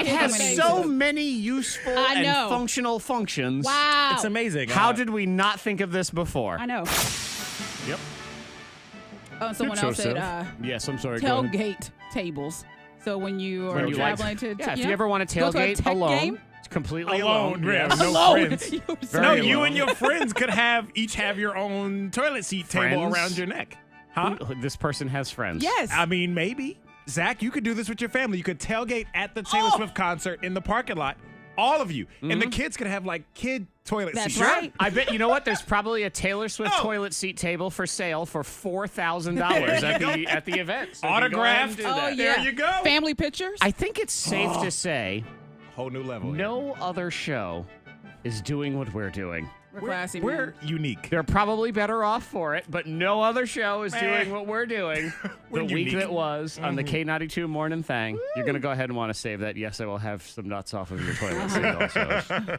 the has face. so many useful I and know. functional functions. Wow. It's amazing. How did we not think of this before? I know. Yep. Oh, someone else said Yes, I'm sorry. go ahead. tailgate tables. So when you are When you like- traveling to, Yeah, if you you ever want to go to a tailgate tech alone, game? it's completely Alone, alone. yeah, Yes. no Alone. friends. You were Very No, saying- you alone. and your friends could each have your own toilet seat table Friends? around your neck. Huh? This person has friends. Yes. I mean, maybe. Zach, you could do this with your family. You could tailgate at the Taylor Swift concert in the parking lot. All of you. And the kids could have like kid toilet That's seats. right. I bet you know what? There's probably a Taylor Swift Oh. toilet seat table for sale for $4,000 at the event. So you can go ahead and Autographed. do Oh, that. yeah. There you go. Family pictures? I think it's safe to say Whole new level. no other show is doing what we're doing. We're classy, We're man. unique. They're probably better off for it, but no other show is Meh. doing what we're doing We're the week unique. that was on the K92 Morning Thang. You're going to go ahead and want to save that. Yes, I will have some nuts off of your toilet seat also.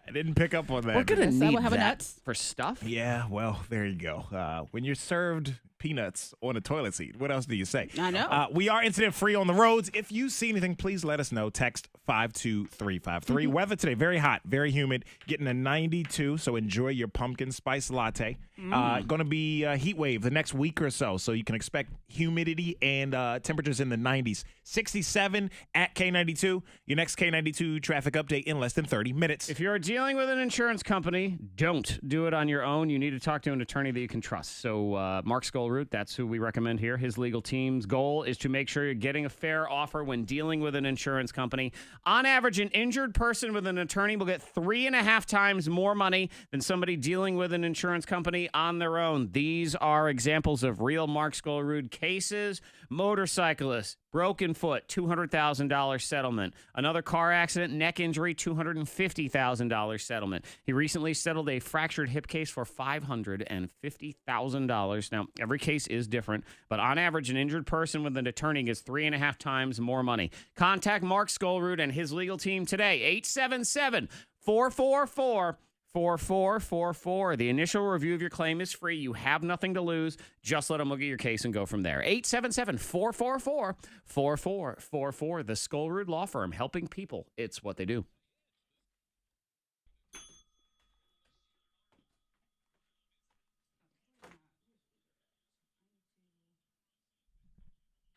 I didn't pick up on that. We're going to Yes, I will need have a that nuts. for stuff. Yeah, well, there you go. When you're served peanuts on a toilet seat, what else do you say? I know. We are incident free on the roads. If you see anything, please let us know. Text 52353. Weather today, very hot, very humid, getting a 92, so enjoy your pumpkin spice latte. Going to be a heat wave the next week or so you can expect humidity and temperatures in the 90s. 67 at K92. Your next K92 traffic update in less than 30 minutes. If you're dealing with an insurance company, don't do it on your own. You need to talk to an attorney that you can trust. So Mark Skoll Skullroot. That's who we recommend here. His legal team's goal is to make sure you're getting a fair offer when dealing with an insurance company. On average, an injured person with an attorney will get 3.5 times more money than somebody dealing with an insurance company on their own. These are examples of real Mark Skullroot cases. Motorcyclist, broken foot, $200,000 settlement. Another car accident, neck injury, $250,000 settlement. He recently settled a fractured hip case for $550,000. Now, every case is different, but on average, an injured person with an attorney gets 3.5 times more money. Contact Mark Skullroot and his legal team today, 877-444-4444. The initial review of your claim is free. You have nothing to lose. Just let them look at your case and go from there. 877-444-4444. The Skullroot Law Firm, helping people. It's what they do.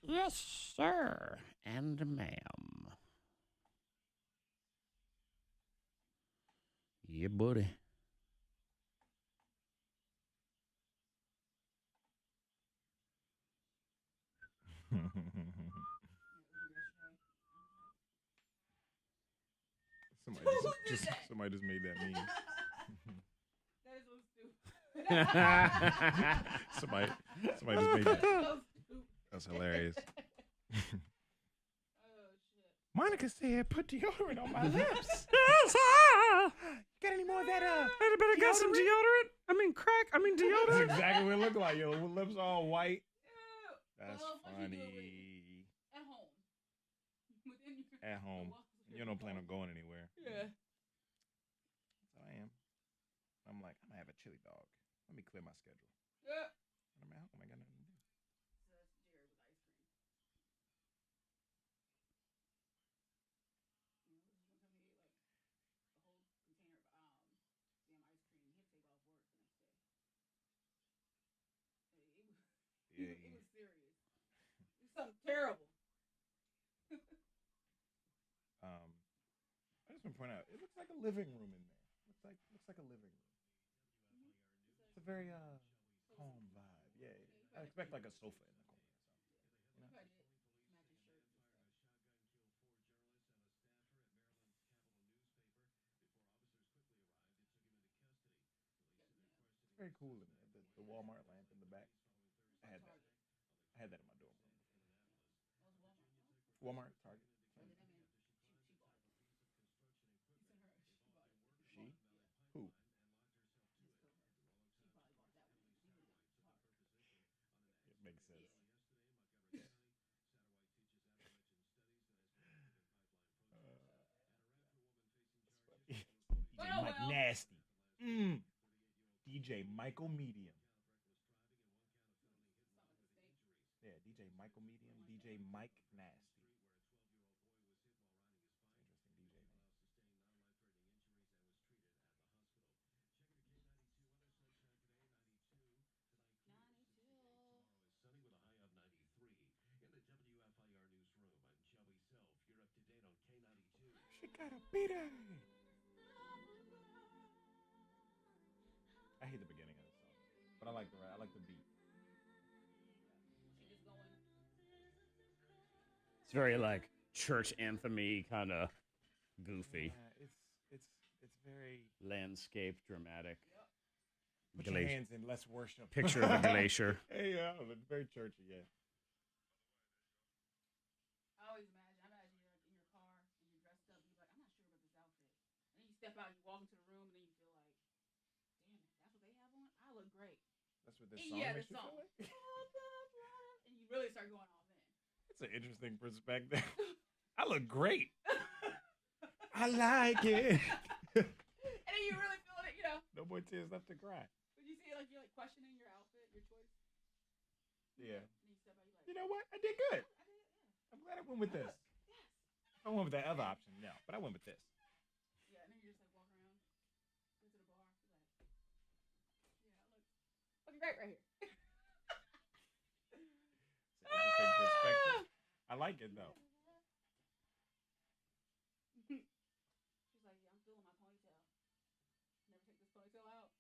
Yes, sir. And ma'am. Yeah, buddy. Somebody just made that meme. That is so stupid. somebody just made that. That's hilarious. Monica said, "Put deodorant on my lips." Got any more of that? Anybody got some deodorant? I mean, deodorant. That's exactly what it looked like. Your lips all white. That's funny. At home. At home. You don't plan on going anywhere. Yeah. That's how I am. I'm like, I'm gonna have a chili dog. Let me clear my schedule. Yeah. I'm at home. I got nothing to do. So that's Jared with ice cream. You know, he's gonna come and eat like a whole container of damn ice cream. He had to take off work the next day. It was serious. It was something terrible. I just want to point out, it looks like a living room in there. Looks like a living room. It's a very calm vibe. Yeah, I expect like a sofa in the corner. You know? It's very cool in there. The Walmart lamp in the back. I had that in my dorm room. Walmart, Target. She? Who? It makes sense. DJ Mike Nasty. DJ Michael Medium. Yeah, DJ Michael Medium, DJ Mike Nasty. Interesting DJ name. She got a beater. I hate the beginning of the song, but I like the beat. It's very like church anthem-y, kind of goofy. Yeah, it's very Landscape, dramatic. put your hands in, let's worship. Picture of a glacier. Hey, yeah, it's very churchy, yeah. I always imagine you're like in your car and you're dressed up and you're like, I'm not sure about this outfit. And then you step out, you walk into the room, and then you feel like, damn it, that's what they have on? I look great. That's what this song makes you feel like? And you really start going all in. It's an interesting perspective. I look great. I like it. And then you really feel it, you know. No more tears left to cry. When you see it, like you're like questioning your outfit, your choice. Yeah. And you step out, you're like, You know what? I did good. I did it, yeah. I'm glad I went with this. Yes. I went with that other option, no, but I went with this. Yeah, and then you just like walk around, go to the bar, you're like, yeah, I look looking great right here. It's an interesting perspective. I like it though. She's like, yeah, I'm feeling my ponytail. Never take this ponytail out.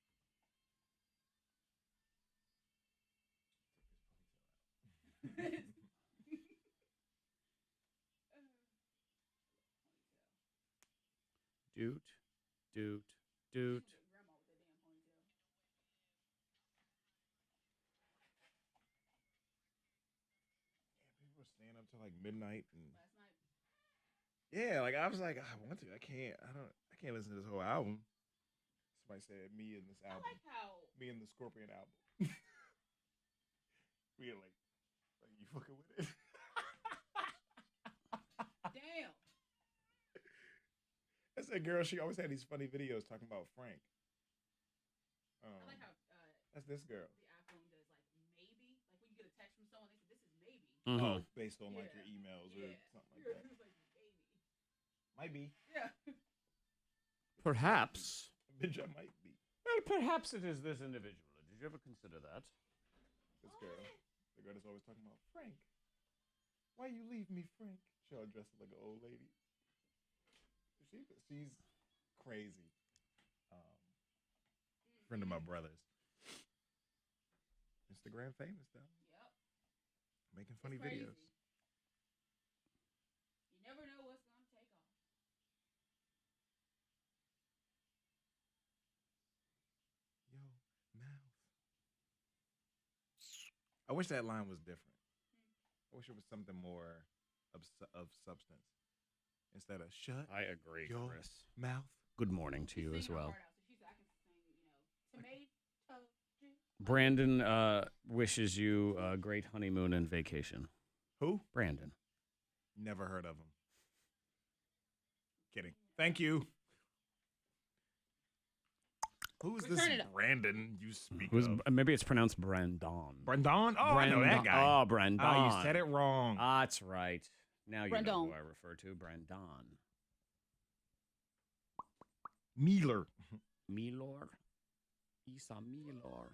Doot, doot, doot. People were staying up till like midnight and yeah, like I was like, I want to. I can't listen to this whole album. Somebody said me and this album. I like how Me and the Scorpion album. We are like you fucking with it. damn. That's that girl. She always had these funny videos talking about Frank. I like how That's this girl. the iPhone does like maybe, like when you get a text from someone, they say this is maybe. Mhm. Oh, based on like your emails or something like that. It's like maybe. Might be. Yeah. Perhaps. Bitch, I might be. Well, perhaps it is this individual. Did you ever consider that? This girl. The girl that's always talking about Frank. Why you leave me, Frank? She all dressed up like an old lady. She's crazy. Friend of my brother's. Instagram famous though. Yep. Making funny It's crazy. videos. You never know what's gonna take off. Yo, mouth. I wish that line was different. I wish it was something more of substance instead of shut I agree, your Chris. mouth. Good morning to you Sing as her well. heart out. So she said I can sing, tomato juice. Brandon wishes you a great honeymoon and vacation. Who? Brandon. Never heard of him. Kidding. Thank you. Who is this Return it up. Brandon you speak Who's, of? maybe it's pronounced Brandon. Brandon? Oh, I know that guy. Oh, Brandon. Oh, you said it wrong. That's right. Now you know Brandon. who I refer to. Brandon. Mealer. Milor. Isa Milor.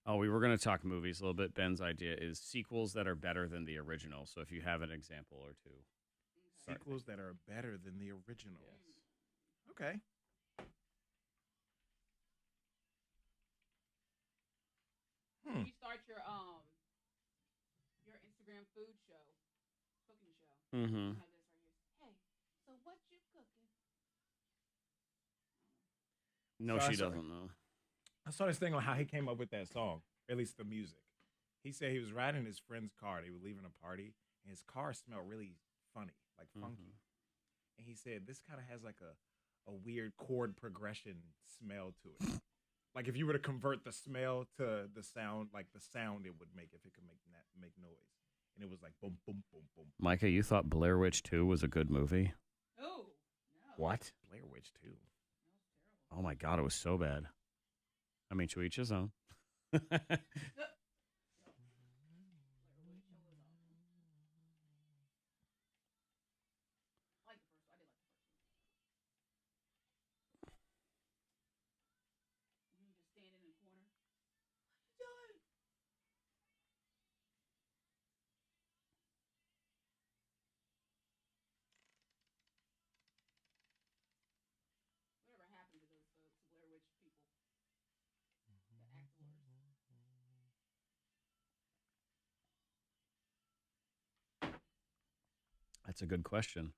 Oh, we were going to talk movies a little bit. Ben's idea is sequels that are better than the original. So if you have an example or two. Sequels that are better than the original. Yes. Okay. You start your Instagram food show, cooking show. Mm-hmm. You have this right here. Hey, so what you cooking? No, So I she saw- doesn't know. I saw this thing on how he came up with that song, at least the music. He said he was riding his friend's car. They were leaving a party, and his car smelled really funny, like funky. And he said this kind of has like a weird chord progression smell to it. Like if you were to convert the smell to the sound, like the sound it would make if it could make noise. And it was like boom, boom, boom, boom. Micah, you thought Blair Witch 2 was a good movie? Oh, no. What? Blair Witch 2. Oh my God, it was so bad. I mean, to each his own. Whatever happened to those folks, Blair Witch people that act the worst. That's a good question.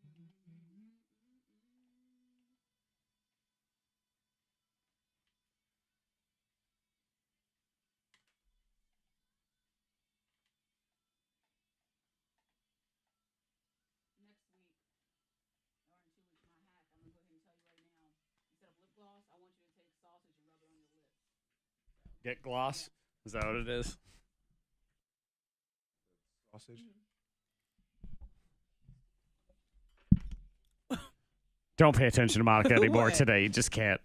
They didn't do anything after that. All right, done. Next week, or in 2 weeks, my hack, I'm going to go ahead and tell you right now. Instead of lip gloss, I want you to take sausage and rub it on your lips. Get gloss? Is that what it is? Sausage. Don't pay attention to Monica anymore What? today. You just can't.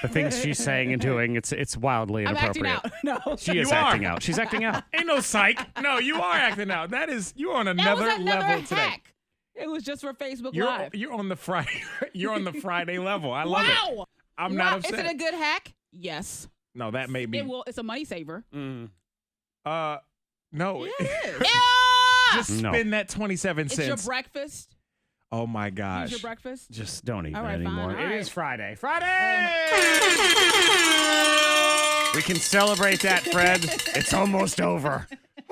The things she's saying and doing, it's wildly I'm acting inappropriate. out. No. She is You acting are. out. She's acting out. Ain't no psych. No, you are acting out. That is, you on another That was another level today. hack. It was just for Facebook You're Live. you're on the Friday. You're on the Friday level. I love it. Wow. I'm not upset. Is it a good hack? Yes. No, that may be. It's a money saver. No. Yeah, it is. Just spend that 27 It's cents. your breakfast. Oh my gosh. Use your breakfast. Just don't eat All that right, fine. anymore. All It right. is Friday. Friday! We can celebrate that, Fred. It's almost over.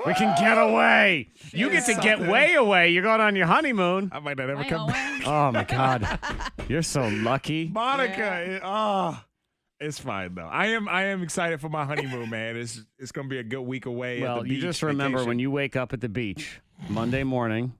We can get away. You get to get way away. You're going on your honeymoon. I might not ever I come know. back. Oh, my God. You're so lucky. Monica, it's fine though. I am excited for my honeymoon, man. It's gonna be a good week away. at Well, the you beach just remember vacation. when you wake up at the beach Monday morning,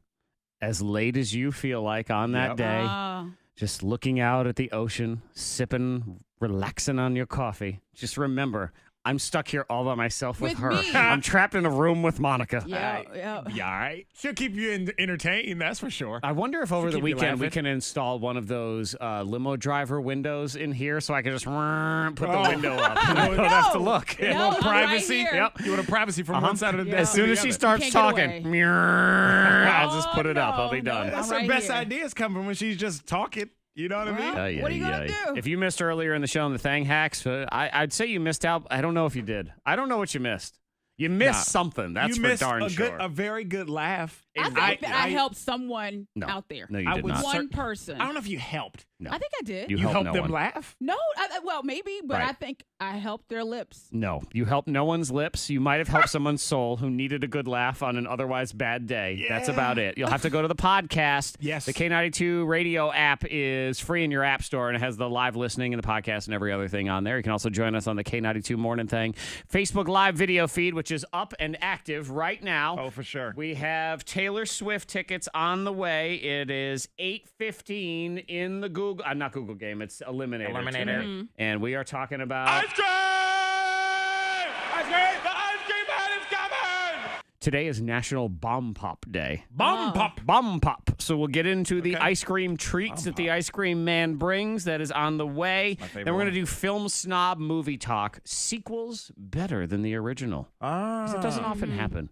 as late as you feel like on that Yep. day, just looking out at the ocean, sipping, relaxing on your coffee. Just remember, I'm stuck here all by myself with With her. me. I'm trapped in a room with Monica. Yeah. Yeah, all right. She'll keep you entertained, that's for sure. I wonder if over the keep you weekend we laughing. can install one of those limo driver windows in here so I can just put the window up. And I don't have to look. No, A little I'm right privacy. here. Yep. You want a privacy from one side of the Yeah. As soon as she starts Can't get away. talking, I'll just put it up. I'll be no, done. no. That's I'm her right best here. ideas come from when she's just talking. You know what I mean? Well, what are you gonna do? If you missed earlier in the show on the Thang Hacks, I'd say you missed out. I don't know if you did. I don't know what you missed. You missed something. That's you for missed darn sure. a very good laugh. I think that I helped someone No. out there. No, you I did would not. One person. I don't know if you helped. No. I think I did. You You helped helped no them one. laugh? No, well, maybe, but Right. I think I helped their lips. No, you helped no one's lips. You might have helped someone's soul who needed a good laugh on an otherwise bad day. That's about it. You'll have to go to the podcast. Yes. The K92 radio app is free in your app store, and it has the live listening and the podcast and every other thing on there. You can also join us on the K92 Morning Thang Facebook Live video feed, which is up and active right now. Oh, for sure. We have Taylor Swift tickets on the way. It is 8:15 in the Google, not Google game, it's Eliminator. Eliminator. today. And we are talking about Ice cream! Ice cream! The ice cream man is coming! today is National Bomb Pop Day. Bomb pop. Bomb Pop. So we'll get into the Okay. ice cream treats that the ice cream man brings. That is on the way. My favorite Then we're going one. to do Film Snob movie talk. Sequels better than the original. 'Cause it doesn't often happen.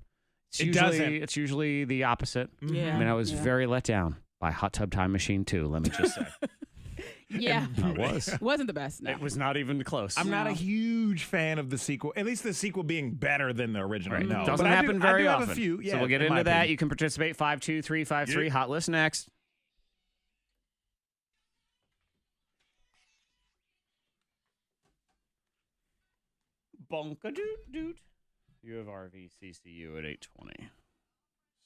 It doesn't. It's usually the opposite. Yeah. I mean, I was very let down by Hot Tub Time Machine 2, let me just say. Yeah. I was. Wasn't the best. No. It was not even close. I'm not a huge fan of the sequel. At least the sequel being better than the original. Right. No, Doesn't but happen I very do often. Have a few. Yeah, so we'll get in my into that. opinion. You can participate 52353. Hot list next. Bonka doot doot. You have RVCCU at 8:20,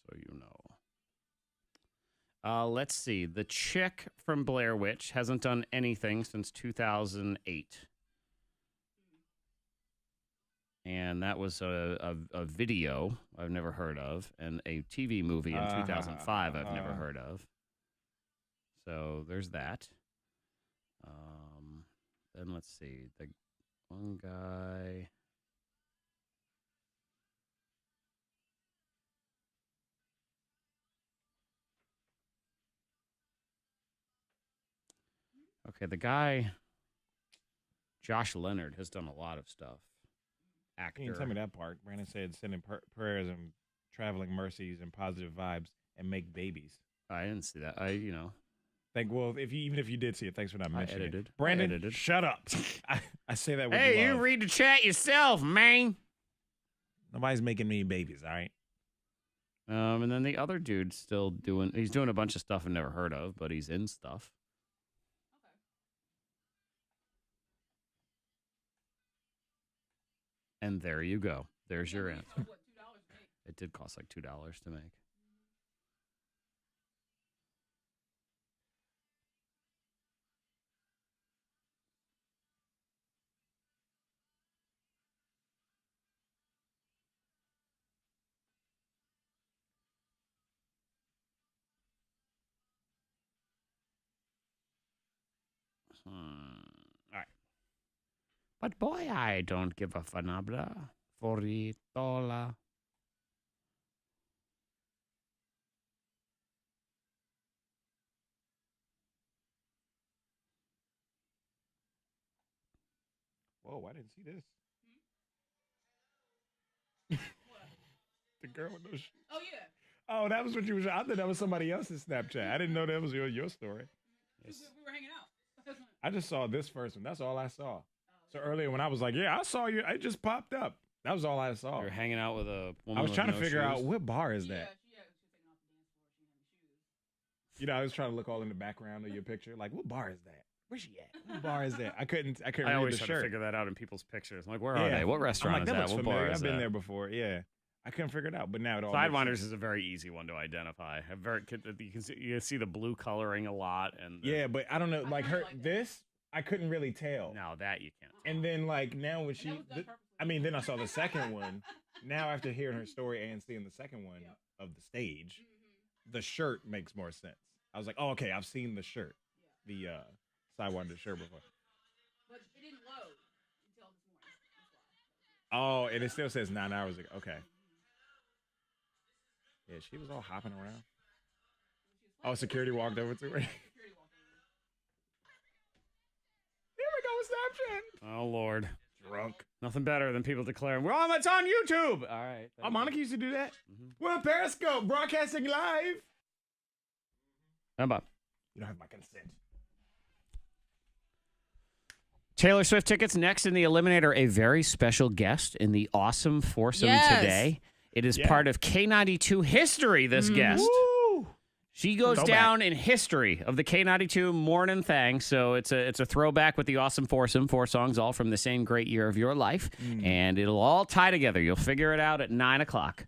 so you know. Let's see. The chick from Blair Witch hasn't done anything since 2008. And that was a video I've never heard of, and a TV movie in 2005 I've never heard of. So there's that. Then let's see. The one guy. Okay, the guy, Josh Leonard, has done a lot of stuff. Actor. You didn't tell me that part. Brandon said sending prayers and traveling mercies and positive vibes and make babies. I didn't see that. Well, even if you did see it, thanks for not mentioning edited. it. Brandon, I edited. shut up. I say that with Hey, love. you read the chat yourself, man. Nobody's making me babies, all right? And then the other dude's still he's doing a bunch of stuff I've never heard of, but he's in stuff. And there you go. There's your answer. It did cost like $2 to make. All right. But boy, I don't give a fanabla for it all. Whoa, I didn't see this. The girl with those shoes. Oh yeah. Oh, that was what you were. I thought that was somebody else's Snapchat. I didn't know that was your story. We were hanging out. I just saw this first one. That's all I saw. So earlier when I was like, yeah, I saw you. It just popped up. That was all I saw. You're hanging out with a woman. I was with trying to no figure out shoes. what bar is that. You know, I was trying to look all in the background of your picture. Like, what bar is that? Where's she at? What bar is that? I couldn't I read always the try to shirt. figure that out in people's pictures. I'm like, where are they? What I'm restaurant like, is that that? looks What familiar. bar is I've been that? there before. Yeah. I couldn't figure it out, but now it all makes Sidewinders sense. is a very easy one to identify. You can see the blue coloring a lot, and Yeah, but I don't know. Like this, I couldn't really tell. no, that you can't. And then like now when then I saw the second one. Now after hearing her story and seeing the second one of the stage, the shirt makes more sense. I was like, oh, okay, I've seen the shirt, the Sidewinder shirt before. But it didn't load until this morning. Oh, and it still says 9 hours ago. Okay. Yeah, she was all hopping around. Oh, security walked over to her. Here we go, Snapchat. Oh Lord, Drunk. nothing better than people declaring, "Well, it's on YouTube." All right. Oh, Monica used to do that. We're on Periscope, broadcasting live. How about You don't have my consent. Taylor Swift tickets next in the Eliminator? A very special guest in the awesome foursome Yes. today. It is Yeah. part of K92 history. This guest. Woo! She goes Throwback. down in history of the K92 Mornin Thang. So it's a throwback with the awesome foursome, 4 songs, all from the same great year of your life. And it'll all tie together. You'll figure it out at 9 o'clock.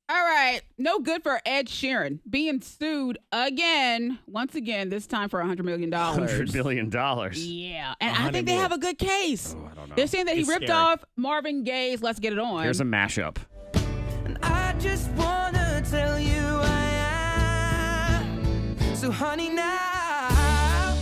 All right. No good for Ed Sheeran being sued again. Once again, this time for $100 million. $100 million. Yeah. And I 100 think they mil. have a good case. I don't know. They're saying that he It's ripped scary. off Marvin Gaye's Let's Get It On. Here's a mashup. And I just wanna tell you I am. So honey now,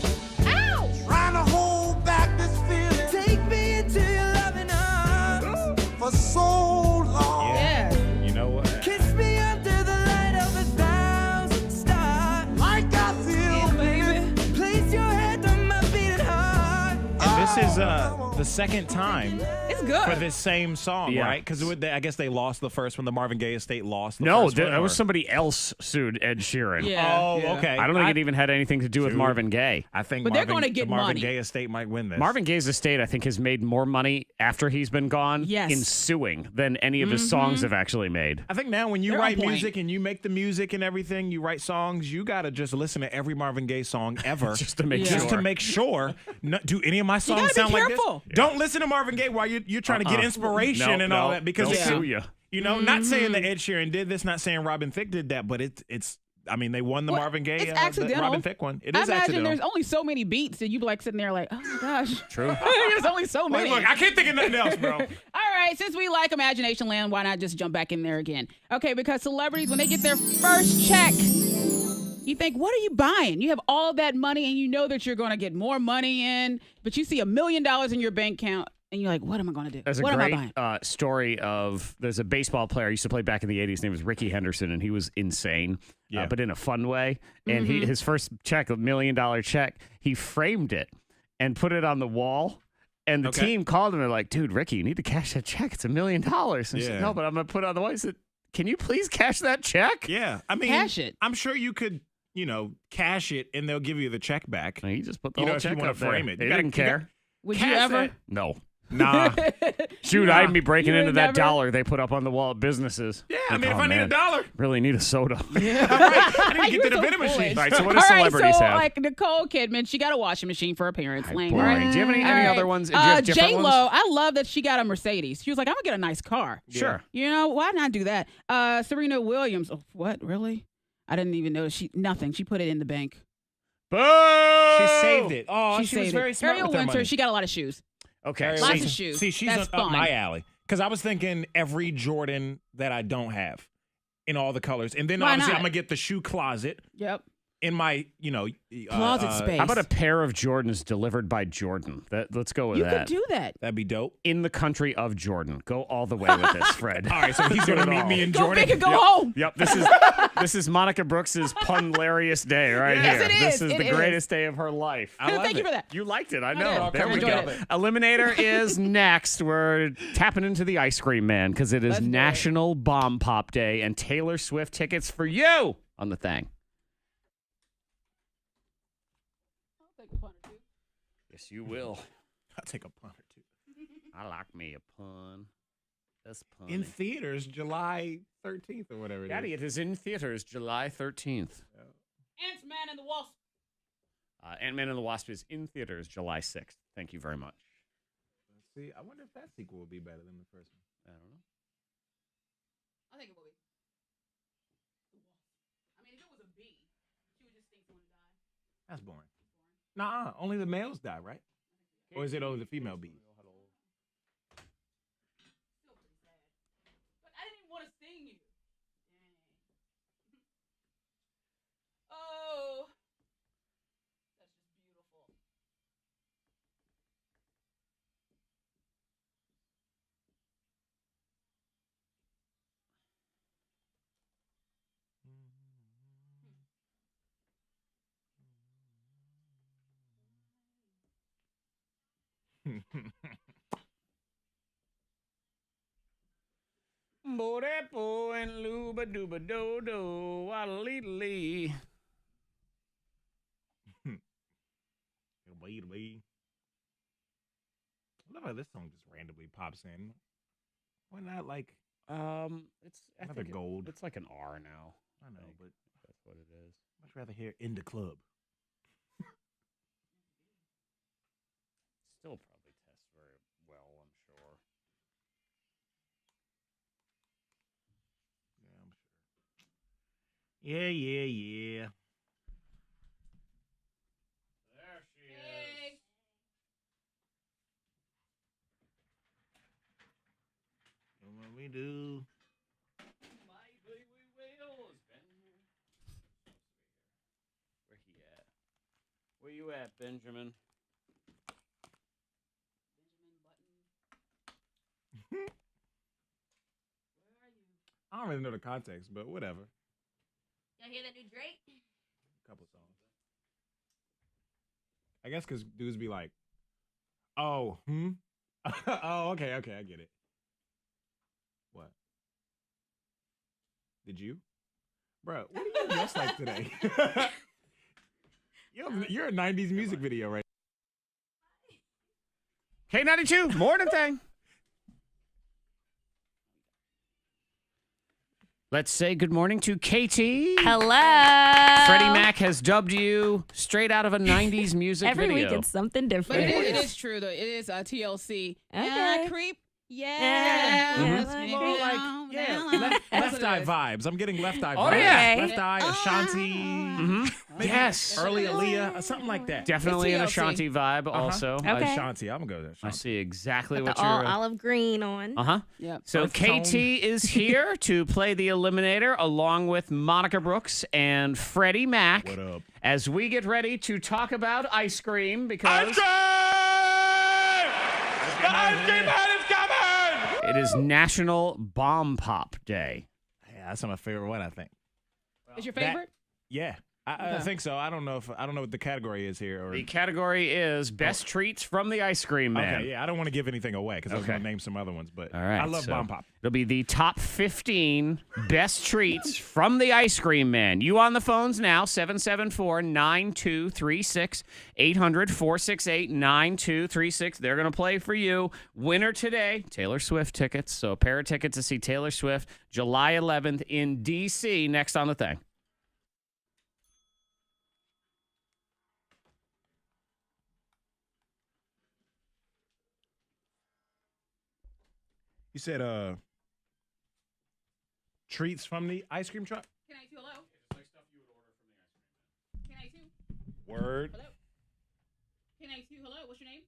Trying to hold back this feeling take me into your loving arms. for so long. Yeah. You know what? Kiss me under the light of 1,000 stars. Like I feel, Baby, place your head on my beating heart. And this is the second time It's good. for this same song, Yeah. right? Because I guess they lost the first one. The Marvin Gaye estate lost the No, first one. that was or- somebody else sued Ed Sheeran. Yeah. Oh, yeah. okay. I don't think it even had anything to do with Dude. Marvin Gaye. I think But they're Marvin, gonna get the Marvin money. Gaye estate might win this. Marvin Gaye's estate, I think, has made more money after he's been gone Yes. in suing than any of his songs have actually made. I think now when you They're on write point. music and you make the music and everything, you write songs, you got to just listen to every Marvin Gaye song ever. Just to make Yeah. sure. Just to make sure. Do any of my songs gotta be sound like careful. this? Don't listen to Marvin Gaye while you're trying to get inspiration No, and all no, that because they'll it sue could- you. You know, not saying that Ed Sheeran did this, not saying Robin Thicke did that, but it's. I mean, they won the Well, Marvin Gaye, it's the accidental. Robin Thicke one. It I is imagine accidental. there's only so many beats that you'd be like sitting there like, oh my gosh. True. There's only so Like, many. look, I can't think of nothing else, bro. All right, since we like Imagination Land, why not just jump back in there again? Okay, because celebrities, when they get their first check, you think, what are you buying? You have all that money and you know that you're going to get more money in, but you see $1 million in your bank account and you're like, what am I going to do? There's a What am I great buying? story of there's a baseball player I used to play back in the 80s. His name was Ricky Henderson, and he was insane, Yeah. but in a fun way. And Mm-hmm. his first check, $1 million check, he framed it and put it on the wall. And the Okay. team called him and they're like, dude, Ricky, you need to cash that check. It's $1 million. And he Yeah. said, no, but I'm going to put it on the wall. He said, can you please cash that check? Yeah, I mean, Cash it. I'm sure you could, cash it and they'll give you the check back. And he just put the You know, whole if you check wanna up there. frame it. He You gotta- didn't you care. Would you cash ever? that. No. Nah. Shoot, Yeah. I'd be breaking You into would that never- dollar they put up on the wall at businesses. Yeah, I Like, mean, if oh, I need man, $1, really need a soda. all right, I need to get to the You're so vending machine. foolish. All right, so what do All right, celebrities so have? like Nicole Kidman, she got a washing machine for her parents. Lame, boring. right? Do you have any All other ones? Do you have different J-Lo, ones? I love that she got a Mercedes. She was like, I'm gonna get a nice car. Sure. You know, why not do that? Serena Williams. Oh, what? Really? I didn't even know nothing. She put it in the bank. Boo! She saved it. Oh, she was saved very it. smart Ariel with her Winter, money. she got a lot of shoes. Okay. Lots see- of shoes. See, she's That's up fine. my alley. Because I was thinking every Jordan that I don't have in all the colors. And then Why obviously not? I'm going to get the shoe closet. Yep. in my, Closet space. How about a pair of Jordans delivered by Jordan? Let's go with You that. could do that. That'd be dope. In the country of Jordan. Go all the way with this, Fred. All right, so he's gonna meet me in Jordan. Go big and go home. Yep, this is Monica Brooks's punlarious day right Yes, here. it is. This is It the is. greast day of her life. I love Thank you it. for that. You liked it, I did. know. There we Enjoyed go. it. Eliminator is next. We're tapping into the ice cream man because it is Let's do it. National Bomb Pop Day and Taylor Swift tickets for you on the thing. Yes, you will. I'll take a punt or two. I like me a pun. That's pun. In theaters, July 13th or whatever it is. Daddy, it is in theaters July 13th. Ant-Man and the Wasp. Ant-Man and the Wasp is in theaters July 6th. Thank you very much. Let's see, I wonder if that sequel will be better than the first one. I don't know. I think it will be. I mean, if it was a bee, she would just think someone died. That's boring. Nah, only the males die, right? Or is it only the female bees? Still pretty sad. But I didn't even want to sting you. Dang. Oh. That's just beautiful. Borepo and luba duba do do waddle-lee. I love how this song just randomly pops in. Why not like It's I another think gold? It's like an R now. I know, but That's what it is. much rather hear in the club. Still probably tests very well, I'm sure. Yeah, I'm sure. Yeah. There she is. And when we do, Maybe we will. Is Ben here? Where he at? Where you at, Benjamin? I don't really know the context, but whatever. Y'all hear that new Drake? A couple songs. I guess because dudes be like, oh, oh, okay, I get it. What? Did you? Bro, what are you dressed like today? You're a 90s music video right K92 Mornin Thang. Let's say good morning to Katie. Hello. Freddie Mac has dubbed you straight out of a 90s music Every video. week it's something But different. it is true, though. It is TLC. Okay. Creep. Yeah. Yeah. Well, left eye vibes. I'm getting left eye Oh, vibes. yeah. Left eye, Ashanti. Mm-hmm. Yes. Early Aaliyah, something like that. Definitely an TLC. Ashanti vibe also. Okay. Ashanti, I'm going to go there. I see exactly Got what the you're... all olive green on. Uh-huh. Yep. So Earth KT tone. is here to play the Eliminator along with Monica Brooks and Freddie Mac. What up? As we get ready to talk about ice cream because it is National Bomb Pop Day. Yeah, that's my favorite one, I think. Is your That- favorite? Yeah, I think so. I don't know what the category is here. Or The category is best treats from the ice cream man. okay, yeah, I don't want to give anything away because I was Okay. going to name some other ones, but All right. I love so Bomb Pop. It'll be the top 15 best treats from the ice cream man. You on the phones now, 774-9236, 800-468-9236. They're going to play for you. Winner today, Taylor Swift tickets. So a pair of tickets to see Taylor Swift July 11th in D.C. next on the thing. You said treats from the ice cream truck? K92, hello? K92, Word. hello? K92, hello? What's your name?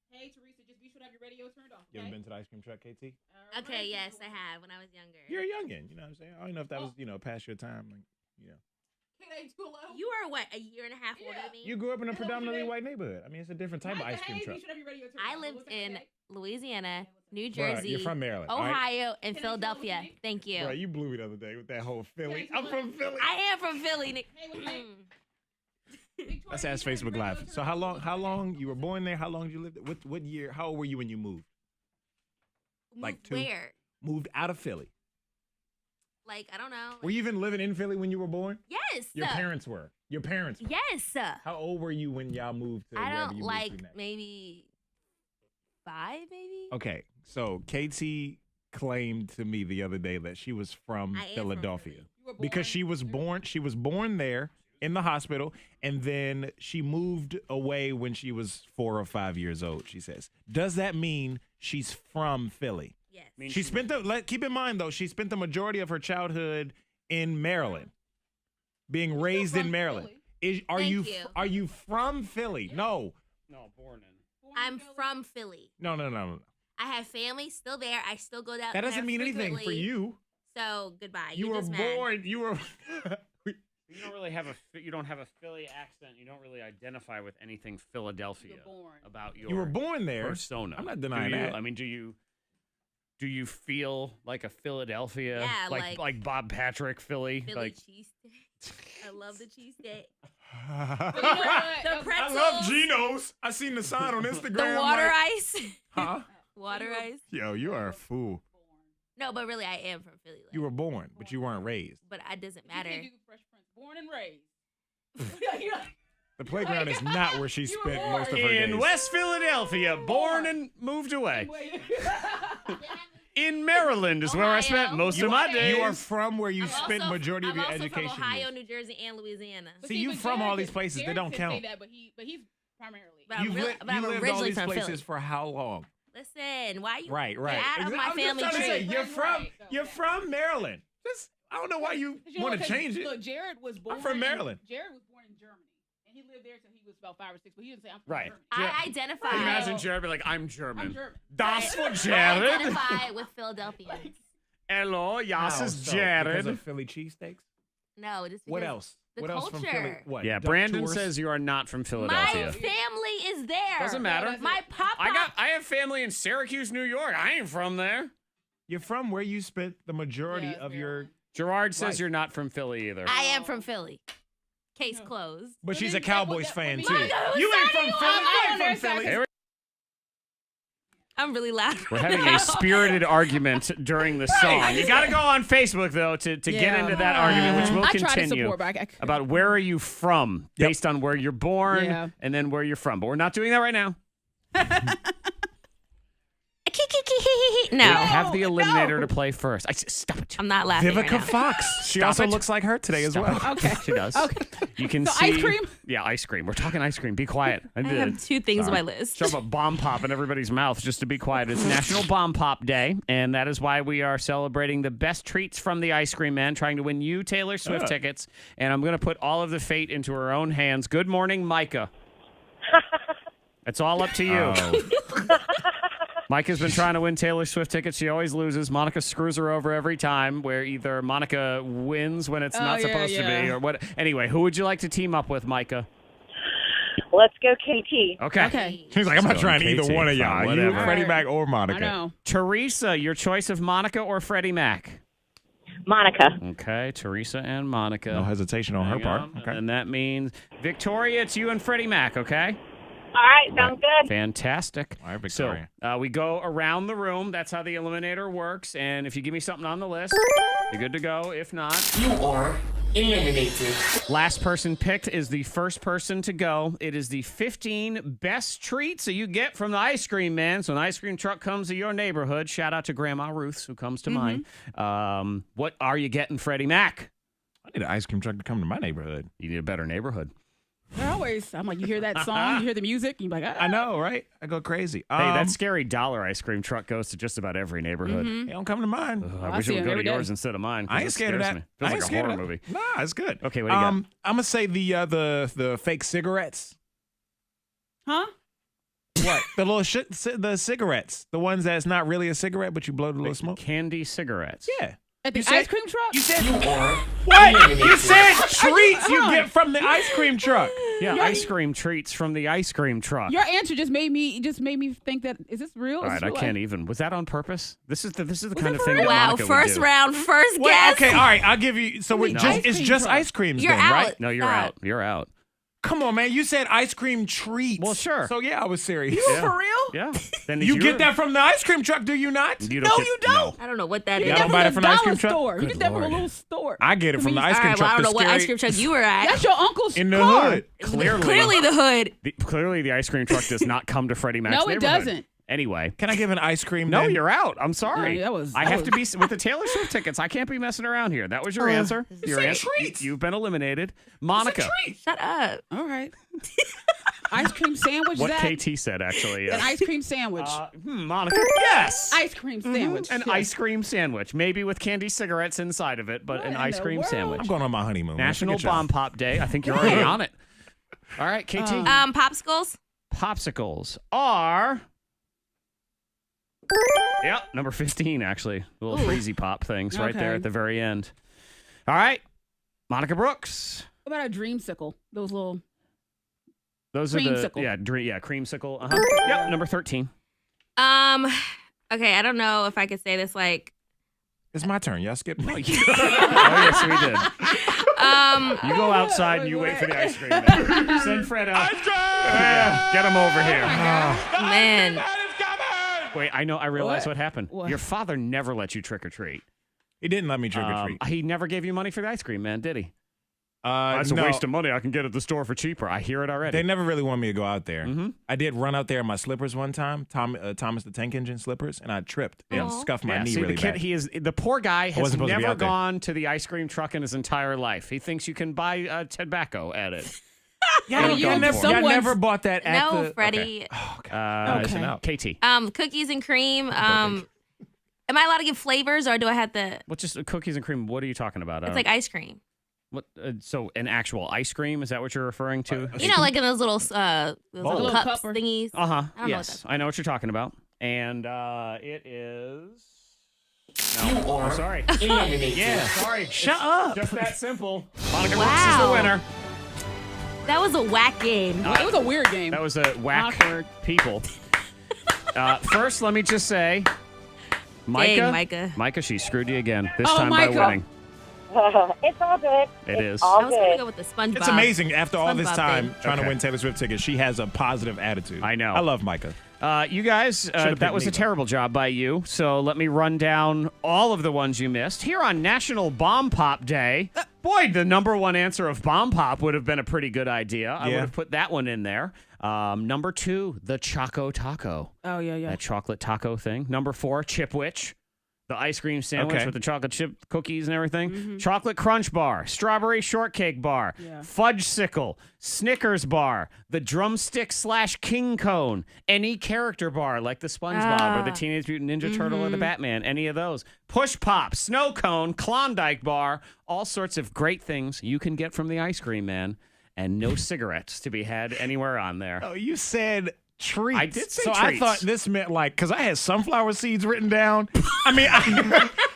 Hey, Teresa, just be sure to have your radio turned off, You okay? ever been to the ice cream truck, KT? Okay, yes, I have when I was younger. You're a youngin', you know what I'm saying? I don't know if that was, past your time. Like, You are what, a year and a half older than me? You grew up in a predominantly white neighborhood. I mean, it's a different type of ice cream truck. I lived in Louisiana, New Bruh, Jersey, you're from Maryland, all right? Ohio, and Philadelphia. Thank you. Bro, you blew me the other day with that whole Philly. I'm from Philly. I am from Philly, Nick. Let's ask Facebook Live. So how long you were born there? How long did you live there? What year? How old were you when you moved? Like two? Where? Moved out of Philly. Like, I don't know. Were you even living in Philly when you were born? Yes. Your parents were. Your parents were. Yes. How old were you when y'all moved to I wherever don't you like moved to next? maybe 5, maybe. Okay, so KT claimed to me the other day that she was from I am from Philadelphia Philly. because she was born there in the hospital, and then she moved away when she was 4 or 5 years old. She says, "Does that mean she's from Philly?" Yes. She spent keep in mind though, she spent the majority of her childhood in Maryland, being raised in Maryland. Are you from Philly? No. No, born in. I'm from Philly. No. I have family still there. I still go down. That doesn't there mean anything for frequently. you. So goodbye. You You're were just born. You were. You don't really have a Philly accent. You don't really identify with anything Philadelphia about your You were born there. persona. I'm not denying do you, that. I mean, do you feel like a Philadelphia? Yeah, like Bob Patrick, Philly? Philly Like cheesesteak. I love the cheesesteak. I The pretzels. love Geno's. I seen the sign on Instagram. The water like, ice. Huh? Water ice. Yo, you are a fool. No, but really, I am from Philly. You were born, but you weren't raised. But it doesn't matter. You can't do Fresh Prince. Born and raised. The playground is not where she spent most of her days. in West Philadelphia, born and moved away. In Maryland is where I spent Ohio. most of my days. You are from where you I'm spent also- majority of your I'm also education. from Ohio, years. New Jersey, and Louisiana. See, you from all these places. They don't count. Say that, but he's primarily. But I'm, You've really, li- but I'm you lived all originally these from places Philly. for how long? Listen, why you Right. get out of my I'm family just trying to say, tree? you're from Maryland. I don't know why you want to change it. Look, Jared was born. I'm from Maryland. Jared was born in Germany, and he lived there till he was about 5 or 6. But he didn't say I'm from Right. Germany. I identify. Can you imagine Jared be like, I'm German. I'm German. Das for I Jared. identify with Philadelphians. Hello, yes, How is so? Jared. Because of Philly cheesesteaks? No, just What because else? The What else from Philly? culture. What? Yeah, duck Brandon tours? says you are not from My Philadelphia. family is there. Doesn't matter. My papa. I have family in Syracuse, New York. I ain't from there. You're from where you spent the majority Yes, of your. Maryland. Gerard says Right. you're not from Philly either. I am from Philly. Case closed. But she's a then that- Cowboys that- fan that- too. Monica, whose You ain't side from are you Philly. on? You I'm ain't on from their Philly. side. I'm really loud. We're having a spirited argument during the song. You got to go on Facebook, though, to get Yeah. into that argument, which will I try to continue, support, but I couldn't. about where are you from based on where you're born Yeah. and then where you're from. But we're not doing that right now. No. We have the Eliminator to play first. Stop it. I'm not laughing right Vivica now. Fox. She Stop also it. looks like her today as Stop well. it. Okay. She does. Okay. You can So see. ice cream? Yeah, ice cream. We're talking ice cream. Be quiet. I have 2 things on my list. Shove a bomb pop in everybody's mouth just to be quiet. It's National Bomb Pop Day, and that is why we are celebrating the best treats from the Ice Cream Man, trying to win you Taylor Swift tickets. And I'm going to put all of the fate into her own hands. Good morning, Micah. It's all up to you. Oh. Micah's been trying to win Taylor Swift tickets. She always loses. Monica screws her over every time, where either Monica wins when it's not supposed to be, or what. Anyway, who would you like to team up with, Micah? Let's go, KT. Okay. He's like, I'm not So, trying either KT, one of y'all. fine, You, whatever. Freddie Mac or Monica. I know. Teresa, your choice of Monica or Freddie Mac? Monica. Okay, Teresa and Monica. No hesitation on her Hang part. on. Okay. And that means, Victoria, it's you and Freddie Mac, okay? All right, sounds good. Fantastic. All right, Victoria. So we go around the room. That's how the Eliminator works. And if you give me something on the list, you're good to go. If not, You are eliminated. last person picked is the first person to go. It is the 15 best treats that you get from the Ice Cream Man. So an ice cream truck comes to your neighborhood. Shout out to Grandma Ruth's, who comes to mine. What are you getting, Freddie Mac? I need an ice cream truck to come to my neighborhood. You need a better neighborhood. I'm like, you hear that song, you hear the music, you're like, I know, right? I go crazy. Hey, that scary dollar ice cream truck goes to just about every neighborhood. They don't come to mine. I I wish see it would him go to every day. yours instead of mine. 'cause I ain't it scared of scares that. me. I Feels ain't like a scared horror of that. movie. Nah, it's good. Okay, what do you got? I'm gonna say the fake cigarettes. huh? What? The little the cigarettes, the ones that's not really a cigarette, but you blow the little smoke. Candy cigarettes. Yeah. At the You said- ice cream truck? You said what? You said treats you get from the ice cream truck. Yeah, ice cream treats from the ice cream truck. Your answer just made me think that is this real? All Is right, this I real can't life? even. Was that on purpose? This is the Was kind it of for thing real? that Wow, Monica would first do. round, first Wait, guess. okay, all right. I'll give you. So Wait, it's cream just truck. ice creams You're then, out. right? No, you're Stop. out. You're out. Come on, man. You said ice cream treats. Well, sure. So yeah, I was serious. You for real? Yeah. Then You get that from the ice cream truck, do you not? You No, you don't. I don't know what that You is. get Y'all that don't buy from it the from the ice dollar cream truck? store. You Good get that from a Lord. little store. I get it from the ice All cream right, well, truck. I don't know the what ice scary- cream truck you were at. That's your uncle's in the car. hood. Clearly the hood. Clearly, the ice cream truck does not come to Freddie Mac's No, it neighborhood. doesn't. Anyway. Can I give an ice cream? No, then? you're out. I'm sorry. Yeah, that was- I that have to be was- with the Taylor Swift tickets. I can't be messing around here. That was your answer. Your said answer. treats. You've been eliminated. Monica. Shut up. All right. Ice cream sandwich, What Zach? KT said, actually. An ice cream sandwich. Monica. Yes. Ice cream sandwich. An Yes. ice cream sandwich, maybe with candy cigarettes inside of it, but What an in ice the cream world? sandwich. I'm going on my honeymoon. man. National Forget y'all. Bomb Pop Day. I think you're already on it. All right, KT. Popsicles. Popsicles are. Yep, number 15, actually. Little freezy pop things right there Okay. at the very end. All right, Monica Brooks. What about a dreamsicle? Those little. Those are the Creamsicle. creamsicle. Yep, number 13. Okay, I don't know if I could say this like It's my turn. Y'all skip me. Oh, yes, we did. You go outside and you wait for the ice cream man. Send Fred out. Ice cream! Yeah, get him over here. man. Wait, I realized what happened. What? Your father never let you trick or treat. He didn't let me trick or treat. He never gave you money for the ice cream, man, did he? That's no. a waste of money. I can get it at the store for cheaper. I hear it already. They never really wanted me to go out there. Mm-hmm. I did run out there in my slippers one time, Thomas the Tank Engine slippers, and I tripped and scuffed my knee see, really the kid, bad. the poor guy has wasn't supposed to be never out there. gone to the ice cream truck in his entire life. He thinks you can buy tobacco at it. Yeah, Don't you go never, for it. y'all never bought that at No, the... Freddie. Okay. Oh, God. Okay. Out. KT. Cookies and cream. Am I allowed to give flavors or do I have to? What's just cookies and cream? What are you talking about? It's like ice cream. what? So an actual ice cream? Is that what you're referring to? You know, like in those little Little cups cupper. thingies. Uh huh. I don't know what Yes, that's I know what you're talking about. And it is. No, I'm sorry. Yeah, sorry. Shut up. Just that simple. Monica Brooks is the Wow. winner. That was a whack game. It was a weird game. That was a whack Awkward. people. First, let me just say, Micah. Dang, Micah. Micah, she screwed you again. This Oh, time Micah. by winning. It's all good. It is. I was going to go with the SpongeBob. It's amazing. After all this SpongeBob time thing. trying to Okay. win Taylor Swift tickets, she has a positive attitude. I know. I love Micah. You guys, Should've that picked was me, a though. terrible job by you. So let me run down all of the ones you missed. Here on National Bomb Pop Day, boy, the number one answer of Bomb Pop would have been a pretty good idea. I would Yeah. have put that one in there. Number 2, the Choco Taco. Oh, yeah, yeah. That chocolate taco thing. Number 4, Chipwich. The ice cream sandwich Okay. with the chocolate chip cookies and everything. Chocolate Crunch Bar. Strawberry Shortcake Bar. Yeah. Fudgesicle. Snickers Bar. The Drumstick / King Cone. Any character bar like the SpongeBob or the Teenage Mutant Ninja Turtle or the Batman. Any of those. Push Pop. Snow Cone. Klondike Bar. All sorts of great things you can get from the ice cream man. And no cigarettes to be had anywhere on there. Oh, you said treats. I did say so treats. I thought this meant like, because I had sunflower seeds written down. I mean,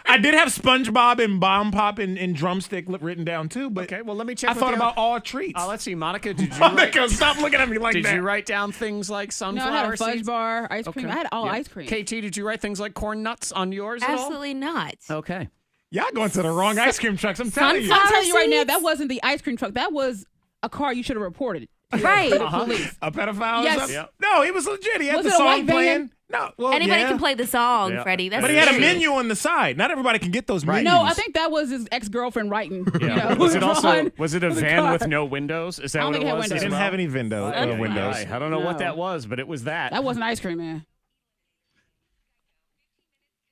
I did have SpongeBob and Bomb Pop and Drumstick written down too, but Okay, well, let me check. I with thought the about other- all treats. Let's see, Monica, did you Monica, stop looking at me like did that. you write down things like No, sunflower I had a fudge seeds? bar, ice cream. Okay. I had all Yeah. ice cream. KT, did you write things like corn nuts on yours at all? Absolutely not. Okay. Y'all going to the wrong ice cream trucks. I'm telling you. I'm Sunflower telling you right now, seeds? that wasn't the ice cream truck. That was a car you should have reported. Right. Police. A pedophile? Yes. Or something? Yep. No, he was legit. He had Was the it a song white van? playing. No, well, Anybody yeah. can play the song, Yeah. Freddie. That's But he had a true. menu on the side. Not everybody can get those Right. menus. No, I think that was his ex-girlfriend writing. You know, Was it drawn also was it a with van car. with no windows? Is that I don't what it think it had was? windows. as He didn't well? have any windows. Right. I don't know what No. that was, but it was that. That wasn't ice cream, man.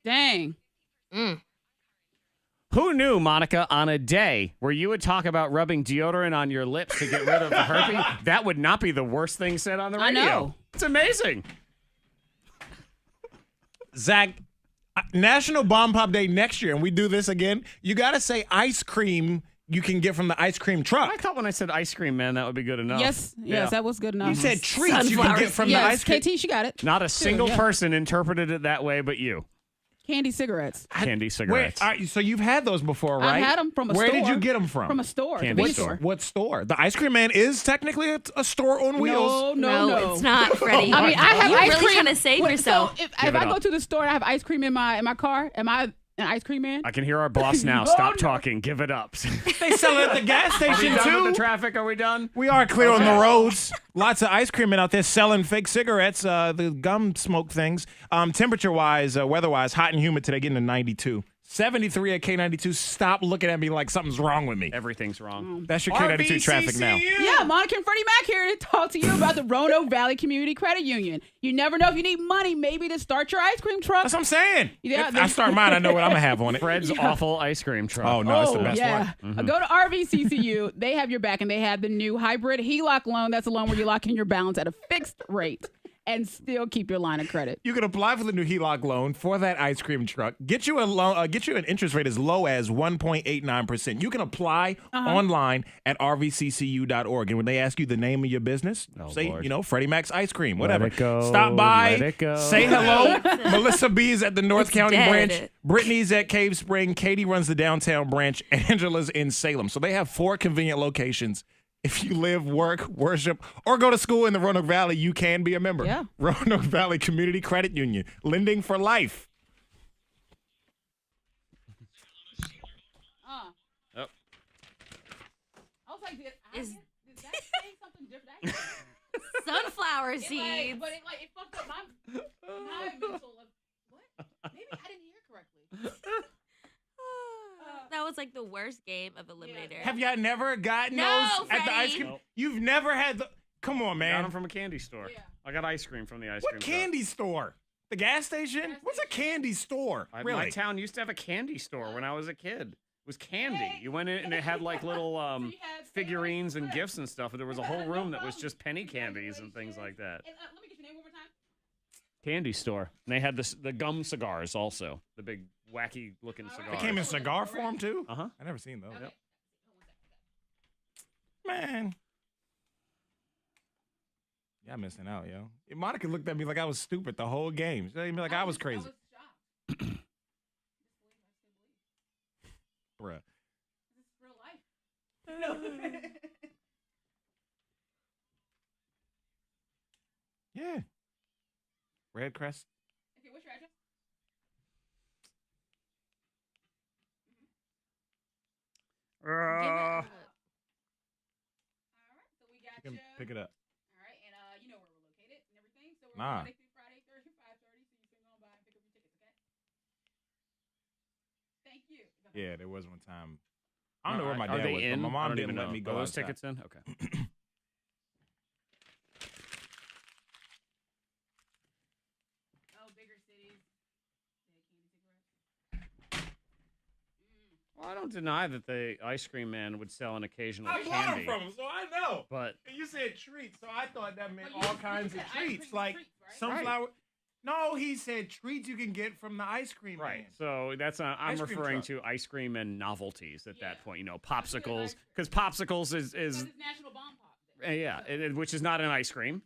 Dang. Who knew, Monica, on a day where you would talk about rubbing deodorant on your lips to get rid of the herpes, that would not be the worst thing said on the I radio. know. It's amazing. Zach, National Bomb Pop Day next year, and we do this again, you got to say ice cream you can get from the ice cream truck. I thought when I said ice cream, man, that would be good enough. Yes, Yeah. that was good enough. You said treats you can get from the yes, ice cream. KT, she got it. Not a single yeah. person interpreted it that way but you. Candy cigarettes. Candy cigarettes. So you've had those before, right? I've had them from a Where store. did you get them from? From a store. Candy convenience store. What store? The Ice Cream Man is technically a store on wheels. No, it's not, Freddie. I mean, I have You're ice really cream. trying to save yourself. So if I go to the store and I have ice cream in my car, am I an ice cream man? I can hear our boss now. Stop talking. Give it up. They sell it at the gas Are we station done too. with the traffic? Are we done? We are clear on the roads. Lots of ice cream men out there selling fake cigarettes, the gum smoke things. Temperature-wise, weather-wise, hot and humid today, getting to 92. 73 at K92. Stop looking at me like something's wrong with me. Everything's wrong. That's your K92 traffic now. Yeah, Monica and Freddie Mac here to talk to you about the Roanoke Valley Community Credit Union. You never know if you need money, maybe to start your ice cream truck. That's what I'm saying. Yeah, If I start mine, I know what I'm going to have on it. Fred's awful ice cream truck. Oh, no, it's the best one. Go to RVCCU. They have your back, and they have the new hybrid HELOC loan. That's a loan where you lock in your balance at a fixed rate and still keep your line of credit. You can apply for the new HELOC loan for that ice cream truck. Get you a loan. Get you an interest rate as low as 1.89%. You can apply online at rvccu.org. And when they ask you the name of your business, say, Lord. Freddie Mac's Ice Cream, whatever. Let it go. Stop by. Let it go. Say hello. Melissa B is at the North County dead. branch. Brittany's at Cave Spring. Katie runs the downtown branch. Angela's in Salem. So they have 4 convenient locations. If you live, work, worship, or go to school in the Roanoke Valley, you can be a member. Yeah. Roanoke Valley Community Credit Union, lending for life. Yep. I was like, did that say something different? Sunflower seeds. But it fucked up my mental. What? Maybe I didn't hear correctly. That was like the worst game of Eliminator. Have y'all never gotten No, those at the ice Freddie. cream? Nope. You've never had the. Come on, I got man. them from a candy store. Yeah. I got ice cream from the ice cream What truck. candy store? The gas station? What's a candy store? My Really? town used to have a candy store when I was a kid. It was candy. You went in and it had like little figurines and gifts and stuff. And there was a whole room that was just penny candies and things like that. And, let me get your name one more time. Candy store. And they had the gum cigars also. The big wacky looking cigars. They came in cigar form too? Uh-huh. I never seen those. Okay. Man. Y'all missing out, yo. Monica looked at me like I was stupid the whole game. She looked at me like I was crazy. Bruh. This is real life. Yeah. Red Crest. Okay, what's your address? Give it All right, so we got You can you. pick it up. All right, and you know where we're located and everything. So we're Nah. Monday through Friday, 30 5:30. So you can go by and pick up your tickets, okay? Thank you. Yeah, there was one time. I don't know where my Are dad they was, in? but my I mom don't didn't even let know. me go Are those outside. tickets in? Okay. Oh, bigger cities. Well, I don't deny that the ice cream man would sell an occasional I bought candy. them from him, so I know. But And you said treats, so I thought that meant Well, you all kinds of said ice treats, cream like treats, right? sunflower. No, he said treats you can get from the ice cream right, man. so that's I'm Ice cream referring truck. to ice cream and novelties at that point. You know, That's good popsicles, ice because popsicles is It's National Bomb Pop Day. yeah, which is not an ice cream,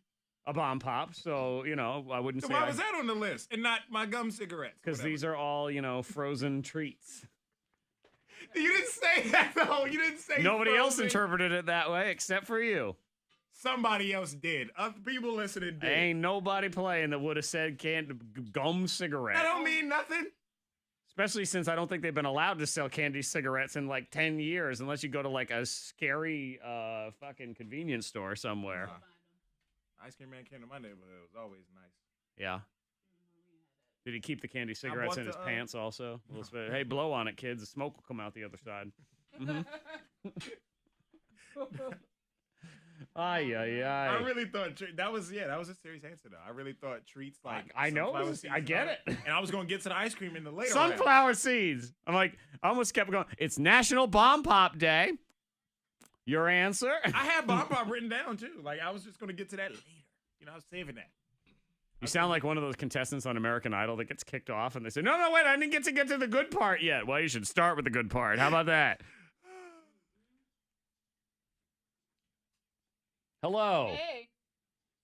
a bomb pop. So you know, I wouldn't So say why was that on the list and not my gum cigarettes? because these are all frozen treats. You didn't say that though. You didn't say Nobody else frozen. interpreted it that way except for you. Somebody else did. Other people listening did. Ain't nobody playing that would have said gum cigarette. That don't mean nothing. Especially since I don't think they've been allowed to sell candy cigarettes in like 10 years, unless you go to like a scary fucking convenience store somewhere. Ice cream man came to my neighborhood. It was always nice. Yeah. Did he keep the candy cigarettes in his the, pants also? A little bit. Hey, blow on it, kids. The smoke will come out the other side. Ay, ay, I ay. really thought that was a serious answer though. I really thought treats like I know. sunflower seeds I get and all it. that. And I was gonna get to the ice cream in the later. Sunflower seeds. I'm like, I almost kept going. It's National Bomb Pop Day. Your answer? I had bomb pop written down too. Like I was just gonna get to that later. You know, I was saving that. You sound like one of those contestants on American Idol that gets kicked off and they say, no, wait, I didn't get to the good part yet. Well, you should start with the good part. How about that? Hello. Hey.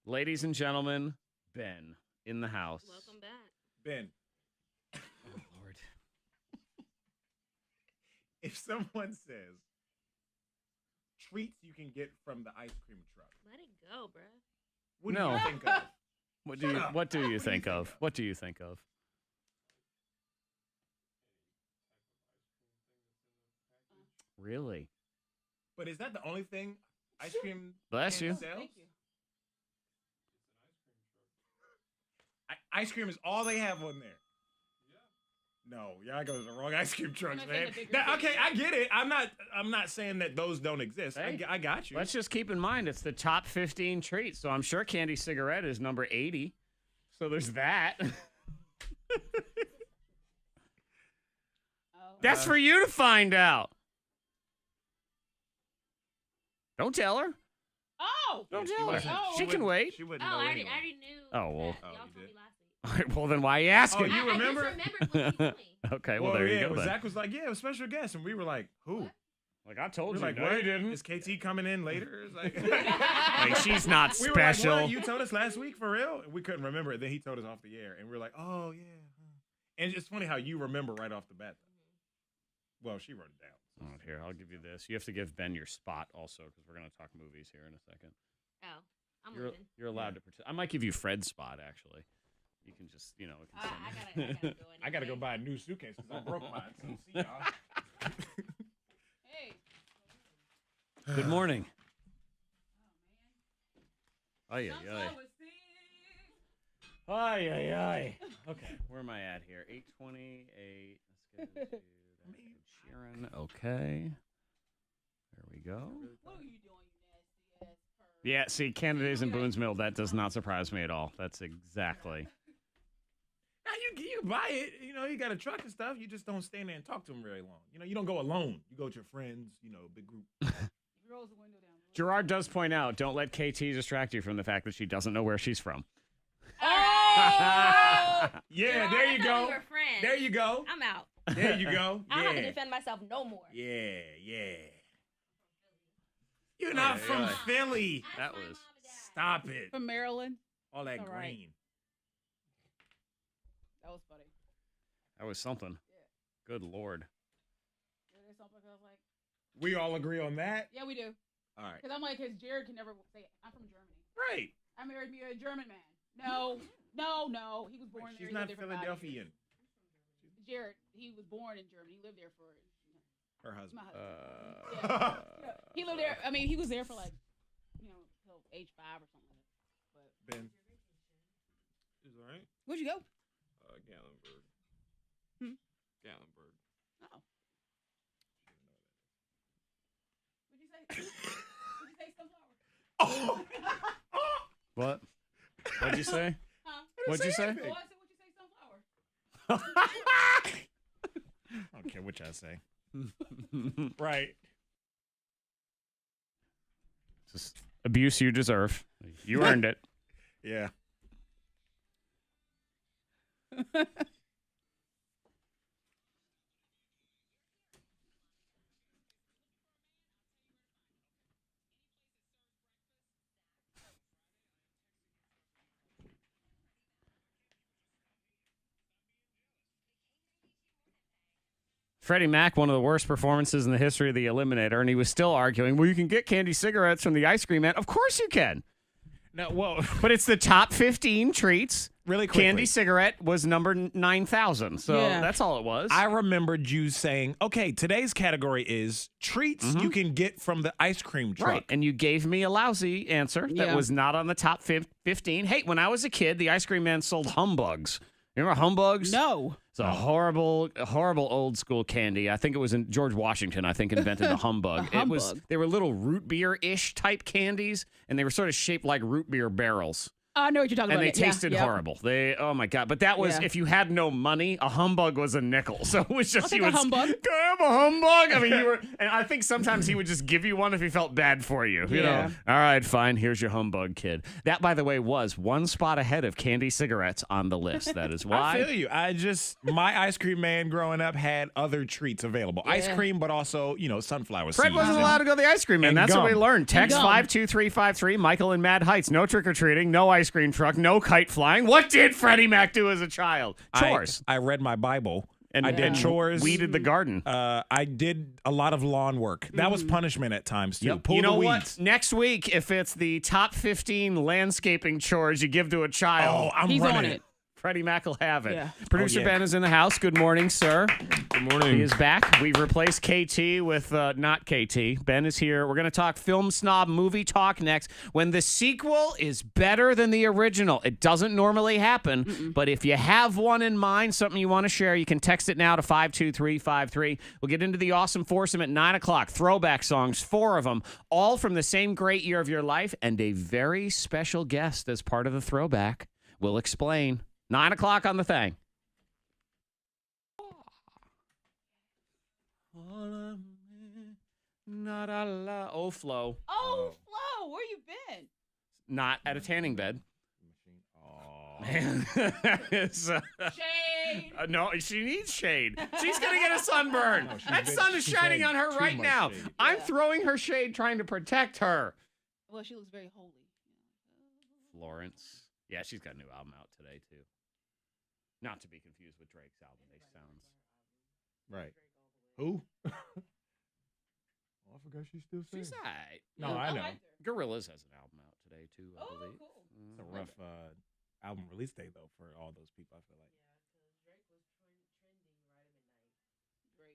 Ladies and gentlemen, Ben in the house. Welcome back. Ben. if someone says treats you can get from the ice cream truck, Let it go, bro. what do you think of? What do you think of? What do you think of? Really? But is that the only thing ice cream? Bless you. sells? Thank you. Ice cream is all they have on there. No, y'all go to the wrong ice cream trucks, I'm man. not saying the bigger Okay, I get it. I'm not saying that those don't exist. Hey, I got you. Let's just keep in mind it's the top 15 treats. So I'm sure candy cigarette is number 80. So there's that. That's for you to find out. Don't tell her. Oh, Don't she tell her. wasn't- Oh. She can wait. She wouldn't Oh, know I anyway. already knew. Oh, well. Y'all you told did? me last week. All right, well, then why are you asking? You remember? I just remembered what you told me. Okay, well, Well, there you yeah, go. Then. Zach was like, "Yeah, a special guest," and we were like, "Who?" Like I We told were you, like, no, "What? you didn't. Is KT coming in later?" It's like, Like, she's not we were like, special. "What? You told us last week for real?" And we couldn't remember it. Then he told us off the air, and we were like, "Oh yeah." And it's funny how you remember right off the bat. Well, she wrote it down. Oh, here, I'll give you this. You have to give Ben your spot also, because we're going to talk movies here in a second. Oh, I'm You're, leaving. you're allowed to participate. I might give you Fred's spot, actually. You can just, we can I send gotta go. I gotta go buy a new suitcase because I broke mine. So see y'all. hey. Good morning. Ay, ay, ay. Ay, ay, ay. Okay, where am I at here? 8:28. Let's get into that. Sheeran. Okay. There we go. What are you doing, you nasty ass perv? Yeah, see, Canada's in Boone's Mill. That does not surprise me at all. That's exactly. Now you buy it. You know, you got a truck and stuff. You just don't stand there and talk to them very long. You know, you don't go alone. You go with your friends. You know, big group. Rolls the window down. Gerard does point out, don't let KT distract you from the fact that she doesn't know where she's from. Oh! Yeah, Gerard, there I you thought go. we were friends. There you go. I'm out. There you go. I don't have to Yeah. defend myself no more. Yeah, yeah. You're not from yeah. Philly. That was. Stop it. From Maryland. All that All right. grain. That was funny. That was something. Good Lord. There's something I was like, We all agree on that. yeah, we do. All right. Because I'm like, because Jared can never say, I'm from Germany. Right. I married me a German man. No, no. He was born there. She's He not lived there for 5 years. Philadelphian. Jared, he was born in Germany. He lived there for Her my husband. husband. Yeah. He lived there. I mean, he was there for like, till age 5 or something like that. But Ben. Is all right? where'd you go? Gallenberg. Gallenberg. Oh. What'd you say? What'd you say, sunflower? What? What'd you say? Huh? What'd you say? Oh, I said, what'd you say, sunflower? I don't care what y'all say. Right. Just abuse you deserve. You earned it. Yeah. Freddie Mac, one of the worst performances in the history of the Eliminator, and he was still arguing, well, you can get candy cigarettes from the ice cream man. Of course you can. No, well, But it's the top 15 treats. really quickly. Candy cigarette was number 9,000. So Yeah. that's all it was. I remembered you saying, okay, today's category is treats you can get from the ice cream truck. Right. And you gave me a lousy answer that Yeah. was not on the top 15. Hey, when I was a kid, the ice cream man sold humbugs. Remember humbugs? No. It's a horrible old school candy. I think it was in George Washington, I think, invented the humbug. A It was humbug. they were little root beer-ish type candies, and they were sort of shaped like root beer barrels. I know what you're talking And about. they tasted horrible. Oh my God. But that was, Yeah. if you had no money, a humbug was a nickel. So it was just, I'll take a humbug. Can I have a humbug? I mean, and I think sometimes he would just give you one if he felt bad for you. You know, Yeah. all right, fine, here's your humbug, kid. That, by the way, was one spot ahead of candy cigarettes on the list. That is why. I feel you. My ice cream man growing up had other treats available. Ice Yeah. cream, but also, sunflower Fred seeds. wasn't allowed to go to the ice cream man. and That's what we gum. learned. Text gum. 52353, Michael in Mad Heights. No trick-or-treating, no ice cream truck, no kite flying. What did Freddie Mac do as a child? Chores. I read my Bible And I did chores. Weeded the garden. I did a lot of lawn work. That was punishment at times, too. Yep. Pull You know the what? weeds. Next week, if it's the top 15 landscaping chores you give to a child, He's running on it. Freddie Mac will have it. Yeah. Producer Ben is in the house. Good morning, sir. Good morning. He is back. We've replaced KT with not KT. Ben is here. We're going to talk Film Snob movie talk next. When the sequel is better than the original, it doesn't normally happen, but if you have one in mind, something you want to share, you can text it now to 52353. We'll get into the awesome foursome at 9 o'clock. Throwback songs, 4 of them, all from the same great year of your life, and a very special guest as part of the throwback. We'll explain. 9 o'clock on the Thang. Oh, Flo. Oh, Flo, where you been? Not at a tanning bed. Oh. Man. Shade. No, she needs shade. She's going to get a sunburn. That sun is shining on her right now. Shade. I'm throwing her shade trying to protect her. Well, she looks very holy. Florence. Yeah, she's got a new album out today, too. Not to be confused with Drake's album. They sounds. Right. Who? I forgot she's still singing. She's all right. No, I know. Gorillaz has an album out today, too, I believe. Cool. It's a rough album release day, though, for all those people, I feel like.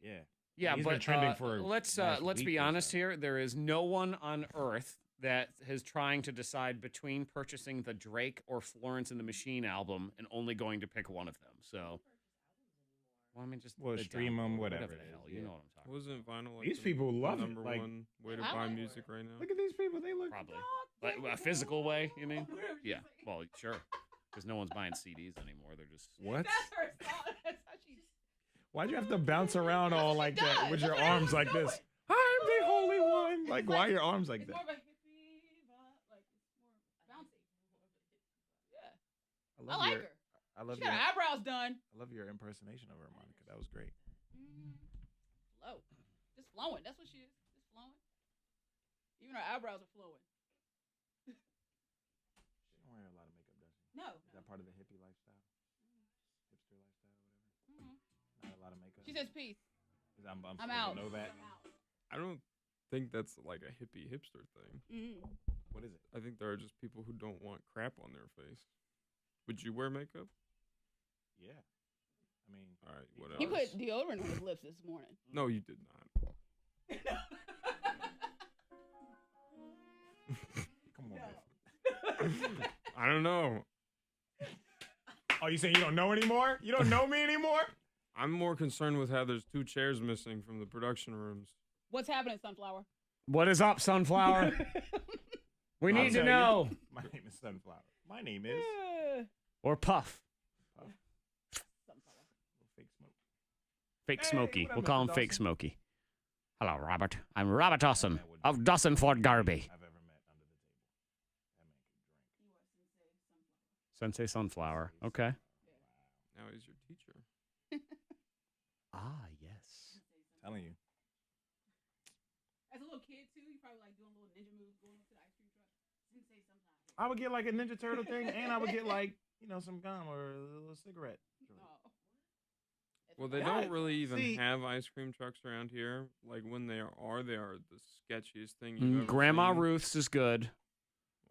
Yeah. Yeah, He's but been trending for let's last be week or honest so. here. There is no one on earth that is trying to decide between purchasing the Drake or Florence and the Machine album and only going to pick one of them. So, well, I mean, just Well, the stream 'em, download, whatever the it hell. is, You yeah. know what I'm talking Wasn't vinyl like These people the love it, number like- one way to I buy like music right now? Look at these people. They look. about. Probably. Like, a physical way, you mean? Yeah. Well, sure. Because no one's buying CDs anymore. They're just. What? That's her song. That's how she. Why'd you have to bounce around all like that does. with your That's what arms like everyone's this? I'm the holy one. Like, why are your arms like It's that? more of a hippie vibe. Like, it's more bouncy. Yeah. I like her. I love She got her eyebrows done. I love your impersonation of her, Monica. That was great. Flow. Just flowing. That's what she is. Just flowing. Even her eyebrows are flowing. She don't wear a lot of makeup, does she? No. Is that part of the hippie lifestyle? Hipster lifestyle, whatever. Not a lot of makeup. She says peace. 'Cause I'm I'm supposed out. to know that. I don't think that's like a hippie hipster thing. What is it? I think there are just people who don't want crap on their face. Would you wear makeup? Yeah. I mean, All right, whatever. He put deodorant on his lips this morning. No, you did not. come on. I don't know. Oh, you saying you don't know anymore? You don't know me anymore? I'm more concerned with how there's 2 chairs missing from the production rooms. What's happening, Sunflower? What is up, Sunflower? We I'll need to tell you. know. My name is Sunflower. My name is Or Puff. Fake Smoke. Fake Hey, Smokey. what up, We'll call him Mr. Fake Dawson? Smokey. Hello, Robert. I'm Robert Dawson of Dawson Fort Garby. I've ever met under the table. That man can drink. Sensei Sunflower. Okay. Now he's your teacher. Ah, yes. Telling you. As a little kid, too, you probably like doing little ninja moves going up to the ice cream truck. Sensei Sunflower. I would get like a Ninja Turtle thing, and I would get like, some gum or a little cigarette. Well, they Yeah, don't really even see- have ice cream trucks around here. Like when they are the sketchiest thing you've ever Grandma seen. Ruth's is good.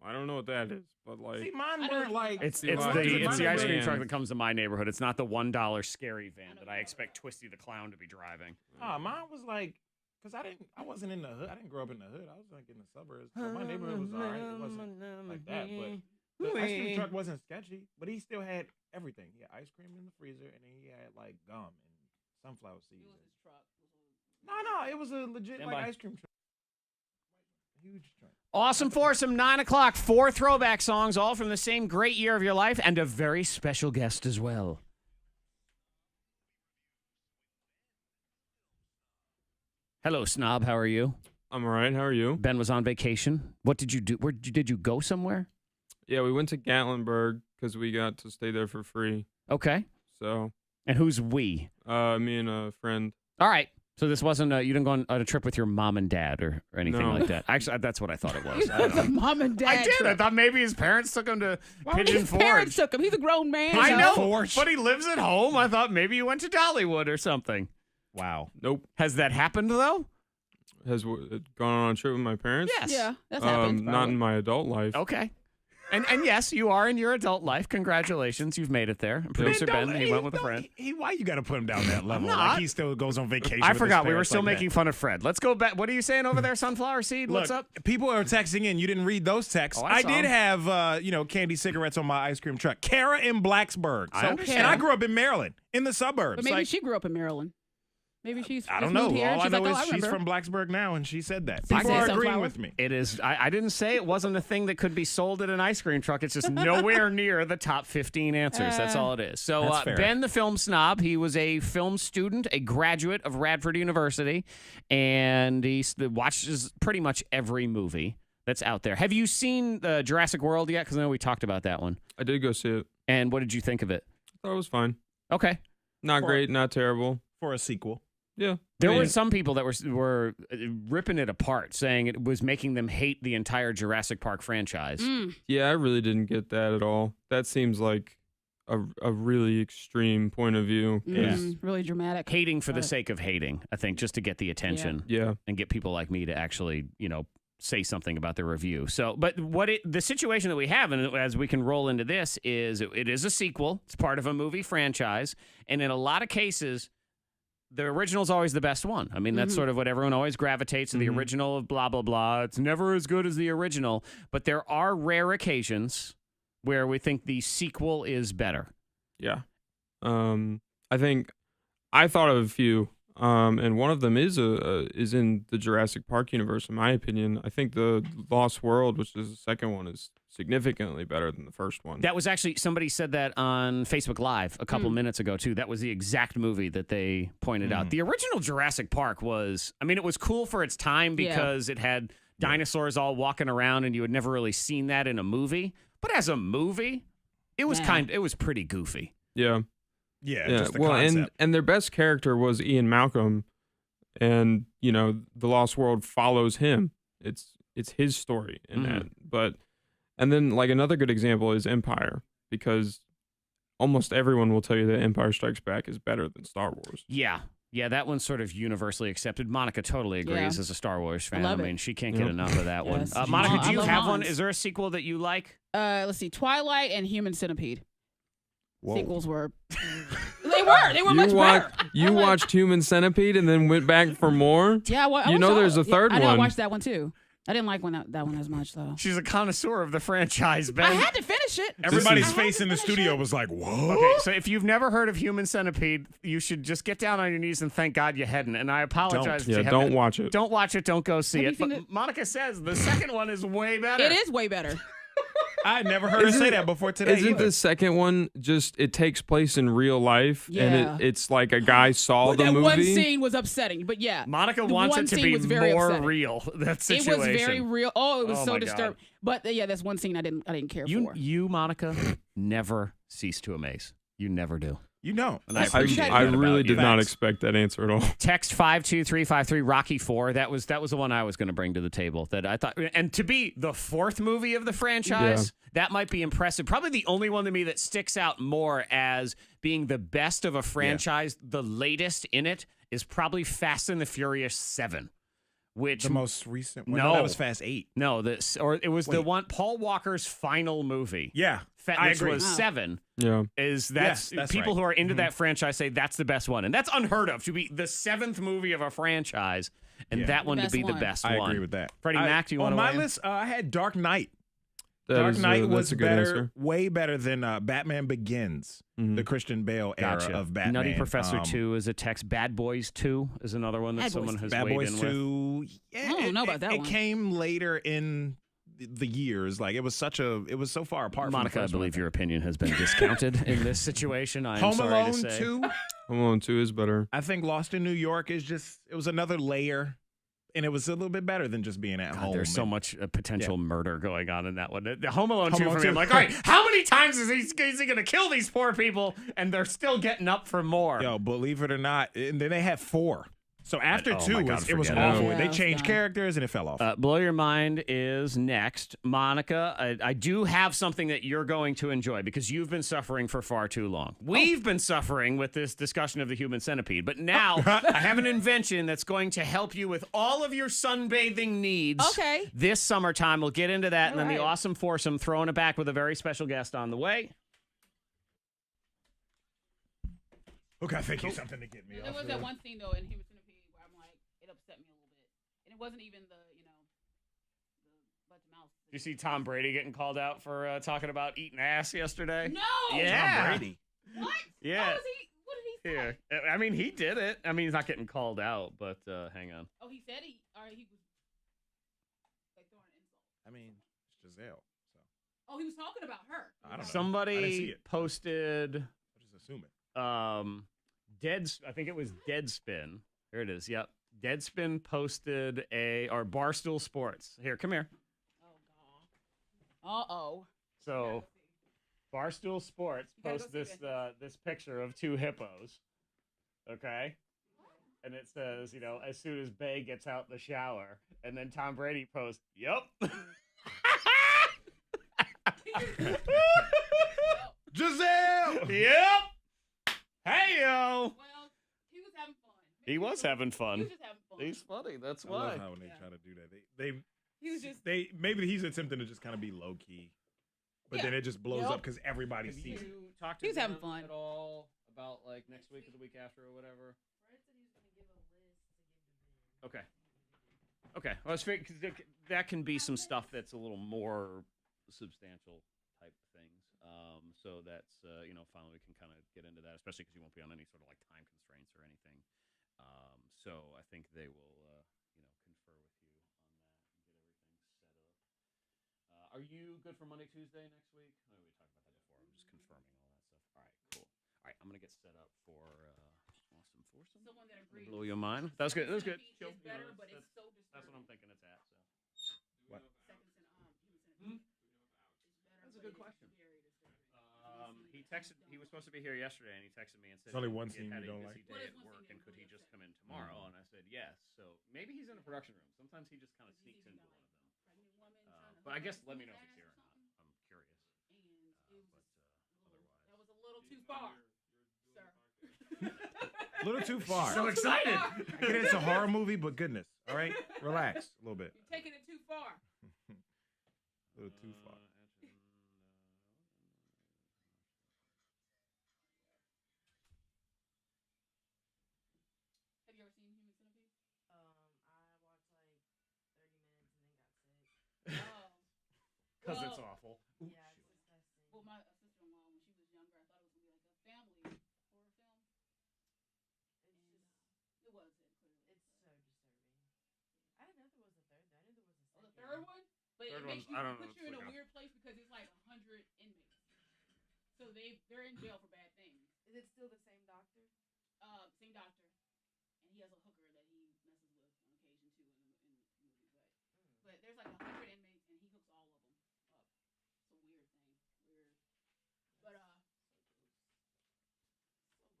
I don't know what that is, but like See, mine weren't like. It's See, it's mine- the mine ice are cream truck vans. that comes to my neighborhood. It's not the $1 scary van that I expect Twisty the Clown to be driving. Mine was like, cause I wasn't in the hood. I didn't grow up in the hood. I was like in the suburbs. So my neighborhood was alright. It wasn't like that, but the ice cream truck wasn't sketchy. But he still had everything. He had ice cream in the freezer, and then he had like gum and sunflower seeds. No, it was a legit Stand like by. ice cream truck. Huge truck. Awesome foursome, 9 o'clock, 4 throwback songs, all from the same great year of your life, and a very special guest as well. Hello, Snob. How are you? I'm all right. How are you? Ben was on vacation. What did you do? Did you go somewhere? Yeah, we went to Gatlinburg because we got to stay there for free. Okay. So, And who's we? me and a friend. All right. So this wasn't you didn't go on a trip with your mom and dad or anything No. like that. Actually, that's what I thought it was. I don't know. Mom and dad. I did. I trip. thought maybe his parents took him to Pigeon His Forge. parents took him. He's a grown man. I yo. know, Forge. but he lives at home. I thought maybe you went to Dollywood or something. Wow. Nope. Has that happened though? Has gone on a trip with my parents? Yes. Yeah, that's happened. Not in my adult life. Okay. And yes, you are in your adult life. Congratulations, you've made it there. And Producer Ben, he went with a friend. Why you got to put him down that level? not. Like he still goes on vacation. I with his forgot we were parents still like making that. fun of Fred. Let's go back. What are you saying over there, Sunflower Seed? Look, What's up? people are texting in. You didn't read those texts. Oh, I I saw did 'em. have, candy cigarettes on my ice cream truck. Kara in Blacksburg. I understand. And I grew up in Maryland, in the suburbs. But maybe Like, she grew up in Maryland. Maybe she's. I just don't know. moved Here. All I She's know like, is I she's remember. from Blacksburg now, and she said that. So you People say are agreeing sunflower? with me. It is. I didn't say it wasn't a thing that could be sold at an ice cream truck. It's just nowhere near the top 15 answers. That's all it is. So That's fair. Ben, the film snob, he was a film student, a graduate of Radford University, and he watches pretty much every movie that's out there. Have you seen Jurassic World yet? Because I know we talked about that one. I did go see it. And what did you think of it? I thought it was fine. Okay. Not great, not terrible. For a sequel. Yeah. There I were mean, some people that were ripping it apart, saying it was making them hate the entire Jurassic Park franchise. Yeah, I really didn't get that at all. That seems like a really extreme point of view. Really dramatic. Hating for the sake of hating, I think, just to get the attention Yeah. and get people like me to actually, say something about the review. So, but the situation that we have, and as we can roll into this, is it is a sequel. It's part of a movie franchise, and in a lot of cases, the original is always the best one. I mean, that's sort of what everyone always gravitates to, the original of blah, blah, blah. It's never as good as the original, but there are rare occasions where we think the sequel is better. Yeah. I think I thought of a few, and one of them is in the Jurassic Park universe, in my opinion. I think the Lost World, which is the second one, is significantly better than the first one. That was actually, somebody said that on Facebook Live a couple minutes ago, too. That was the exact movie that they pointed out. The original Jurassic Park was, it was cool for its time because it had dinosaurs all walking around and you had never really seen that in a movie. But as a movie, it was it was pretty goofy. Yeah. Yeah, Yeah. just the Well, concept. and their best character was Ian Malcolm, and the Lost World follows him. It's his story in that. And then like another good example is Empire, because almost everyone will tell you that Empire Strikes Back is better than Star Wars. Yeah. Yeah, that one's sort of universally accepted. Monica totally agrees as a Star Wars fan. love it. She can't get enough of that one. Yes. Monica, do you I love have one? Hans. Is there a sequel that you like? Let's see. Twilight and Human Centipede. Whoa. Sequels were. They were much better. You watched Human Centipede and then went back for more? Yeah, I You know watched there's a third I know, I one. watched that one too. I didn't like that one as much though. She's a connoisseur of the franchise, Ben. I had to finish it. Everybody's face in the studio was like, whoa. Okay, so if you've never heard of Human Centipede, you should just get down on your knees and thank God you hadn't. And I apologize. if you Don't haven't. watch it. Don't watch it. Don't go see Have it. you But seen it? Monica says the second one is way better. It is way better. I never heard her say that before today. Isn't either. the second one just, it takes place in real life, Yeah. and it's like a guy saw But the that movie? one scene was upsetting, but yeah. Monica the wants one it to scene be was very more upsetting. real. That It situation. was very real. Oh, it was Oh so my God. disturbing. But yeah, that's one scene I didn't care for. You, Monica, never cease to amaze. You never do. You don't. And I I appreciate that really about did you. not Facts. expect that answer at all. Text 52353 Rocky 4. That was the one I was going to bring to the table. That I thought, and to be the fourth movie of the franchise, that might be impressive. Probably the only one to me that sticks out more as being the best of a franchise. The latest in it is probably Fast and the Furious 7. Which The most recent one? No. That was Fast 8. no, it was the Wait. one Paul Walker's final movie. Yeah, I Which agree. was 7. Yeah. That's Yes, people right. who are into that franchise say that's the best one, and that's unheard of to be the 7th movie of a franchise, and Yeah. that one to best be the one. best I one. agree with that. Freddie Mac, do you want on to my weigh in? list? I had Dark Knight. That Dark is, Knight that's was a good better, answer. way better than Batman Begins, the Christian Bale Gotcha. era of Batman. Nutty Professor 2 is a text. Bad Boys 2 is another one that Bad Boys someone has Bad weighed Boys in with. 2. Yeah, I don't know about that it one. came later in the years. Like it was so far apart. Monica, from I the first one. believe your opinion has been discounted in this situation. I'm Home sorry Alone to say. 2. Home Alone 2 is better. I think Lost in New York it was another layer, and it was a little bit better than just being at God, home. there's so And much potential murder going on in that one. The Home Alone 2 Home Alone for me, I'm 2. like, all right, how many times is he going to kill these poor people, and they're still getting up for more? Yo, believe it or not, and then they had 4. So after Oh 2, my God, it was forget it. awful. Yeah, They it's changed done. characters and it fell off. Blow Your Mind is next. Monica, I do have something that you're going to enjoy because you've been suffering for far too long. We've been suffering with this discussion of the human centipede, but now I have an invention that's going to help you with all of your sunbathing needs. Okay. This summertime, we'll get into that, and then the All right. awesome foursome throwing it back with a very special guest on the way. Okay, I think you something to get me There off. was that one scene though in Human Centipede where I'm like, it upset me a little bit, and it wasn't even the bunch of mouse. Did you see Tom Brady getting called out for talking about eating ass yesterday? No. Yeah. Tom Brady. What? Yeah. What did he say? Yeah. I mean, he did it. I mean, he's not getting called out, but hang on. Oh, he said he was like throwing an insult. I mean, it's Giselle. So Oh, he was talking about her. I don't know. I didn't see Somebody it. posted I'm just assuming. I think it was Deadspin. Here it is. Yep. Deadspin posted or Barstool Sports. Here, come here. Uh-oh. So Barstool Sports gotta post go see this picture of two hippos. Okay? And it says, as soon as Bay gets out the shower, and then Tom Brady posts, "Yep." Giselle! Yep. Hey yo. Well, he was having fun. He was having fun. He was just having fun. He's funny. That's I why. love how when they try to do that. He was just. Maybe he's attempting to just kind of be low key, but then it just blows up because everybody sees it. You talked to He was having them fun. at all about like next week or the week after or whatever? Okay. Okay. Well, it's because that can be some stuff that's a little more substantial type things. So that's finally we can kind of get into that, especially because you won't be on any sort of like time constraints or anything. So I think they will confer with you on that and get everything set up. Are you good for Monday, Tuesday next week? I know we talked about that before. I'm just confirming all that stuff. All right, cool. All right, I'm gonna get set up for awesome foursome. Someone that agrees. Blow your mind. That was good. That was good. It's better, but it's so disturbing. That's what I'm thinking it's at. So. What? That's a good question. He texted. He was supposed to be here yesterday, and he texted me and said, There's only one he scene had you a don't busy like. day at work, and could he just come in tomorrow? And I said yes. So maybe he's in a production room. Sometimes he just kind of sneaks into one of them. But I guess let me know if he's here or not. I'm curious. That was a little too far, sir. A little too far. So excited. I get it's a horror movie, but goodness. All right, relax a little bit. You're taking it too far. A little too far. Have you ever seen Human Centipede? I watched like 30 minutes and then got sick. Oh. Because it's awful. Yeah, it's disgusting. Well, my sister-in-law, when she was younger, I thought it was gonna be like a family horror film. It wasn't. Clearly. It's so disturbing. I didn't know there was a third. I knew there was a second. Oh, the third one? But Third it makes one's- I don't know, put you it's in a like a- weird place because it's like 100 inmates. So they're in jail for bad things. Is it still the same doctor? Same doctor. And he has a hooker that he messes with on occasion too in the movie. But there's like 100 inmates and he hooks all of them up. It's a weird thing. Weird. But So gross. the second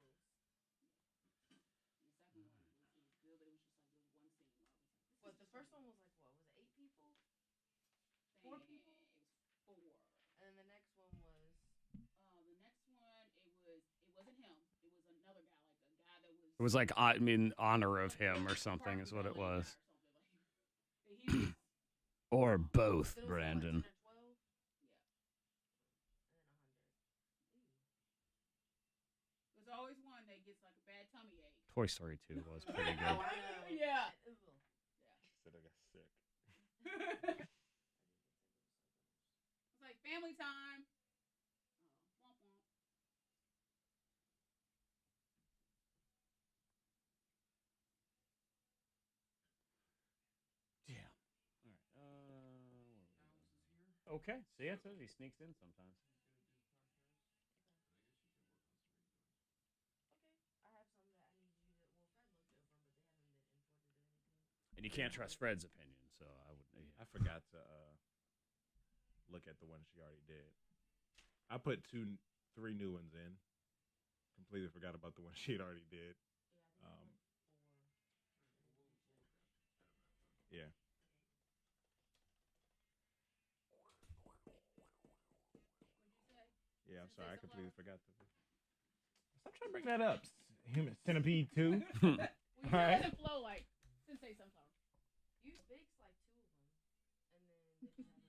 one it was good, but it was just like there was one scene where I was like, What, the first one was like what? Was it 8 people? 4 people? It was 4. And then the next one was The next one it wasn't him. It was another guy, like a guy that was It was like in honor of him or something is what it was. Or both, it was Brandon. Like 10 or 12? Yeah. And then 100. There's always one that gets like a bad tummy ache. Toy Story 2 was pretty good. Oh, I know. Yeah. Ew. Said I got sick. It's like family time. Womp womp. Yeah. All right. Okay. See, I told you he sneaks in sometimes. Okay. I have some that I need you to. Well, Fred looked over them, but they haven't been imported or anything. And you can't trust Fred's opinion, so I would. I forgot to look at the one she already did. I put 3 new ones in. Completely forgot about the one she had already did. Yeah. Yeah, I'm sorry. I completely forgot to. Stop trying to bring that up. Human Centipede 2. Well, All right. doesn't flow like Sensei Sunflower. You baked like 2 of them, and then they just haven't been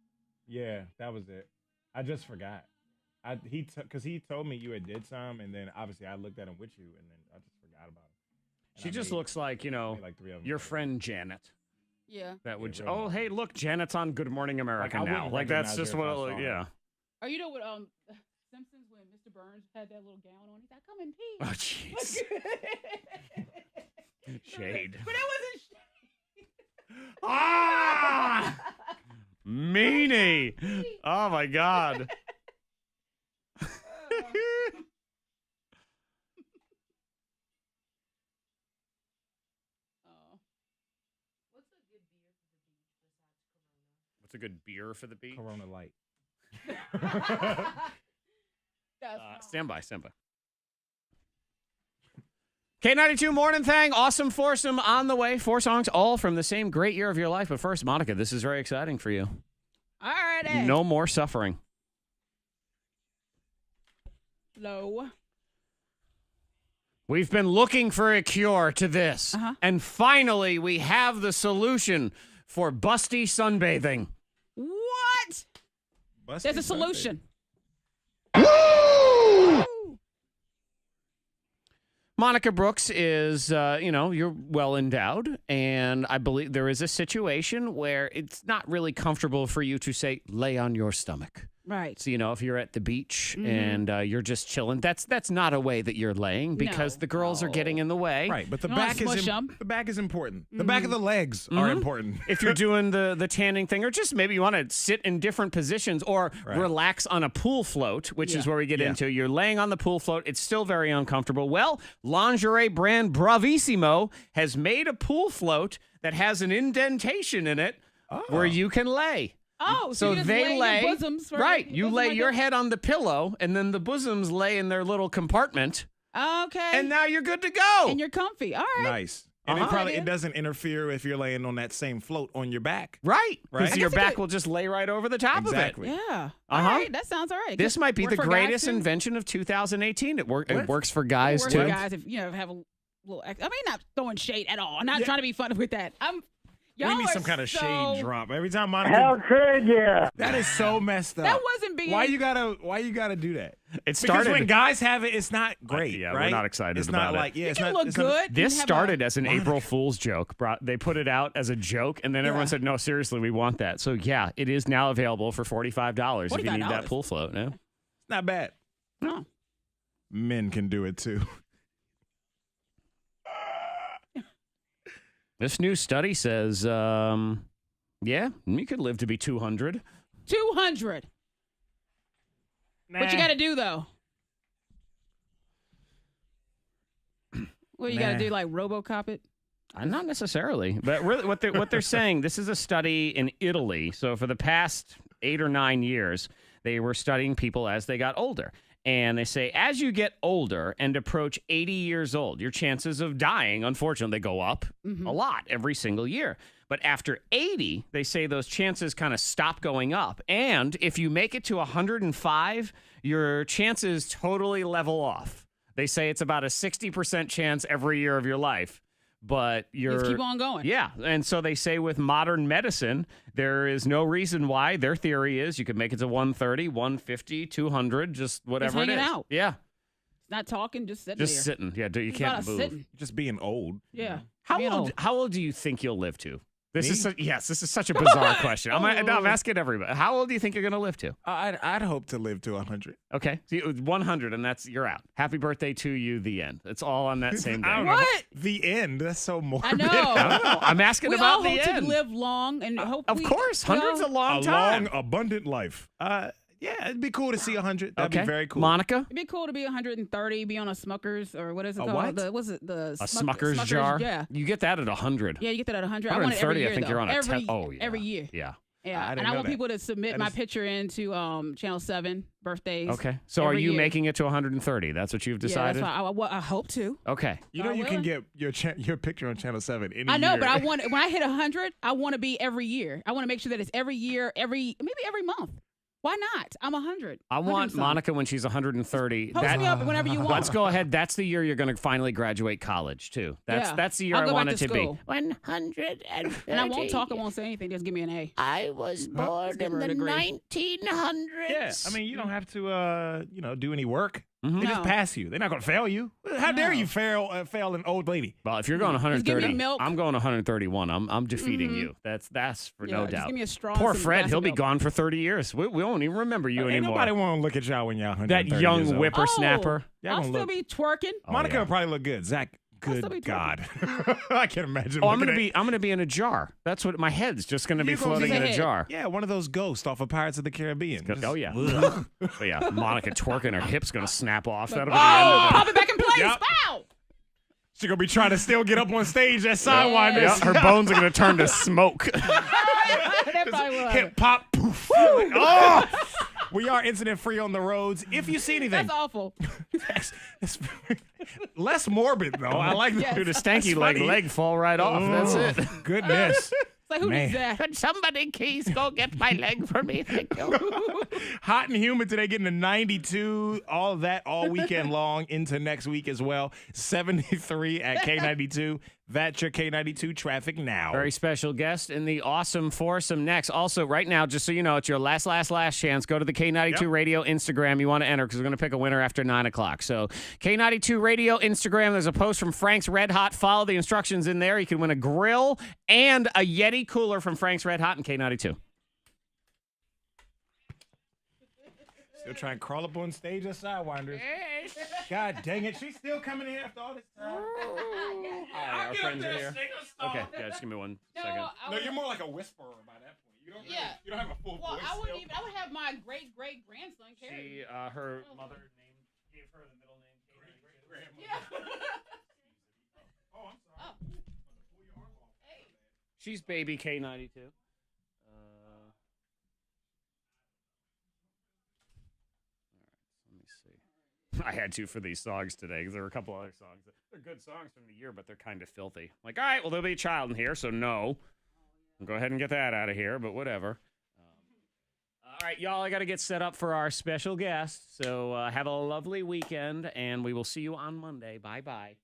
exported. Yeah, that was it. I just forgot. Because he told me you had did some, and then obviously I looked at him with you, and then I just forgot about it. She just looks like, like 3 of them. your friend Janet. Yeah. That would. Yeah, Oh, hey, look, Janet's on Good Morning America I now. wouldn't Like that's recognize just her if I what. saw her. Yeah. Oh, you know what? Simpsons when Mr. Burns had that little gown on. He's like, "Come and pee." Oh, jeez. Shade. But it wasn't shade. Ah! Meanie. Oh my God. What's a good beer for the beach? Corona Light. Stand by. K92 Mornin Thang, awesome foursome on the way. 4 songs, all from the same great year of your life. But first, Monica, this is very exciting for you. All right. No more suffering. Low. We've been looking for a cure to this. And finally, we have the solution for busty sunbathing. What? There's a solution. Monica Brooks is, you're well endowed, and I believe there is a situation where it's not really comfortable for you to say, lay on your stomach. Right. So, if you're at the beach and you're just chilling, that's not a way that you're laying because the girls are getting in the way. Right, but the back is important. The back of the legs are important. If you're doing the tanning thing, or just maybe you want to sit in different positions or relax on a pool float, which is where we get into. You're laying on the pool float. It's still very uncomfortable. Well, lingerie brand Bravissimo has made a pool float that has an indentation in it where you can lay. Oh, so you just they lay your bosoms right. You lay like your that? head on the pillow, and then the bosoms lay in their little compartment. Okay. And now you're good to go. And you're comfy. All right. Nice. And it doesn't interfere if you're laying on that same float on your back. Right. Right. So your back will just lay right over the top of it. Yeah. All right. That sounds all right. This might be Work the for guys, greatest too? invention of 2018. It works for guys Work too. for guys if have a little. Not throwing shade at all. I'm not trying to be funny with that. Y'all Give me are some kind of so- shade drop every time Monica. How could you? That is so messed up. That wasn't being. Why you gotta do that? It started because when guys have it, it's not great. Yeah, right? we're not excited it's about not it. like You it's can not, look it's not- good. This You have started as an April Fool's joke. They put it out as a joke, and then everyone said, "No, seriously, we want that." So yeah, it is now available for $45 if you need that pool float. Yeah. It's not bad. No. Men can do it too. This new study says, you could live to be 200. 200. What you got to do though? What you got to do? Like RoboCop it? Not necessarily, but really, what they're saying. This is a study in Italy. So for the past 8 or 9 years, they were studying people as they got older. And they say, as you get older and approach 80 years old, your chances of dying, unfortunately, go up a lot every single year. But after 80, they say those chances kind of stop going up. And if you make it to 105, your chances totally level off. They say it's about a 60% chance every year of your life. But you're Just keep on going. Yeah. And so they say with modern medicine, there is no reason why. Their theory is you could make it to 130, 150, 200, just whatever hanging it is. out. Yeah. Not talking, just sitting Just there. sitting. Yeah. You It's can't about move. sitting. Just being old. Yeah. How old do you think you'll live to? This Me? This is such a bizarre question. I'm asking everybody. How old do you think you're going to live to? I'd hope to live to 100. Okay. So 100, and you're out. Happy birthday to you, the end. It's all on that same day. I don't know. The end. That's so morbid. I know. I don't know. I'm asking We about all the hope end. to live long and hope. Of course. 100's a long A time. long, abundant life. Yeah, it'd be cool to see 100. That'd Okay. be very cool. Monica? It'd be cool to be 130, be on a Smuckers or what is it A called? what? Was it the A Smucker's jar? Yeah. You get that at 100. Yeah, you get that at 100. I want it 130, every year, I think though. you're on a every, 10. Oh, yeah. Every year. Yeah. Yeah, I and didn't I know want that. people to submit That my is- picture into Channel 7 birthdays. Okay. So are every you year. making it to 130? That's what you've Yeah, decided? that's why I hope to. Okay. You know God you can willing. get your picture on Channel 7 any I know, year. but I want when I hit 100, I want to be every year. I want to make sure that it's every year, maybe every month. Why not? I'm 100. I 100 want something. Monica when she's 130. Post me up whenever you want. Let's go ahead. That's the year you're going to finally graduate college, too. Yeah. That's the year I'll I go want back it to to be. school. 130. And I won't talk. I won't say anything. Just give me an A. I was born give in her a the degree. 1900s. Yeah, I mean, you don't have to, do any work. Mhm. They just No. pass you. They're not going to fail you. How dare you fail an old lady? Well, if you're going Just give me 130, milk. I'm going 131. I'm defeating you. That's for Yeah, no just doubt. give me a straw. Poor and some Fred, glass he'll of be milk. gone for 30 years. We won't even remember you Ain't anymore. nobody want to look at y'all when y'all 130 That years young old. whippersnapper. Y'all I'll gonna still look- be twerking. Oh, Monica yeah. will probably look good. Zach, still be good twerking. God. I can't imagine. Oh, I'm looking gonna at- be in a jar. That's what my head's just gonna be You gonna floating be in a ahead. jar. Yeah, one of those ghosts off of Pirates of the Caribbean. Just- Oh yeah. Ugh. But yeah, Monica twerking, her hips gonna snap off. That'll be the end Oh, of pop it back in place. Yep. Wow. She gonna be trying to still get up on stage. That sidewinder. Yeah, her bones are gonna turn to smoke. That probably will happen. Hip hop. Poof. Like, oh! We are incident free on the roads. If you see anything, That's awful. it's less morbid though. I like Yes. that. Dude, a stanky That's funny. leg fall right off. That's Oh, it. Goodness. It's like, who Man. needs that? Could somebody please go get my leg for me? Thank you. Hot and humid today, getting to 92. All of that all weekend long into next week as well. 73 at K92. That's your K92 traffic now. Very special guest in the awesome foursome next. Also, right now, just so you know, it's your last chance. Go to the K92 Yep. Radio Instagram. You want to enter because we're going to pick a winner after 9 o'clock. So, K92 Radio Instagram. There's a post from Frank's Red Hot. Follow the instructions in there. You can win a grill and a Yeti cooler from Frank's Red Hot and K92. Still trying to crawl up on stage as Sidewinders. God dang it. She's still coming in after all this time. Hi, our friends are here. Okay, yeah, just give me 1 second. No, you're more like a whisperer by that point. You don't, Yeah. you don't have a full Well, voice. I still. would have my great grandson carry. She, her mother gave her the middle name K92. Yeah. Oh, I'm sorry. Oh. She's baby K92. Let me see. I had to for these songs today because there were a couple other songs. They're good songs from the year, but they're kind of filthy. Like, all right, well, there'll be a child in here, so no. I'll go ahead and get that out of here, but whatever. All right, y'all, I got to get set up for our special guest. So have a lovely weekend, and we will see you on Monday. Bye-bye.